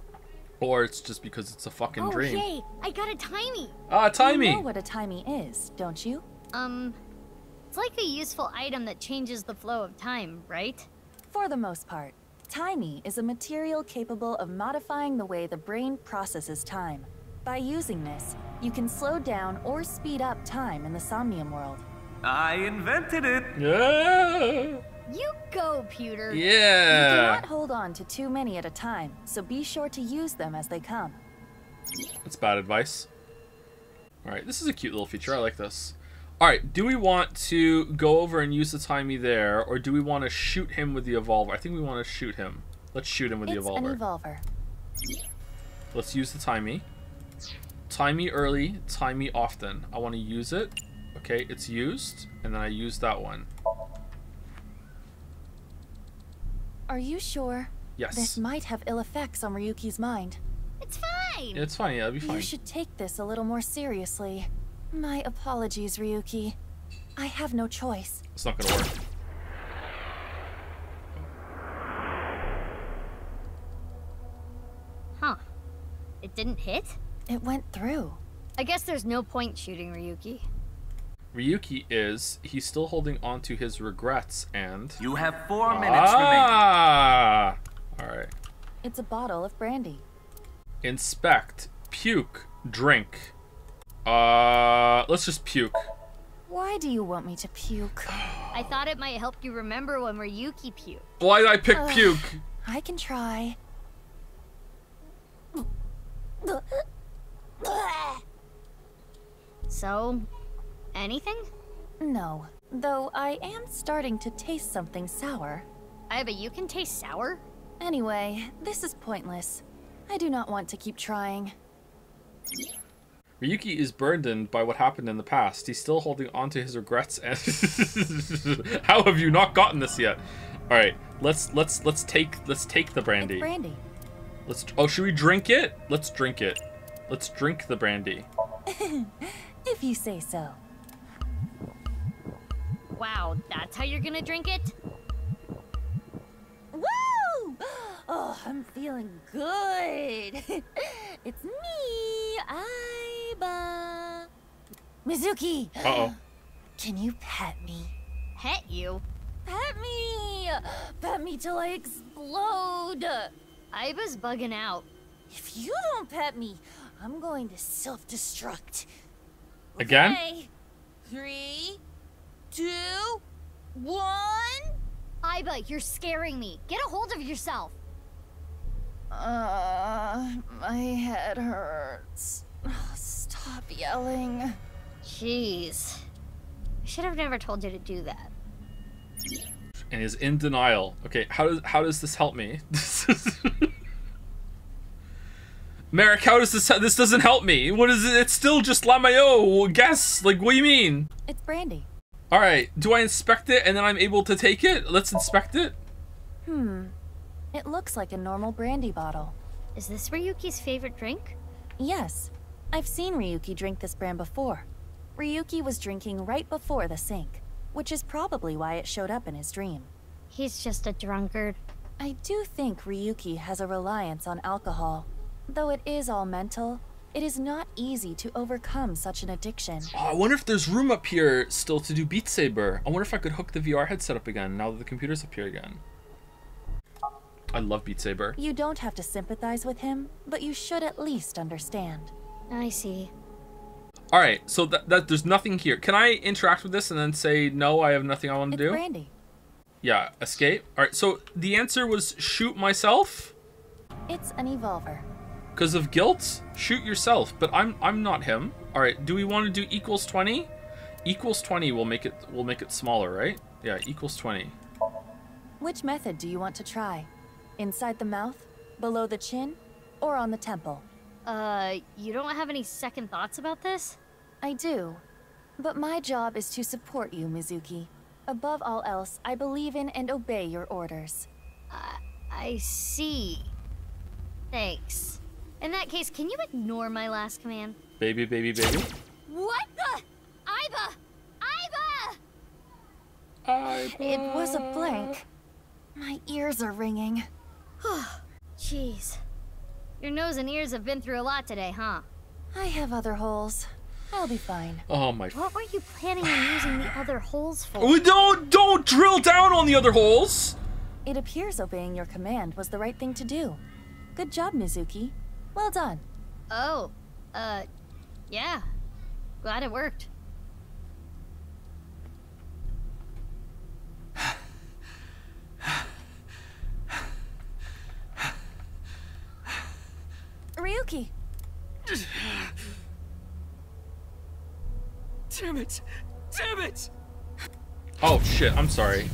Or it's just because it's a fucking dream. Oh, hey, I got a timey. Ah, timey. You know what a timey is, don't you? It's like a useful item that changes the flow of time, right? For the most part. Timey is a material capable of modifying the way the brain processes time. By using this, you can slow down or speed up time in the Somnium world. I invented it! Yeah! You go, Pewter! Yeah! You cannot hold on to too many at a time, so be sure to use them as they come. That's bad advice. Alright, this is a cute little feature. I like this. Alright, do we want to go over and use the timey there, or do we want to shoot him with the evolver? I think we want to shoot him. Let's shoot him with the evolver. It's an evolver. Let's use the timey. Timey early, timey often. I want to use it. Okay, it's used, and then I use that one. Are you sure? Yes. This might have ill effects on Ryuki's mind. It's fine! Yeah, it's fine, yeah, it'll be fine. You should take this a little more seriously. My apologies, Ryuki. I have no choice. It's not gonna work. Huh. It didn't hit? It went through. I guess there's no point shooting Ryuki. Ryuki he's still holding on to his regrets and... You have 4 minutes remaining. Alright. It's a bottle of brandy. Inspect. Puke. Drink. Let's just puke. Why do you want me to puke? I thought it might help you remember when Ryuki puked. Why did I pick puke? I can try. So, anything? No, though I am starting to taste something sour. I bet you can taste sour? Anyway, this is pointless. I do not want to keep trying. Ryuki is burdened by what happened in the past. He's still holding on to his regrets and how have you not gotten this yet? Alright, let's take the brandy. It's brandy. Should we drink it? Let's drink it. Let's drink the brandy. If you say so. Wow, that's how you're gonna drink it? Woo! Oh, I'm feeling good. It's me, Aiba. Mizuki. Uh-oh. Can you pet me? Pet you? Pet me! Pet me till I explode. Aiba's bugging out. If you don't pet me, I'm going to self-destruct. Again? Okay. 3, 2, 1. Aiba, you're scaring me. Get a hold of yourself. My head hurts. Stop yelling. Jeez. I should have never told you to do that. And is in denial. Okay, how does this help me? Merrick, how does this doesn't help me? What is it? It's still just Lamayo. Guess. Like, what do you mean? It's brandy. Alright, do I inspect it and then I'm able to take it? Let's inspect it. It looks like a normal brandy bottle. Is this Ryuki's favorite drink? Yes. I've seen Ryuki drink this brand before. Ryuki was drinking right before the sink, which is probably why it showed up in his dream. He's just a drunkard. I do think Ryuki has a reliance on alcohol. Though it is all mental, it is not easy to overcome such an addiction. Oh, I wonder if there's room up here still to do Beat Saber. I wonder if I could hook the VR headset up again now that the computer's up here again. I love Beat Saber. You don't have to sympathize with him, but you should at least understand. I see. Alright, so that there's nothing here. Can I interact with this and then say, no, I have nothing I want to do? It's brandy. Yeah, escape. Alright, so the answer was shoot myself? It's an evolver. Because of guilt? Shoot yourself, but I'm not him. Alright, do we want to do equals 20? Equals 20 will make it smaller, right? Yeah, equals 20. Which method do you want to try? Inside the mouth, below the chin, or on the temple? You don't have any second thoughts about this? I do. But my job is to support you, Mizuki. Above all else, I believe in and obey your orders. I see. Thanks. In that case, can you ignore my last command? Baby, baby, baby. What the? Aiba! Aiba! Aiba! It was a blank. My ears are ringing. Jeez. Your nose and ears have been through a lot today, huh? I have other holes. I'll be fine. Oh my... What were you planning on using the other holes for? We don't drill down on the other holes! It appears obeying your command was the right thing to do. Good job, Mizuki. Well done. Oh, yeah. Glad it worked. Ryuki! Damn it! Damn it! Oh shit, I'm sorry.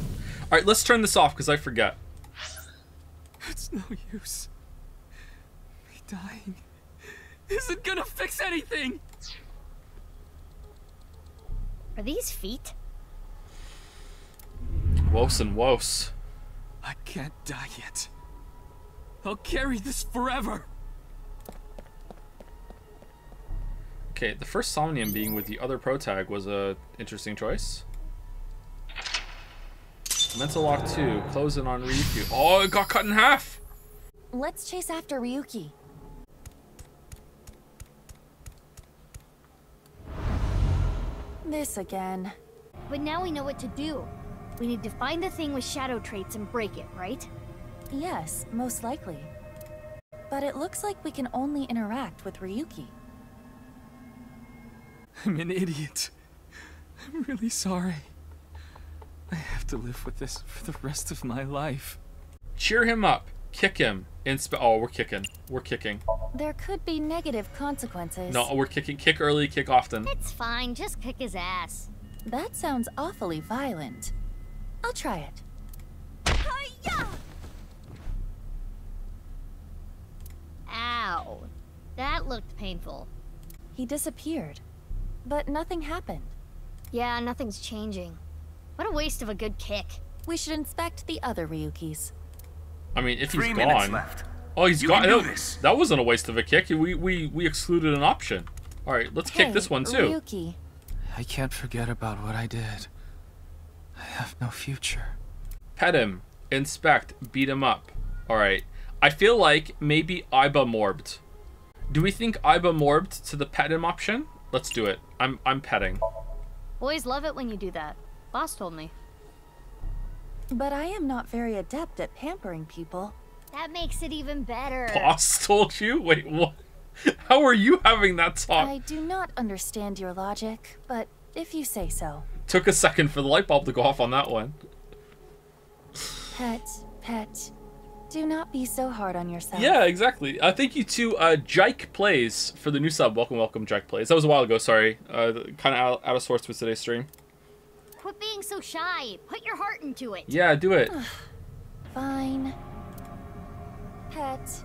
Alright, let's turn this off because I forget. It's no use. Me dying isn't gonna fix anything! Are these feet? Wos and wos. I can't die yet. I'll carry this forever! Okay, the first Somnium being with the other protag was a interesting choice. Mental Lock 2, close in on Ryuki. Oh, it got cut in half! Let's chase after Ryuki. This again. But now we know what to do. We need to find the thing with shadow traits and break it, right? Yes, most likely. But it looks like we can only interact with Ryuki. I'm an idiot. I'm really sorry. I have to live with this for the rest of my life. Cheer him up. Kick him. Oh, we're kicking. We're kicking. There could be negative consequences. No, we're kicking. Kick early, kick often. It's fine. Just kick his ass. That sounds awfully violent. I'll try it. Ow. That looked painful. He disappeared. But nothing happened. Yeah, nothing's changing. What a waste of a good kick. We should inspect the other Ryukis. I mean, if 3 he's minutes gone... left. Oh, he's You gone. can do this. That wasn't a waste of a kick. We excluded an option. Alright, let's kick this one too. Ryuki. I can't forget about what I did. I have no future. Pet him. Inspect. Beat him up. Alright. I feel like maybe Aiba morbed. Do we think Aiba morbed to the pet him option? Let's do it. I'm petting. Boys love it when you do that. Boss told me. But I am not very adept at pampering people. That makes it even better. Boss told you? Wait, what? How are you having that talk? I do not understand your logic, but if you say so. Took a second for the light bulb to go off on that one. Pet. Do not be so hard on yourself. Yeah, exactly. Thank you to Jike Plays for the new sub. Welcome, Jike Plays. That was a while ago, sorry. Kind of out of sorts with today's stream. Quit being so shy. Put your heart into it. Yeah, do it. Fine. Pet.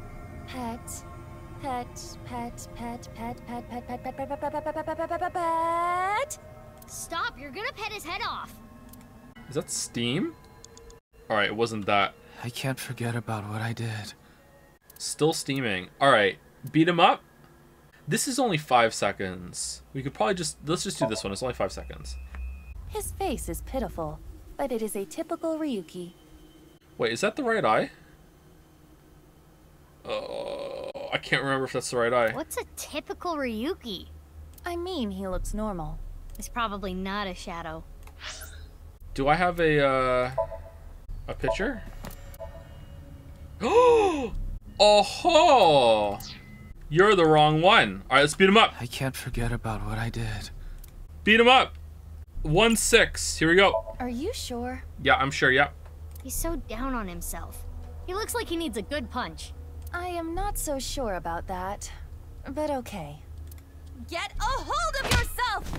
Stop, you're gonna pet his head off. Is that Steam? Alright, it wasn't that. I can't forget about what I did. Still steaming. Alright, beat him up. This is only 5 seconds. We could probably let's just do this one. It's only 5 seconds. His face is pitiful, but it is a typical Ryuki. Wait, is that the right eye? I can't remember if that's the right eye. What's a typical Ryuki? I mean, he looks normal. It's probably not a shadow. Do I have a picture? Oh! Oh! You're the wrong one. All right, let's beat him up. I can't forget about what I did. Beat him up. 1-6. Here we go. Are you sure? Yeah, I'm sure. Yeah. He's so down on himself. He looks like he needs a good punch. I am not so sure about that, but okay. Get a hold of yourself!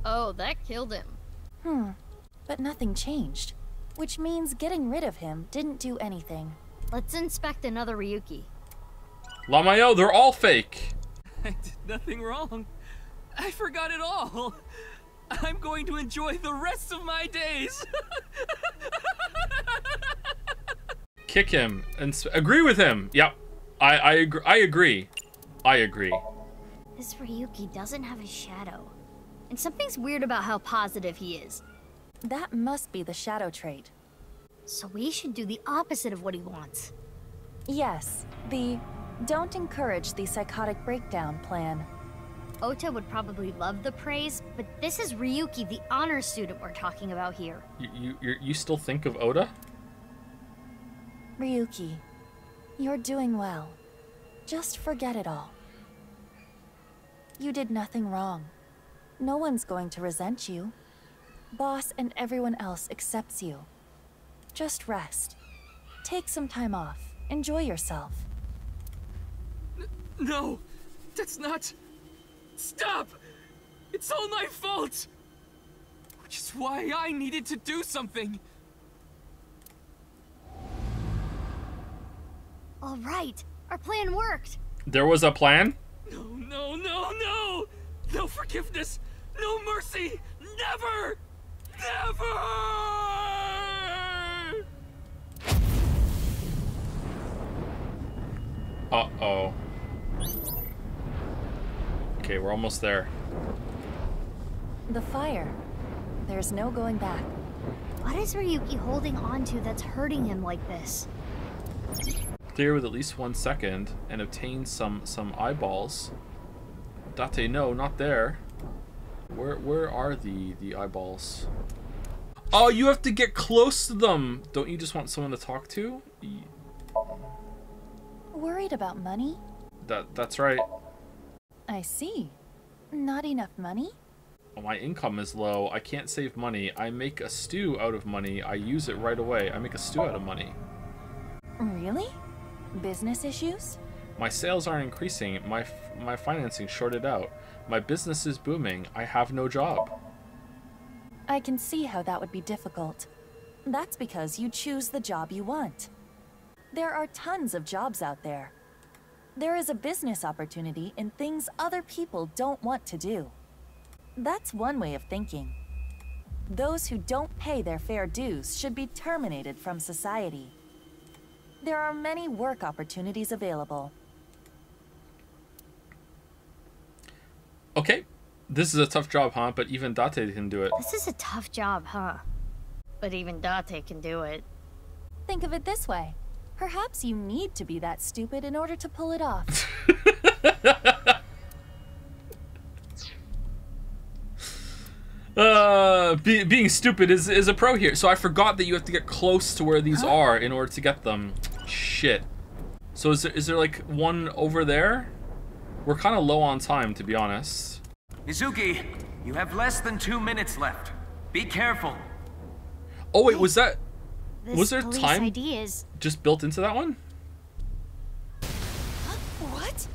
Oh, that killed him. But nothing changed, which means getting rid of him didn't do anything. Let's inspect another Ryuki. Lamayo, they're all fake. I did nothing wrong. I forgot it all. I'm going to enjoy the rest of my days. Kick him and agree with him. Yep, I agree. I agree. This Ryuki doesn't have a shadow. And something's weird about how positive he is. That must be the shadow trait. So we should do the opposite of what he wants. Yes, the don't encourage the psychotic breakdown plan. Ota would probably love the praise, but this is Ryuki, the honor student we're talking about here. You still think of Ota? Ryuki, you're doing well. Just forget it all. You did nothing wrong. No one's going to resent you. Boss and everyone else accepts you. Just rest. Take some time off. Enjoy yourself. No, that's not... Stop! It's all my fault! Which is why I needed to do something. All right, our plan worked. There was a plan? No, no, no, no! No forgiveness! No mercy! Never! Never! Uh-oh. Okay, we're almost there. The fire. There's no going back. What is Ryuki holding on to that's hurting him like this? Clear with at least 1 second and obtain some eyeballs. Date, no, not there. Where are the eyeballs? Oh, you have to get close to them. Don't you just want someone to talk to? Worried about money? That's right. I see. Not enough money? Oh, my income is low. I can't save money. I make a stew out of money. I use it right away. I make a stew out of money. Really? Business issues? My sales aren't increasing. My financing shorted out. My business is booming. I have no job. I can see how that would be difficult. That's because you choose the job you want. There are tons of jobs out there. There is a business opportunity in things other people don't want to do. That's one way of thinking. Those who don't pay their fair dues should be terminated from society. There are many work opportunities available. Okay, this is a tough job, huh? But even Date can do it. This is a tough job, huh? But even Date can do it. Think of it this way. Perhaps you need to be that stupid in order to pull it off. Being stupid is a pro here. So I forgot that you have to get close to where these are in order to get them. Shit. So is there like one over there? We're kind of low on time, to be honest. Mizuki, you have less than 2 minutes left. Be careful. Oh wait, was there time ideas just built into that one? What?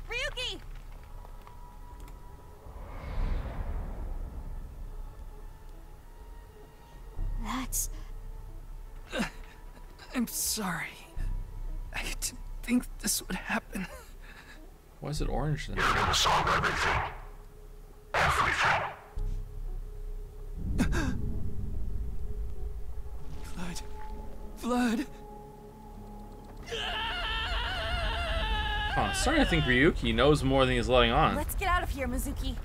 Ryuki! That's... I'm sorry. I didn't think this would happen. Why is it orange then? You're gonna solve everything. Everything. Blood. Huh, starting to think Ryuki knows more than he's letting on. Let's get out of here, Mizuki.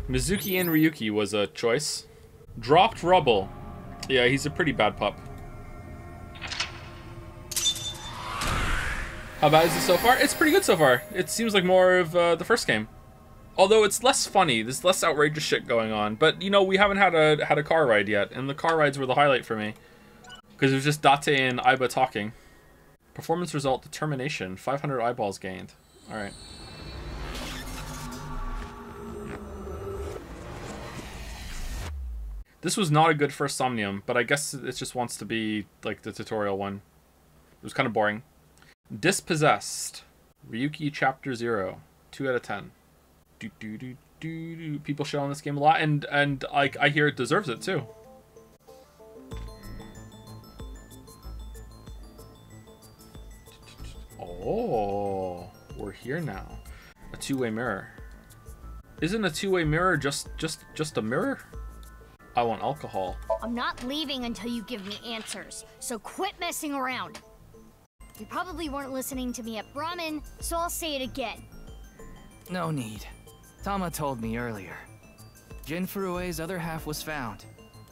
Mizuki and Ryuki was a choice. Dropped rubble. Yeah, he's a pretty bad pup. How bad is it so far? It's pretty good so far. It seems like more of the first game. Although it's less funny, there's less outrageous shit going on. But you know, we haven't had a car ride yet, and the car rides were the highlight for me. Because it was just Date and Aiba talking. Performance result determination. 500 eyeballs gained. Alright. This was not a good first Somnium, but I guess it just wants to be like the tutorial one. It was kind of boring. Dispossessed. Ryuki Chapter 0. 2 out of 10. People shit on this game a lot, and like I hear it deserves it too. Oh, we're here now. A two-way mirror. Isn't a two-way mirror just a mirror? I want alcohol. I'm not leaving until you give me answers, so quit messing around. You probably weren't listening to me at Brahmin, so I'll say it again. No need. Tama told me earlier. Jin Furue's other half was found,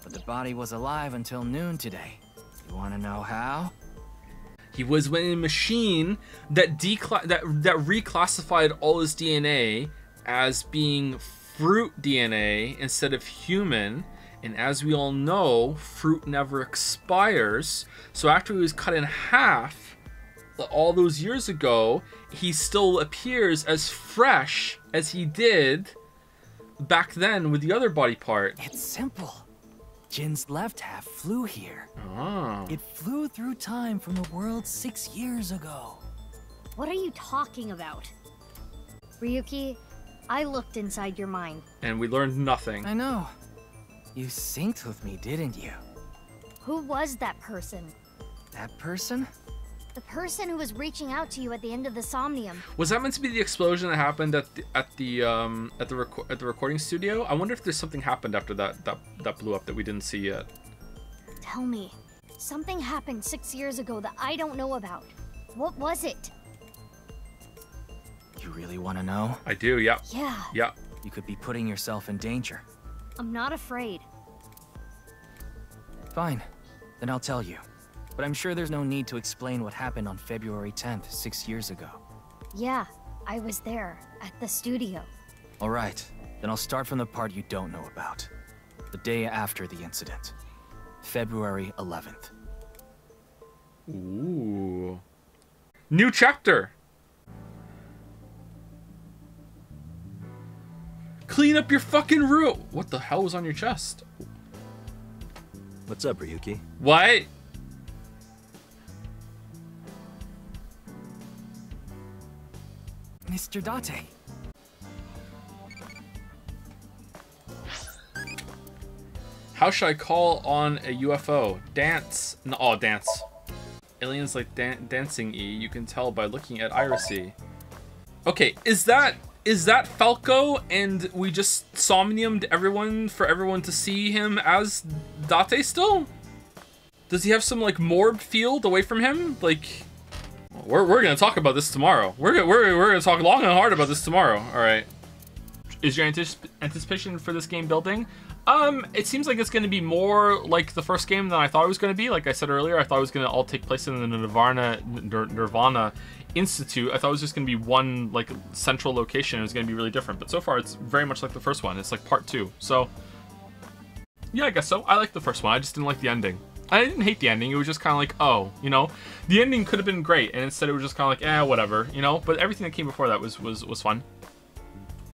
but the body was alive until noon today. You want to know how? He was in a machine that reclassified all his DNA as being fruit DNA instead of human. And as we all know, fruit never expires. So after he was cut in half all those years ago, he still appears as fresh as he did back then with the other body part. It's simple. Jin's left half flew here. Oh. It flew through time from the world 6 years ago. What are you talking about? Ryuki, I looked inside your mind. And we learned nothing. I know. You synced with me, didn't you? Who was that person? That person? The person who was reaching out to you at the end of the Somnium. Was that meant to be the explosion that happened at the recording studio? I wonder if there's something happened after that blew up that we didn't see yet. Tell me, something happened 6 years ago that I don't know about. What was it? You really want to know? I do, yeah. Yeah. Yeah. You could be putting yourself in danger. I'm not afraid. Fine, then I'll tell you. But I'm sure there's no need to explain what happened on February 10th, 6 years ago. Yeah, I was there, at the studio. Alright, then I'll start from the part you don't know about. The day after the incident. February 11th. Ooh. New chapter! Clean up your fucking room! What the hell was on your chest? What's up, Ryuki? What? Mr. Date. How should I call on a UFO? Dance. No, oh, dance. Aliens like dancing E. You can tell by looking at Irisy. Okay, is that Falco and we just somniumed everyone for everyone to see him as Date still? Does he have some like morb field away from him? Like, we're gonna talk about this tomorrow. We're gonna talk long and hard about this tomorrow. All right. Is your anticipation for this game building? It seems like it's going to be more like the first game than I thought it was going to be. Like I said earlier, I thought it was going to all take place in the nirvanA Institute. I thought it was just going to be one like central location. It was going to be really different. But so far, it's very much like the first one. It's like part 2. So yeah, I guess so. I like the first one. I just didn't like the ending. I didn't hate the ending. It was just kind of like, oh, you know, the ending could have been great, and instead it was just kind of like, whatever, you know. But everything that came before that was fun.